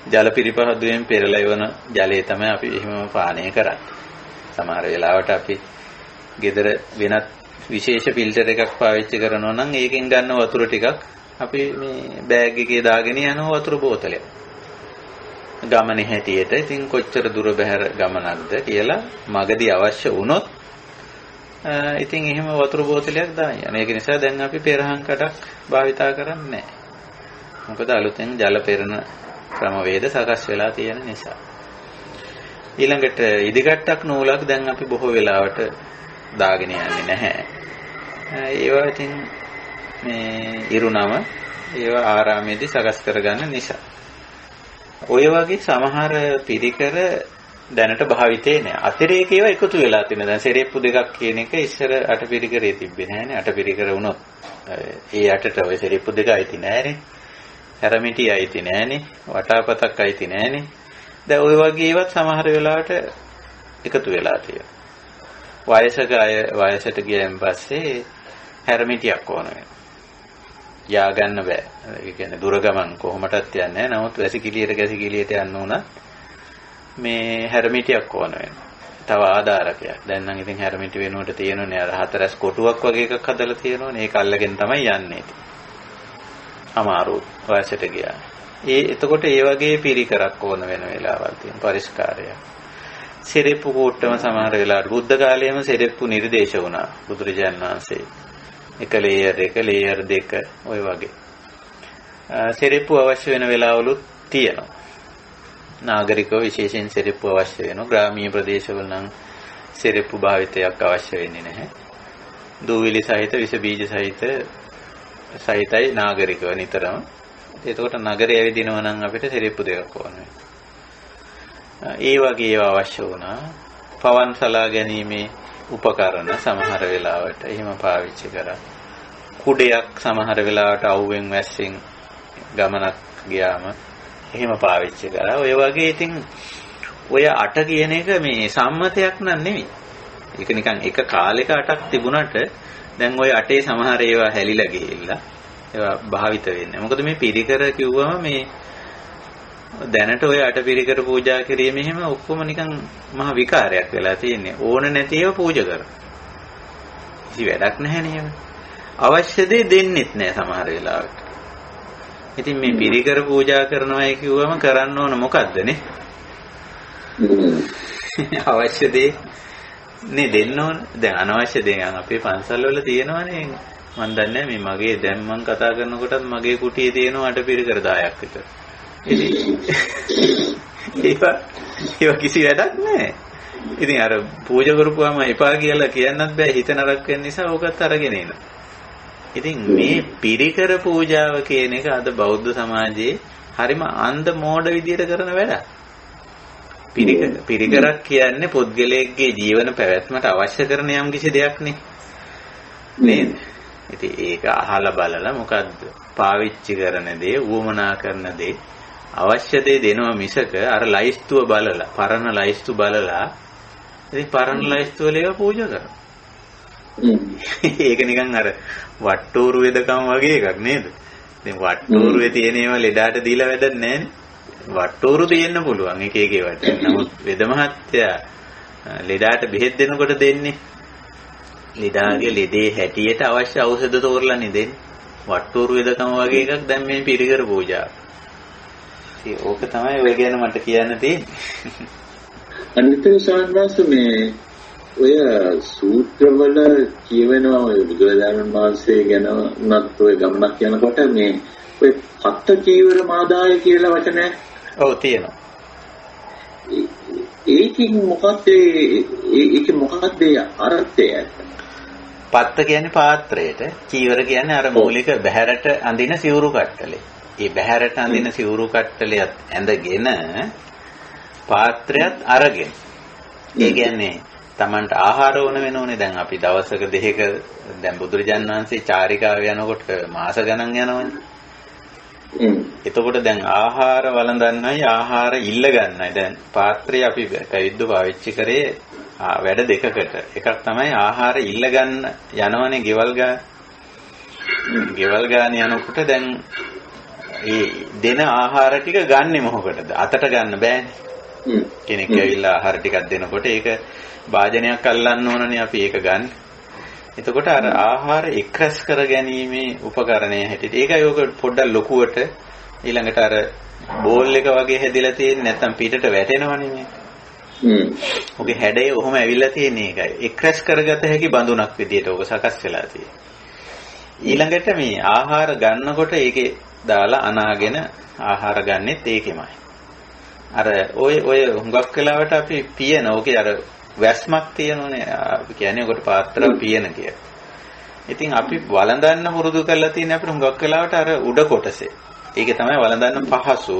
ජල පිරිපහදුවෙන් පෙරලා යවන ජලය තමයි අපි එහෙමම පානය කරන්නේ. සමහර වෙලාවට අපි ගෙදර වෙනත් විශේෂ ෆිල්ටර් එකක් පාවිච්චි කරනවා නම් ඒකෙන් ගන්න වතුර ටිකක් අපි මේ බෑග් එකේ දාගෙන යන වතුර බෝතලයක්. ගමනේ හැටියට ඉතින් කොච්චර දුර බැහැර ගමනක්ද කියලා මගදී අවශ්‍ය වුණොත් ඉතින් එහෙම වතුර බෝතලයක් දාන්න. ඒක නිසා දැන් අපි පෙරහන් කඩක් භාවිතා කරන්නේ නැහැ. මොකද අලුතෙන් ජල පෙරන ක්‍රමවේද සකස් වෙලා තියෙන නිසා. ඊළඟට ඉදිකට්ටක් නූලක් දැන් අපි බොහෝ වෙලාවට දාගෙන යන්නේ නැහැ. ඒවා ඉතින් මේ ඉරුණම ඒවා ආරාමයේදී සකස් කරගන්න නිසා. ඔය වගේ සමහර පිරිකර දැනට භාවිතේ නැහැ. අතිරේක ඒවා එකතු වෙලා තියෙනවා. දැන් සෙරෙප්පු දෙකක් කියන එක ඉස්සර අටපිරිකරේ තිබ්බේ නැහැනේ. අටපිරිකර වුණොත් ඒ අටට ඔය සෙරෙප්පු දෙක අයිති නැහැනේ. හැරමිටි අයිති නැහැනේ. වටාපතක් අයිති නැහැනේ. දැන් ওই වගේ ඒවත් සමහර වෙලාවට එකතු වෙලා තියෙනවා. වයසක අය වයසට ගියන් පස්සේ හැරමිටියක් ඕන වෙනවා. යා ගන්න බෑ. ඒ කියන්නේ දුර ගමන් කොහොමටත් යන්නේ නැහැ. නමුත් වැසිකිළියට යන්න උනත් මේ හැරමිටියක් ඕන වෙනවා. තව ආධාරකයක්. දැන් නම් ඉතින් හැරමිටි වෙනුවට තියෙනුනේ අර හතරස් කොටුවක් වගේ එකක් හදලා තියෙනවනේ. ඒක අල්ලගෙන තමයි යන්නේ. අමාරු වයසට ගියා. එතකොට ඒ වගේ පිරිකරක් ඕන වෙන වෙලාවල් තියෙන පරිස්කාරයක්. සෙරෙප්පු කෝට්ටම සමහර වෙලාවට බුද්ධ කාලයේම සෙරෙප්පු නිර්දේශ වුණා බුදුරජාණන් වහන්සේ. එක ලේයර් දෙක ඔය වගේ. සෙරෙප්පු අවශ්‍ය වෙන වෙලාවලුත් තියෙනවා. නාගරිකව විශේෂයෙන් සෙරෙප්පු අවශ්‍ය වෙනවා. ග්‍රාමීය ප්‍රදේශවල නම් සෙරෙප්පු භාවිතයක් අවශ්‍ය වෙන්නේ නැහැ. දූවිලි සහිත විස බීජ සහිතයි නාගරිකව නිතරම. එතකොට නගරය ඇවිදිනවා නම් අපිට සෙරෙප්පු දෙකක් ඕන වෙනවා. ඒ වගේ ඒවා අවශ්‍ය වුණා. පවන් සලා ගැනීමේ උපකරණ සමහර වෙලාවට එහෙම පාවිච්චි කරා. කුඩයක් සමහර වෙලාවට අවුවෙන් වැස්සෙන් ගමනක් ගියාම එහෙම පාවිච්චි කරා. ඔය වගේ ඉතින් ඔය අට කියන එක මේ සම්මතයක් නන් නෙමෙයි. ඒක නිකන් එක කාලෙක අටක් තිබුණාට දැන් ওই අටේ සමහර ඒවා හැලිලා ගිහිල්ලා ඒවා භාවිත වෙන්නේ. මොකද මේ පිරිකර කිව්වම මේ දැනට ඔය අට පිරිකර පූජා කිරීම එහෙම ඔක්කොම නිකන් මහ විකාරයක් වෙලා තියෙන්නේ. ඕන නැති ඒවා පූජා කරනවා. කිසි වැඩක් නැහැ නේද? අවශ්‍ය දේ දෙන්නෙත් නැහැ සමහර වෙලාවට. ඉතින් මේ පිරිකර පූජා කරනවායි කිව්වම කරන්න ඕන මොකද්ද නේ? අවශ්‍ය දේ නේ දෙන්න ඕන. දැන් අනවශ්‍ය දේ අපේ පන්සල් වල තියෙනවනේ. මන් දන්නේ මේ මගේ දැන් මං කතා කරනකොටත් මගේ කුටියේ තියෙනවා අට පිරිකර 10ක් විතර. ඒවා කිසි වැඩක් නැහැ. ඉතින් අර පූජා කරපුවාම එපා කියලා කියන්නත් බෑ. හිත නරක වෙන නිසා ඕකත් අරගෙන එනවා. ඉතින් මේ පිරිකර පූජාව කියන එක අද බෞද්ධ සමාජයේ හරිම අන්ධ මෝඩ විදියට කරන වැඩක්. පිරිකරක් කියන්නේ පුද්ගලයෙක්ගේ ජීවන පැවැත්මට අවශ්‍ය කරන යම් කිසි දෙයක් නේ. නේද? ඉතින් ඒක අහලා බලලා මොකද්ද? පාවිච්චි කරන දේ, උවමනා කරන දේ, අවශ්‍ය දේ දෙනවා මිසක අර ලයිස්තුව බලලා, පරණ ලයිස්තු බලලා ඉතින් පරණ ලයිස්තු වල ඒවා පූජා කරනවා. ඒක නිකන් අර වට්ටෝරු වෙදකම් වගේ එකක් නේද? දැන් වට්ටෝරුවේ තියෙන ඒවා ලෙඩාට දීලා වැඩක් නැහැ නේ. වට්ටෝරු දෙන්න පුළුවන් එක එක ඒවාට. නමුත් වෙද මහත්තයා ලෙඩාට බෙහෙත් දෙනකොට දෙන්නේ ලෙඩාගේ ලෙඩේ හැටියට අවශ්‍ය ඖෂධ තෝරලානේ දෙන්නේ. වට්ටෝරු වෙදකම වගේ එකක් දැන් මේ පිරිකර පූජාව. ඉතින් ඕක තමයි ඔය ගැන මට කියන්න තියෙන්නේ. අනිත් සාන්දාස මේ ඔය සූත්‍රවල කියවෙනවා ඔය බුදුරජාණන් වහන්සේ ගැන උනත් ඔය ගමනක් යනකොට මේ ඔය පත්ත චීවර මාදාය කියලා වචනයක් ඔව් තියෙනවා. ඒකෙන් මොකක්ද අර්ථය? පත්ත කියන්නේ පාත්‍රයට, චීවර කියන්නේ අර මූලික බහැරට අඳින සිවුරු කට්ටලේ. ඒ බහැරට අඳින සිවුරු කට්ටලියත් ඇඳගෙන පාත්‍රයත් අරගෙන. ඒ කියන්නේ Tamanට ආහාර ඕන වෙනෝනේ. දැන් අපි දවසක දෙකක දැන් බුදුරජාණන් වහන්සේ චාරිකාව යනකොට මාස ගණන් යනවනේ. එතකොට දැන් ආහාර වළඳන්නයි ආහාර ඉල්ල ගන්නයි. දැන් පාත්‍රය අපි පැවිද්ද පාවිච්චි කරේ වැඩ දෙකකට. එකක් තමයි ආහාර ඉල්ල ගන්න යනවනේ ගෙවල් ගාන යනකොට දැන් ඒ දෙන ආහාර ටික ගන්නෙ මොකටද? අතට ගන්න බෑනේ. කෙනෙක් ඇවිල්ලා ආහාර ටිකක් දෙනකොට ඒක භාජනයක් අල්ලන්න ඕනනේ අපි ඒක ගන්න. එතකොට අර ආහාර එක්රැස් කර ගැනීමේ උපකරණය හැටියට ඒකයි ඔක පොඩ්ඩක් ලොකුවට ඊළඟට අර බෝල් එක වගේ හැදිලා තියෙන්නේ නැත්නම් පිටට වැටෙනවනේ මේ. ඔගේ හැඩය ඔහොම ඇවිල්ලා තියෙන්නේ ඒකයි. එක්රැස් කරගත හැකි බඳුනක් විදියට ඔක සකස් වෙලා තියෙන්නේ. ඊළඟට මේ ආහාර ගන්නකොට ඒකේ දාලා අනාගෙන ආහාර ගන්නෙත් ඒකෙමයි. අර ඔය හුඟක් වෙලාවට අපි පියන ඕකේ අර වැස්මක් තියෙනෝනේ අපි කියන්නේ ඔකට පාත්‍රව පියන කියලා. ඉතින් අපි වළඳන්න පුරුදු කරලා තියෙන අපිට හුඟක් වෙලාවට අර උඩ කොටසේ. ඒකේ තමයි වළඳන්න පහසු.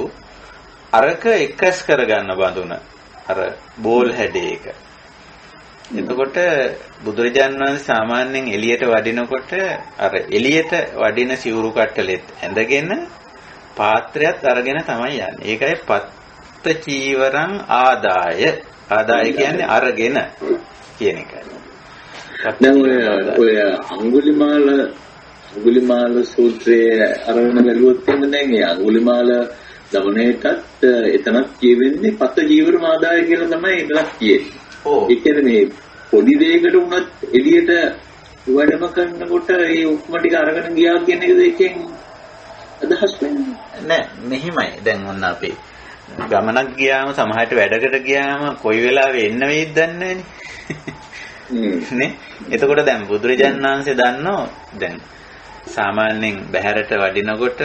අරක එක්රැස් කරගන්න බඳුන. අර බෝල් හැඩයක. එතකොට බුදුරජාණන් වහන්සේ සාමාන්‍යයෙන් එළියට වඩිනකොට අර එළියට වඩින සිවුරු කට්ටලෙත් ඇඳගෙන පාත්‍රයත් අරගෙන තමයි යන්නේ. ඒකයි පත්ත චීවරං ආදාය. ආදාය කියන්නේ අරගෙන කියන එකයි. දැන් ඔය අඟුලිමාල සූත්‍රයේ අරගෙන බැලුවොත් එහෙම දැන් ඒ අඟුලිමාල දමණයටත් එතනක් කියවෙන්නේ පත්ත චීවරං ආදාය කියලා තමයි එතනක් කියෙන්නේ. ඒ කියන්නේ මේ පොඩි දෙයකට වුණත් එළියට වැඩම කරනකොට ඒ උක්ම ටික අරගෙන ගියා කියන එකද එකෙන් අදහස් වෙන්නේ නෑ. මෙහිමයි දැන් ඔන්න අපි ගමනක් ගියාම සමහරට වැඩකට ගියාම කොයි වෙලාවෙ එන්න වෙයිද දන්නේ නේ. එතකොට දැන් බුදුරජාණන් වහන්සේ දන්නෝ දැන් සාමාන්‍යයෙන් බහැරට වඩිනකොට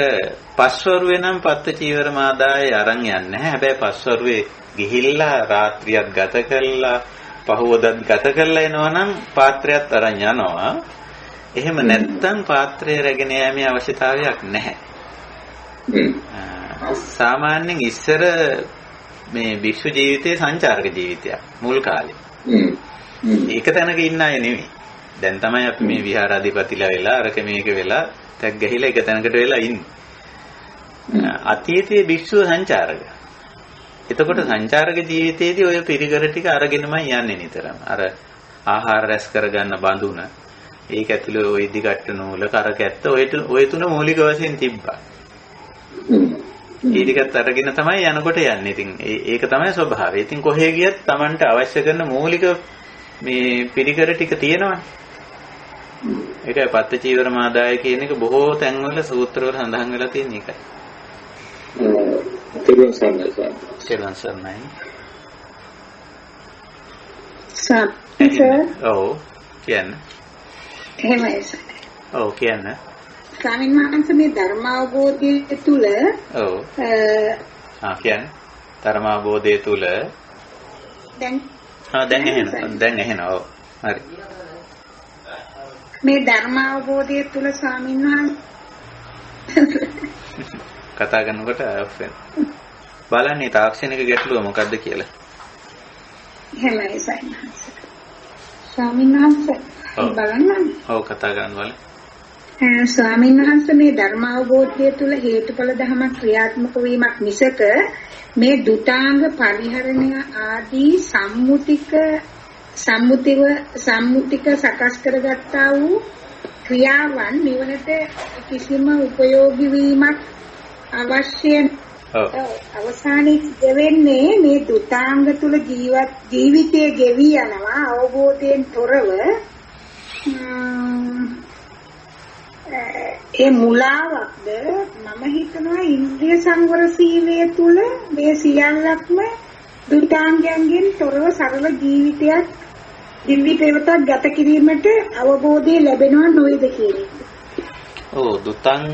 පස්වරුවේ නම් පත්ත චීවර මාදායේ අරන් යන්නේ නැහැ. හැබැයි පස්වරුවේ ගිහිල්ලා රාත්‍රියක් ගත කළා පහවදත් ගත කරලා එනවනම් පාත්‍රයත් අරන් යනවා. එහෙම නැත්නම් පාත්‍රය රැගෙන යෑමේ අවශ්‍යතාවයක් නැහැ. සාමාන්‍යයෙන් ඉස්සර මේ භික්ෂු ජීවිතයේ සංචාරක ජීවිතයක් මුල් කාලේ. ඒක තැනක ඉන්න අය නෙවෙයි. දැන් තමයි අපි මේ විහාරාධිපතිලා වෙලා අරක මේක වෙලා තැක් ගහිලා එක තැනකට වෙලා ඉන්නේ. අතීතයේ භික්ෂුව සංචාරක. එතකොට සංචාරක ජීවිතයේදී ඔය පිරිකර ටික අරගෙනමයි යන්නේ නිතරම. අර ආහාර රැස් කරගන්න බඳුන. ඒක ඇතුළේ ওই දිගට්ට නූල කරකැත්ත ඔය තුන මූලික වශයෙන් තිබ්බා. ඒ ටිකත් අරගෙන තමයි යනකොට යන්නේ. ඉතින් ඒක තමයි ස්වභාවය. ඉතින් කොහේ ගියත් Tamanට අවශ්‍ය කරන මූලික මේ පිරිකර ටික තියෙනවනේ. ඒකයි පත්ත චීවර මාදාය කියන එක බොහෝ තැන්වල සූත්‍රවල සඳහන් වෙලා තියෙන එකයි. තිරුවන් සරණයි. ඔව් කියන්න. එහෙමයි සර්. ඔව් කියන්න. ස්වාමීන් වහන්සේ මේ ධර්මාවබෝධය තුල ඔව් කියන්න. ධර්මාවබෝධය තුල දැන් එහෙනවා. ඔව් හරි. මේ ධර්මාවබෝධය තුල ස්වාමීන් වහන්සේ කතා කරනකොට බලන්නේ තාක්ෂණික ගැටලුව මොකද්ද කියලා. එහෙමයි ස්වාමීන් වහන්සේ. බලන්න. ඔව් කතා කරන්න බලන්න. ස්වාමීන් වහන්සේ මේ ධර්මාවබෝධය තුල හේතුඵල ධමයක් ක්‍රියාත්මක වීමක් මිසක මේ දුතාංග පරිහරණය ආදී සම්මුතික සකස් කරගත්තා වූ ක්‍රියාවන් නිවනට කිසිම උපයෝගී වීමක් අවශ්‍ය අවසානයේ වෙන්නේ මේ දුතාංග තුල ජීවිතයේ ගෙවි යනවා අවබෝධයෙන් තොරව ඒ මුලාවක්ද මම හිතනවා ඉන්ද්‍රිය සංවර සීලය තුල මේ සියල්ලක්ම දුතාංගයන්ගෙන් තොරව සරල ජීවිතයක් දිව්‍ය ප්‍රේතයක් ගත කිරීමට අවබෝධය ලැබෙනවා නොවේද කියන එක. ඔව් දුතාංග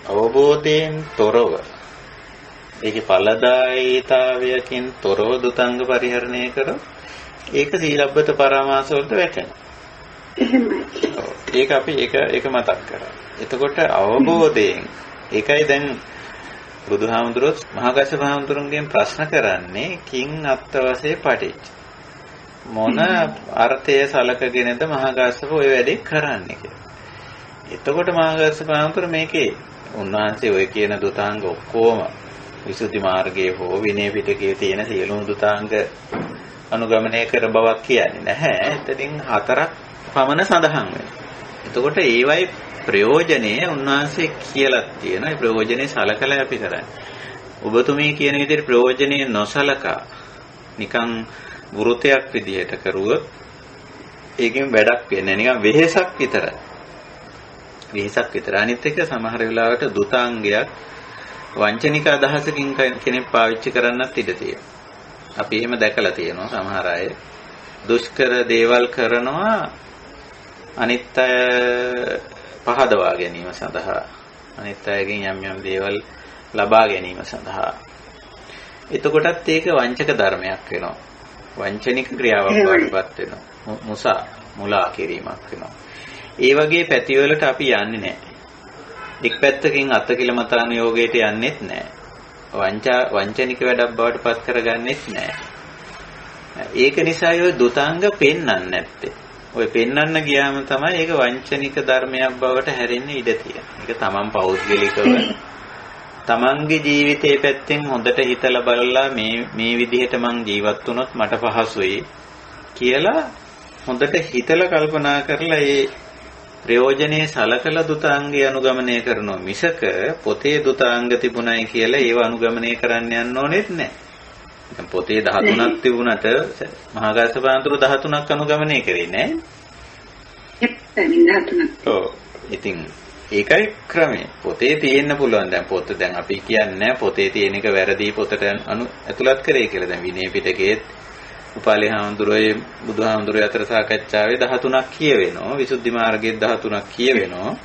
අවබෝධයෙන් තොරව ඒකේ ඵලදායීතාවයකින් තොරව දුතාංග පරිහරණය කරොත් ඒක සීලබ්බත පරාමාස වලට වැටෙනවා. එහෙමයි. ඒක අපි ඒක මතක් කරා. එතකොට අවබෝධයෙන් ඒකයි දැන් බුදුහාමුදුරුවෝ මහාකාශ්‍යප හාමුදුරුවන්ගෙන් ප්‍රශ්න කරන්නේ කිං අත්තවසේ පටිච්ච. මොන අර්ථය සලකගෙනද මහාකාශ්‍යප ඔය වැඩේ කරන්නේ කියලා. එතකොට මහාකාශ්‍යප හාමුදුරුවෝ මේකේ උන්වහන්සේ ඔය කියන දුතාංග ඔක්කොම විසුද්ධි මාර්ගයේ හෝ විනය පිටකයේ තියෙන සියලුම දුතාංග අනුගමනය කර බවක් කියන්නේ නැහැ. එතනින් 4ක් පමණ සඳහන් වෙනවා. එතකොට ඒවයි ප්‍රයෝජනේ උන්වහන්සේ කියලා තියෙනවා. ඒ ප්‍රයෝජනේ සලකලා අපි කරන්නේ. ඔබතුමී කියන විදිහට ප්‍රයෝජනේ නොසලකා නිකන් වෘතයක් විදිහට කරුවොත් ඒකෙන් වැඩක් වෙන්නේ නිකන් වෙහෙසක් විතරයි. වෙහෙසක් විතරයි. අනිත් එක සමහර වෙලාවට දුතාංගයක් වංචනික අදහසකින් කෙනෙක් පාවිච්චි කරන්නත් ඉඩ තියෙනවා. අපි එහෙම දැකලා තියෙනවා සමහර අය දුෂ්කර දේවල් කරනවා අනිත් අය පහදවා ගැනීම සඳහා. අනිත් අයගෙන් යම් දේවල් ලබා ගැනීම සඳහා. එතකොටත් ඒක වංචක ධර්මයක් වෙනවා. වංචනික ක්‍රියාවක් වඩපත් වෙනවා. මුලා කිරීමක් වෙනවා. ඒ වගේ පැතිවලට අපි යන්නේ නැහැ. එක් පැත්තකින් අත්කිලමතාන යෝගයට යන්නෙත් නැහැ. වංචනික වැඩක් බවට පත් කරගන්නෙත් නැහැ. ඒක නිසා ඔය දුතාංග පෙන්වන්නේ නැත්තේ. ඔය පෙන්වන්න ගියාම තමයි ඒක වංචනික ධර්මයක් බවට හැරෙන්න ඉඩ තියෙන්නේ. ඒක තමන් පෞද්ගලිකව තමන්ගේ ජීවිතයේ පැත්තෙන් හොඳට හිතලා බලලා මේ විදිහට මං ජීවත් වුණොත් මට පහසුයි කියලා හොඳට හිතලා කල්පනා කරලා ඒ ප්‍රයෝජනේ සලකලා දුතාංගය අනුගමනය කරනවා මිසක පොතේ දුතාංග තිබුණයි කියලා ඒව අනුගමනය කරන්න යන්න ඕනෙත් නැහැ. දැන් පොතේ 13ක් තිබුණට මහාගස්සපාන්තුරු 13ක් අනුගමනය කරේ නැහැ. ඔව්. ඉතින් ඒකයි ක්‍රමය. පොතේ තියෙන්න පුළුවන්. දැන් පොත දැන් අපි කියන්නේ පොතේ තියෙන එක වැරදි පොතට ඇතුළත් කරේ කියලා. දැන් විනය පිටකයේ උපාලි හාමුදුරුවෝ බුදුහාමුදුරුවෝ අතර සාකච්ඡාවේ 13ක් කියවෙනවා. විසුද්ධි මාර්ගයේ 13ක් කියවෙනවා.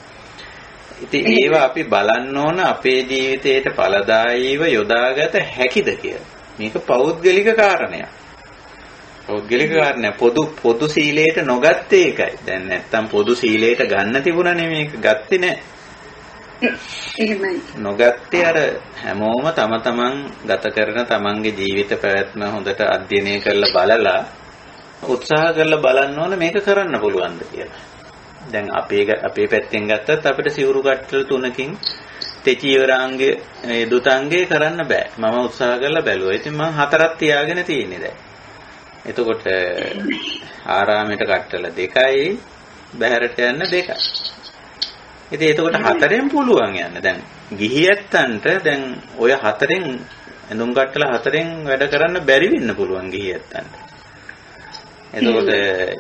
ඉතින් ඒවා අපි බලන්න ඕන අපේ ජීවිතයට ඵලදායීව යොදාගත හැකිද කියලා. මේක පෞද්ගලික කාරණයක්. පෞද්ගලික කාරණයක්. පොදු සීලයට නොගත්තේ ඒකයි. දැන් නැත්තම් පොදු සීලයට ගන්න තිබුණනේ මේක ගත්තේ නැහැ. එහෙමයි. නොගත්තේ අර හැමෝම තම තමන් ගත කරන තමන්ගේ ජීවිත පැවැත්ම හොඳට අධ්‍යයනය කරලා බලලා උත්සාහ කරලා බලන්න ඕන මේක කරන්න පුළුවන්ද කියලා. දැන් අපේ පැත්තෙන් ගත්තත් අපිට සිවුරු කට්ටල 3කින් තෙචීවරාංගයේ දුතාංගයේ කරන්න බෑ. මම උත්සාහ කරලා බැලුවා. ඉතින් මම 4ක් තියාගෙන තියෙන්නේ දැන්. එතකොට ආරාමයට කට්ටල 2යි බහැරට යන්න 2යි. ඉතින් එතකොට 4ෙන් පුළුවන් යන්න. දැන් ගිහියැත්තන්ට දැන් ඔය 4ෙන් ඇඳුම් කට්ටල 4ෙන් වැඩ කරන්න බැරි වෙන්න පුළුවන් ගිහියැත්තන්ට. එතකොට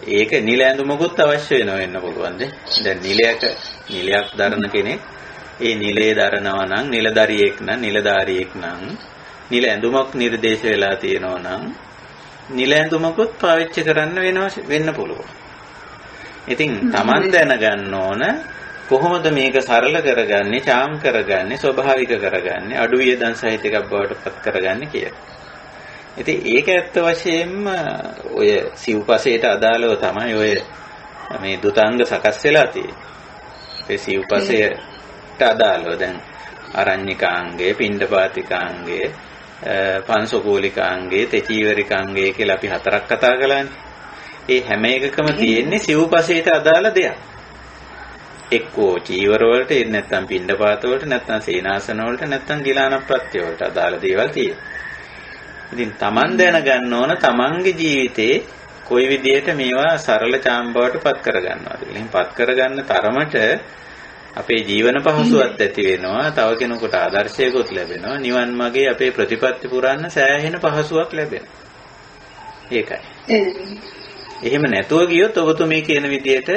ඒක නිල ඇඳුමකුත් අවශ්‍ය වෙන්න පුළුවන්. දැන් නිලයක් දරන කෙනෙක් ඒ නිලේ දරනවා නම් නිලධාරියෙක් නම් නිල ඇඳුමක් නිර්දේශ වෙලා තියෙනවා නම් නිල ඇඳුමකුත් පාවිච්චි කරන්න වෙන්න පුළුවන්. ඉතින් Taman දැනගන්න ඕන කොහොමද මේක සරල කරගන්නේ, චාම් කරගන්නේ, ස්වභාවික කරගන්නේ, අඩු වියදම් සහිත එකක් බවට පත් කරගන්නේ කියලා. ඉතින් ඒක ඇත්ත වශයෙන්ම ඔය සිව්පසයට අදාළව තමයි ඔය මේ දුතාංග සකස් වෙලා තියෙන්නේ. ඒ සිව්පසයට අදාළව දැන් අරඤ්ඤිකාංගය, පිණ්ඩපාතිකාංගය, පංසකෝලිකාංගය, තෙචීවරිකාංගය කියලා අපි 4ක් කතා කළානේ. ඒ හැම එකකම තියෙන්නේ සිව්පසයට අදාළ දෙයක්. එක්කෝ චීවර වලට, නැත්නම් පිණ්ඩපාත වලට, නැත්නම් සේනාසන වලට, නැත්නම් ගිලාන ප්‍රත්‍ය වලට අදාළ දේවල් තියෙනවා. ඉතින් Taman දැනගන්න ඕන තමන්ගේ ජීවිතේ කොයි විදිහට මේවා සරල චාම් බවට පත් කරගන්නවද කියලා. එහෙනම් පත් කරගන්න තරමට අපේ ජීවන පහසුවක් ඇති වෙනවා. තව කෙනෙකුට ආදර්ශයකුත් ලැබෙනවා. නිවන් මාගේ අපේ ප්‍රතිපත්ති පුරන්න සෑහෙන පහසුවක් ලැබෙනවා. ඒකයි. එහෙම නැතුව ගියොත් ඔබතුමී කියන විදිහට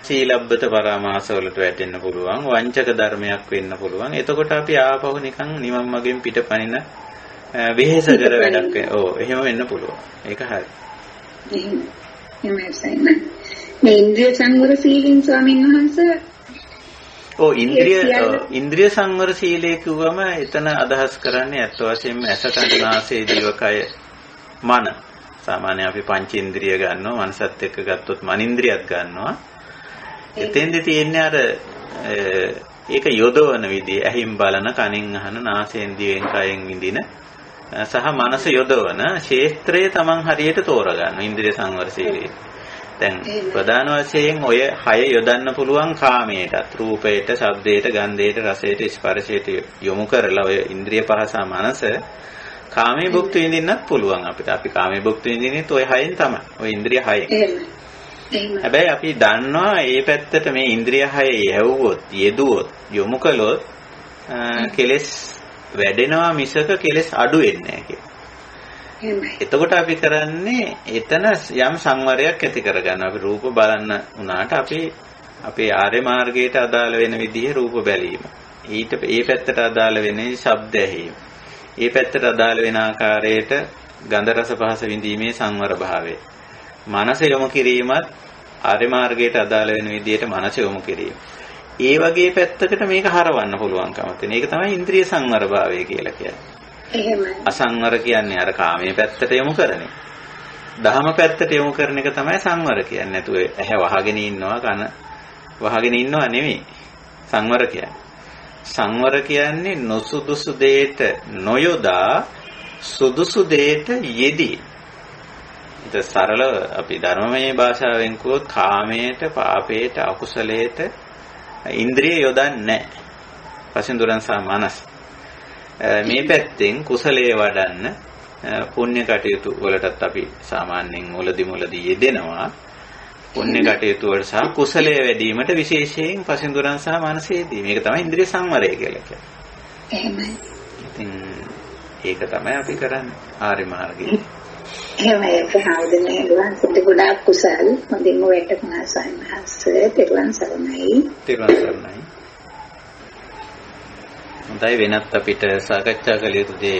සීලබ්බත පරාමාස වලට වැටෙන්න පුළුවන්. වංචක ධර්මයක් වෙන්න පුළුවන්. එතකොට අපි ආපහු නිකන් නිවන් මාගෙන් පිටපනින වෙහෙස කර වැඩක්. ඔව් එහෙම වෙන්න පුළුවන්. ඒක හරි. එහෙමයි. මේ ඉන්ද්‍රිය සංවර සීලෙන් ස්වාමීන් වහන්සේ ඉන්ද්‍රිය සංවර සීලය කිව්වම එතන අදහස් කරන්නේ අත් වශයෙන්ම ඇස කන නාසය දිවකය මන. සාමාන්‍ය අපි පංචේන්ද්‍රිය ගන්නවා, මනසත් එක්ක ගත්තොත් මනින්ද්‍රියත් ගන්නවා. එතෙන්දි තියෙන්නේ අර ඒක යොදවන විදිය, ඇහින් බලන, කනින් අහන, නාසයෙන් දිවෙන් කයෙන් විඳින සහ මනස යොදවන ශේත්‍රය තමන් හරියට තෝරගන්න ඉන්ද්‍රිය සංවර සීලය. දැන් ප්‍රධාන වශයෙන් ඔය 6 යොදන්න පුළුවන් කාමයටත්, රූපයට, ශබ්දයට, ගන්ධයට, රසයට, ස්පර්ශයට යොමු කරලා ඔය ඉන්ද්‍රිය පහ සහ මනස කාමයේ භුක්ති විඳින්නත් පුළුවන් අපිට. අපි කාමයේ භුක්ති විඳින්නේ ඔය 6න් තමයි. ඔය ඉන්ද්‍රිය 6න්. හැබැයි අපි දන්නවා මේ පැත්තට මේ ඉන්ද්‍රිය 6 යැවුවොත්, යෙදුවොත්, යොමු කළොත් කෙලෙස් වැඩෙනවා මිසක කෙලෙස් අඩු වෙන්නේ නැහැ කියලා. එතකොට අපි කරන්නේ එතන යම් සංවරයක් ඇති කරගන්න. අපි රූප බලන්න උනාට අපි අපේ ආර්ය මාර්ගයට අදාළ වෙන විදිහේ රූප බැලීම. ඊට ඒ පැත්තට අදාළ වෙන ශබ්ද ඇහිීම. ඒ පැත්තට අදාළ වෙන ආකාරයට ගන්ධ රස පහස විඳීමේ සංවර භාවය. මනස යොමු කිරීමත් ආර්ය මාර්ගයට අදාළ වෙන විදිහට මනස යොමු කිරීම. ඒ වගේ පැත්තකට මේක හරවන්න පුළුවන්කම තියෙන. ඒක තමයි ඉන්ද්‍රිය සංවර භාවය කියලා කියන්නේ. එහෙමයි. අසංවර කියන්නේ අර කාමයේ පැත්තට යොමු කරන එක. දහම පැත්තට යොමු කරන එක තමයි සංවර කියන්නේ. නැතුව ඇහැ වහගෙන ඉන්නවා කන වහගෙන ඉන්නවා නෙමෙයි. සංවර කියන්නේ. සංවර කියන්නේ නොසුදුසු දෙයට නොයොදා සුදුසු දෙයට යෙදී. ඒක සරලව අපි ධර්මමය භාෂාවෙන් කිව්වොත් කාමයට, පාපයට, අකුසලයට ඉන්ද්‍රිය යොදන්නේ නැහැ. පසින්දුරන් සහ මනස. මේ පැත්තෙන් කුසලයේ වඩන්න පුණ්‍ය කටයුතු වලටත් අපි සාමාන්‍යයෙන් මුලදී යෙදෙනවා. පුණ්‍ය කටයුතු වල සහ කුසලයේ වැඩිවීමට විශේෂයෙන් පසින්දුරන් සහ මනසේදී. මේක තමයි ඉන්ද්‍රිය සංවරය කියලා කියන්නේ. එහෙමයි. ඉතින් ඒක තමයි අපි කරන්නේ ආර්ය මාර්ගයේ. එහෙමයි. ප්‍රහාදනේ ගුවන්සට ගොඩාක් කුසල් හොඳින් වේටකනා සයන්හස් තෙරුවන් සරණයි. තෙරුවන් සරණයි. හොඳයි වෙනත් අපිට සාකච්ඡා කළ යුතු දේ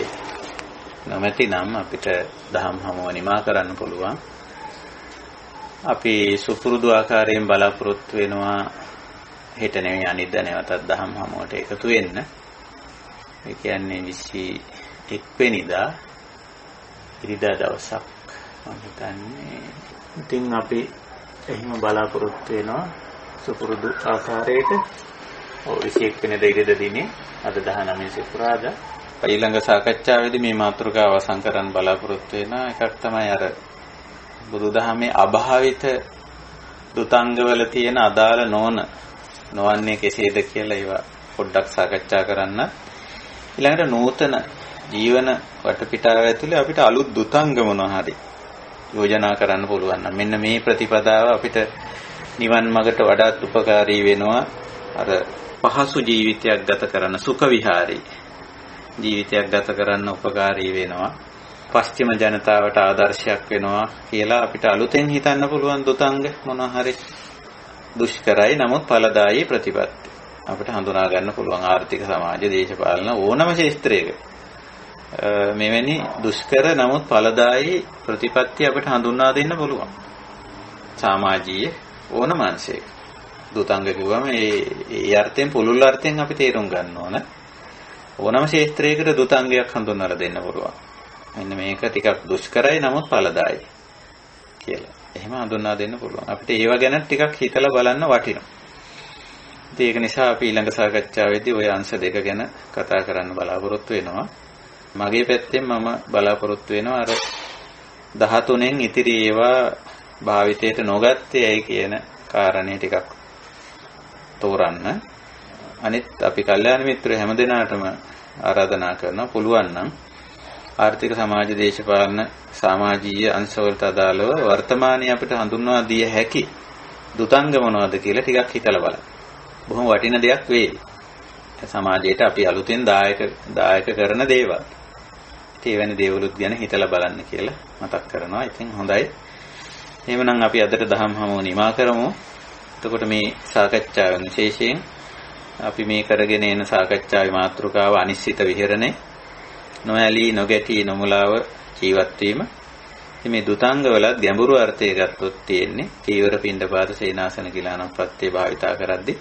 නොමැති නම් අපිට දහම් හමුව නිමා කරන්න පුළුවන්. අපි සුපුරුදු ආකාරයෙන් බලාපොරොත්තු වෙනවා හෙට නෙවෙයි අනිද්දා නැවතත් දහම් හමුවට එකතු වෙන්න. ඒ කියන්නේ 21 වෙනිදා ඉරිදා දවසක් මම හිතන්නේ. ඉතින් අපි එහෙම බලාපොරොත්තු වෙනවා සුපුරුදු ආකාරයට. 21 වෙනිදා ඉරිදා දිනේ අද 19 සෙපරාදා ඊළඟ සාකච්ඡාවේදී මේ මාතෘකාව අවසන් කරන්න බලාපොරොත්තු වෙන එකක් තමයි අර බුදුදහමේ අභාවිත දුතංගවල තියෙන අදාළ නොවන්නේ කෙසේද කියලා ඒවා පොඩ්ඩක් සාකච්ඡා කරන්න. ඊළඟට නූතන ජීවන වටපිටාව ඇතුලේ අපිට අලුත් දුතංග මොනවා හරි යෝජනා කරන්න පුළුවන් නම් මෙන්න මේ ප්‍රතිපදාව අපිට නිවන් මාර්ගට වඩාත් උපකාරී වෙනවා. අර පහසු ජීවිතයක් ගත කරන්න සුඛ විහාරී ජීවිතයක් ගත කරන්න උපකාරී වෙනවා. පස්චිම ජනතාවට ආදර්ශයක් වෙනවා කියලා අපිට අලුතෙන් හිතන්න පුළුවන් දුතංග මොනවා හරි දුෂ්කරයි නමුත් ඵලදායී ප්‍රතිපත්ති අපිට හඳුනා ගන්න පුළුවන්. ආර්ථික සමාජ දේශපාලන ඕනම ක්ෂේත්‍රයක මෙවැනි දුෂ්කර නමුත් ඵලදායී ප්‍රතිපත්ති අපිට හඳුන්වා දෙන්න පුළුවන්. සමාජීය ඕනම අංශයක දුතංග කිව්වම ඒ අර්ථයෙන් පුළුල් අර්ථයෙන් අපි තේරුම් ගන්න ඕන. ඕනම ක්ෂේත්‍රයකට දුතංගයක් හඳුන්වලා දෙන්න පුළුවන්. මෙන්න මේක ටිකක් දුෂ්කරයි නමුත් ඵලදායී කියලා. එහෙම හඳුන්වා දෙන්න පුළුවන්. අපිට ඒව ගැන ටිකක් හිතලා බලන්න වටිනවා. ඒක නිසා අපි ඊළඟ සාකච්ඡාවේදී ওই අංශ දෙක ගැන කතා කරන්න බලාපොරොත්තු වෙනවා. මගේ පැත්තෙන් මම බලාපොරොත්තු වෙනවා අර 13න් ඉතිරි ඒවා භාවිතයට නොගත්තේ ඇයි කියන කාරණේ ටිකක් තෝරන්න. අනිත් අපි කල්යාණ මිත්‍රයෝ හැමදෙනාටම ආරාධනා කරනවා පුළුවන් නම් ආර්ථික සමාජ දේශපාලන සමාජීය අංශවලට අදාළව වර්තමානයේ අපිට හඳුන්වා දිය හැකි දුතංග මොනවද කියලා ටිකක් හිතලා බලන්න. බොහොම වටින දෙයක් වෙයි. සමාජයට අපි අලුතෙන් දායක කරන දේවල්. ඒ වෙන දේවලුත් ගැන හිතලා බලන්න කියලා මතක් කරනවා. ඉතින් හොඳයි. එහෙමනම් අපි අදට දහම් හමුව නිමා කරමු. එතකොට මේ සාකච්ඡාවෙන් විශේෂයෙන් අපි මේ කරගෙන එන සාකච්ඡාවේ මාතෘකාව අනිශ්චිත විහරණය, නොඇලී නොගැටී නොමුලාව ජීවත් වීම. මේ දුතංගවල ගැඹුරු අර්ථය ගත්තොත් තියෙන්නේ චීවර පිණ්ඩපාත සේනාසන ගිලානම් ප්‍රත්‍ය භාවිතා කරද්දී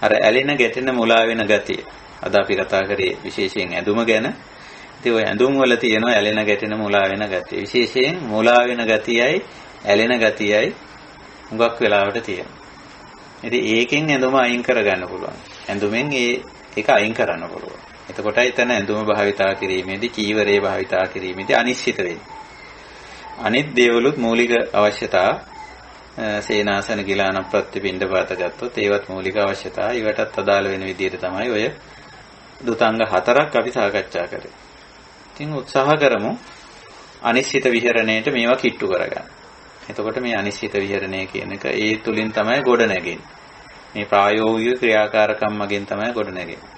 අර ඇලෙන ගැටෙන මුලා වෙන ගතිය. අද අපි කතා කරේ විශේෂයෙන් ඇඳුම ගැන. ඉතින් ওই ඇඳුම් වල තියෙනවා ඇලෙන ගැටෙන මුලා වෙන ගතිය. විශේෂයෙන් මුලා වෙන ගතියයි ඇලෙන ගතියයි හුඟක් වෙලාවට තියෙනවා. ඉතින් ඒකෙන් ඇඳුම අයින් කරගන්න පුළුවන්. ඇඳුමෙන් ඒක අයින් කරන්න පුළුවන්. එතකොටයි එතන ඇඳුම භාවිතා කිරීමේදී චීවරය භාවිතා කිරීමේදී අනිශ්චිත වෙන්නේ. අනිත් දේවලුත් මූලික අවශ්‍යතා සේනාසන ගිලාන ප්‍රතිපිණ්ඩපාත ගත්තොත් ඒවත් මූලික අවශ්‍යතා. ඊවටත් අදාළ වෙන විදිහට තමයි ඔය දුතංග 4ක් අපි සාකච්ඡා කරේ. ඉතින් උත්සාහ කරමු අනිශ්චිත විහරණයට මේවා කිට්ටු කරගන්න. එතකොට මේ අනිශ්චිත විහරණය කියන එක ඒ තුලින් තමයි ගොඩ නැගෙන්නේ. මේ ප්‍රායෝගික ක්‍රියාකාරකම් මගින් තමයි ගොඩ නැගෙන්නේ.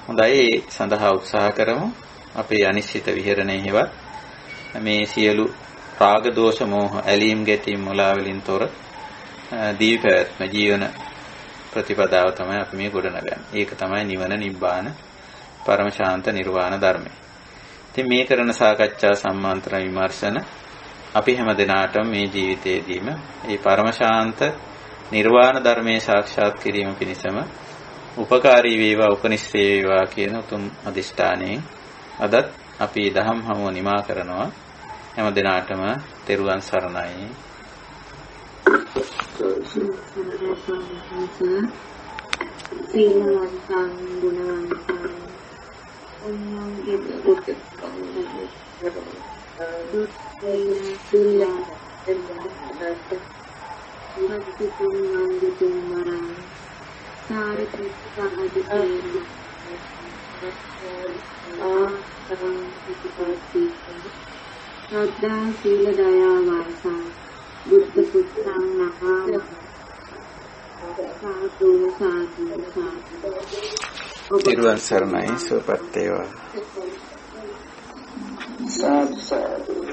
හොඳයි ඒ සඳහා උත්සාහ කරමු. අපේ අනිශ්චිත විහරණය හේවත් මේ සියලු රාග දෝෂ මෝහ ඇලීම් ගැටීම් මුලා වලින් තොර දිවි පැවැත්ම ජීවන ප්‍රතිපදාව තමයි අපි මේ ගොඩනගන්නේ. ඒක තමයි නිවන නිබ්බාන පරම ශාන්ත නිර්වාණ ධර්මය. ඉතින් මේ කරන සාකච්ඡා සම්මාන්තර විමර්ශන අපි හැම දිනාටම මේ ජීවිතයේදීම මේ පරම ශාන්ත නිර්වාණ ධර්මයේ සාක්ෂාත් කිරීම පිණිසම උපකාරී වේවා උපනිශ්‍රේ වේවා කියන උතුම් අදිෂ්ඨානයෙන් අදත් අපි දහම් හමුව නිමා කරනවා. හැම දිනාටම තෙරුවන් සරණයි. සීලවන්තං ගුණවන්තං උන්වන්ගේ දුක්ඛේන සුල්ලා මරං සාරිපුත්තාදිතේන ආතරං පිටිපස්සී ශ්‍රද්ධා සීල දයා වාසා බුද්ධ පුත්‍රං මහා සාදු සාදු සාදු තිරුවන් සරණයි සුවපත් වේවා. සාදු සාදු